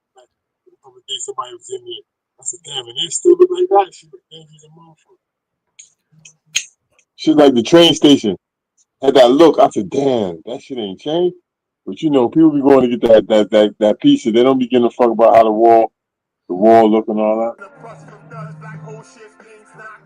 The other day somebody was in there. I said, damn, and they still look like that. She look dangerous and motherfucker. Shit like the train station. Had that look. I said, damn, that shit ain't changed. But people be going to get that pizza. They don't be giving a fuck about how the wall look and all that.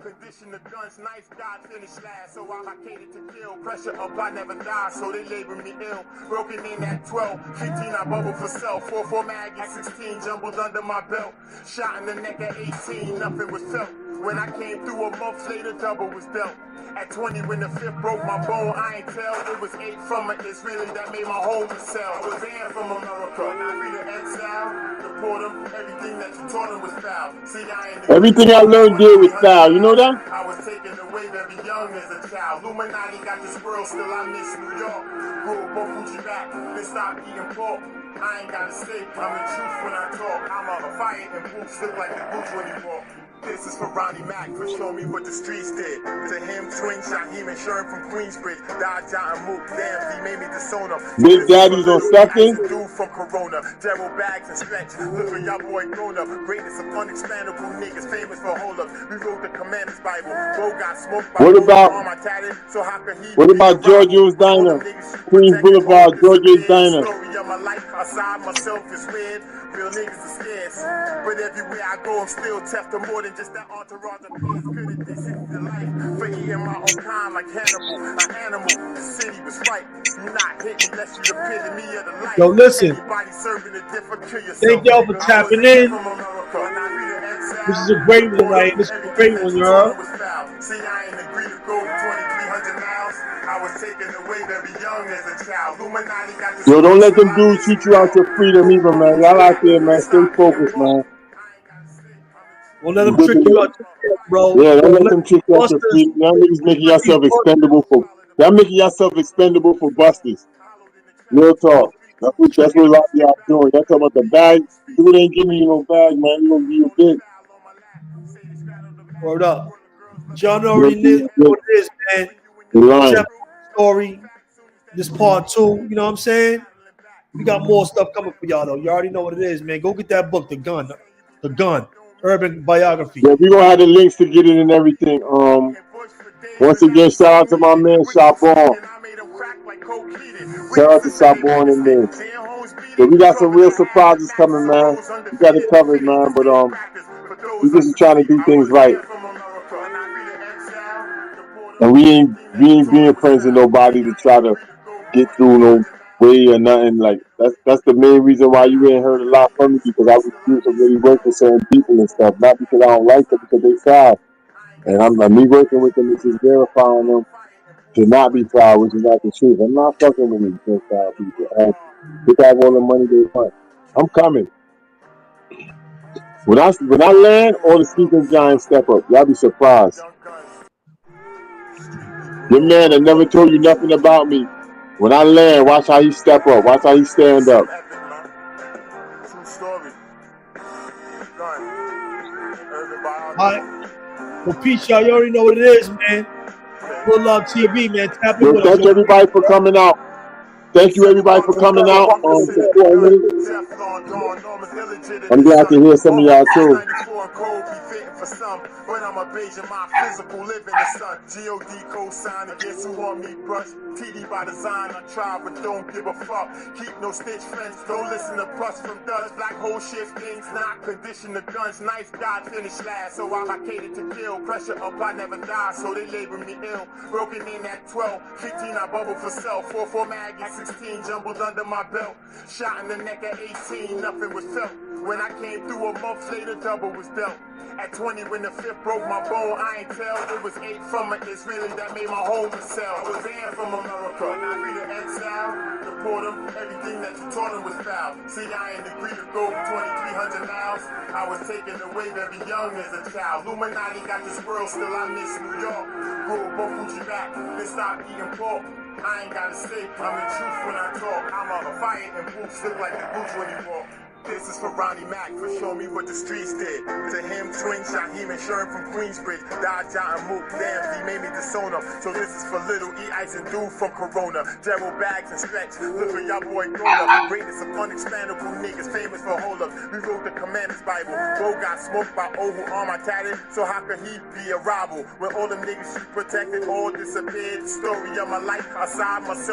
Condition the guns, nice God finish last. So I catered to kill. Pressure up, I never die. So they label me ill. Broken in at 12, 15, I bubble for self. 4 mag at 16, jumbled under my belt. Shot in the neck at 18, nothing was felt. When I came through a month later, double was dealt. At 20, when the 5th broke my bone, I ain't tell. It was 8 from an Israeli that made my home sell. I was banned from America. Now be the exile, deport them. Everything that you taught them was foul. See, everything I learned there was foul. You know that? I was taken away very young as a child. Illuminati got this world, still I miss New York. Grew up on Fuji back, then stopped eating pork. I ain't got a steak, I'm the truth when I talk. I'm a fire and boots look like the boots when he walk. This is for Ronnie Mack for showing me what the streets did. To him, Twin, Shaheem, and Sherm from Queensbridge. Dodge, John, Mook, damn, he made me disown him. Big Daddy's on second. Dude from Corona, Gerald Bags and Stretch. Look for y'all boy grown up. Greatness of unexpandable niggas, famous for hold up. We wrote the Commandments Bible. Bo got smoked by What about Georgio's Diner? Queens Boulevard, Georgio's Diner. Story of my life, aside myself is weird. Real niggas are scarce. But everywhere I go, I'm still tough to more than just that entourage of peers. Good at this, it's the life. For eating my own kind like Hannibal, an animal. The city was right. Do not hit me unless you the epitome of the life. Yo, listen. Thank y'all for tapping in. This is a great one, right? This is a great one, y'all. See, I ain't agreed to go 2,300 miles. I was taken away very young as a child. Illuminati got this. Yo, don't let them dudes shoot you out your freedom either, man. Y'all out there, man. Stay focused, man. Don't let them trick you out your freedom, bro. Yeah, don't let them trick you out your freedom. Y'all niggas making yourself expendable for busters. Real talk. That's what a lot of y'all doing. Y'all talking about the bag. Dude ain't giving you no bag, man. He gonna give you a big. Word up. John already knew what it is, man. Story. This part 2. You know what I'm saying? We got more stuff coming for y'all, though. You already know what it is, man. Go get that book, The Gun. The Gun, Urban Biography. Yeah, we gonna have the links to get it and everything. Once again, shout out to my man Shabon. Shout out to Shabon and me. So we got some real surprises coming, man. We got it covered, man. But we just trying to do things right. And we ain't being friends with nobody to try to get through no way or nothing. Like that's the main reason why you ain't heard a lot from me, because I refuse to really work with certain people and stuff. Not because I don't like them, because they foul. And me working with them is just verifying them to not be foul, which is not the truth. I'm not fucking with these foul people. They have all the money they want. I'm coming. When I land, all the sleeping giants step up. Y'all be surprised. Your man that never told you nothing about me. When I land, watch how he step up. Watch how he stand up. True story. All right. Well, peace, y'all. You already know what it is, man. Good love TV, man. Tap in with us. Thank everybody for coming out. Thank you, everybody, for coming out. Supporting me. I'm glad to hear some of y'all too. When I'm a beige in my physical, live in the sun. G.O.D. co-sign against who want me brush. TD by design, I try but don't give a fuck. Keep no stitch fence, don't listen to plus from dust. Black hole shift things, not condition the guns. Nice God finish last, so I cater to kill. Pressure up, I never die, so they label me ill. Broken in at 12, 15 I bubble for self. 4-4 mag at 16, jumbled under my belt. Shot in the neck at 18, nothing was felt. When I came through a month later, double was dealt. At 20 when the fifth broke my bone, I ain't tell. It was 8 from an Israeli that made my home a cell. I was banned from America, and I read an exile. Deport them, everything that you taught them was foul. See, I ain't agreed to go 2,300 miles. I was taken away very young as a child. Illuminati got this world, still I miss New York. Grew up on Fuji back, then stop eating pork. I ain't gotta say, I'm the truth when I talk. I'm a fire and boots look like the boots when he walk. This is for Ronnie Mack for showing me what the streets did. To him, Twin, Shaheem, and Sherm from Queensbridge. Dodge, John, and Mook, damn, he made me disown him. So this is for Little E, Ice, and Dude from Corona. Gerald Bags and Stretch, look at y'all boy grown up. Greatness of unexplainable niggas, famous for hold up. We wrote the Commanders Bible. Bo got smoked by old who arm I tatted. So how could he be a rival? When all them niggas she protected all disappeared. Story of my life, outside myself.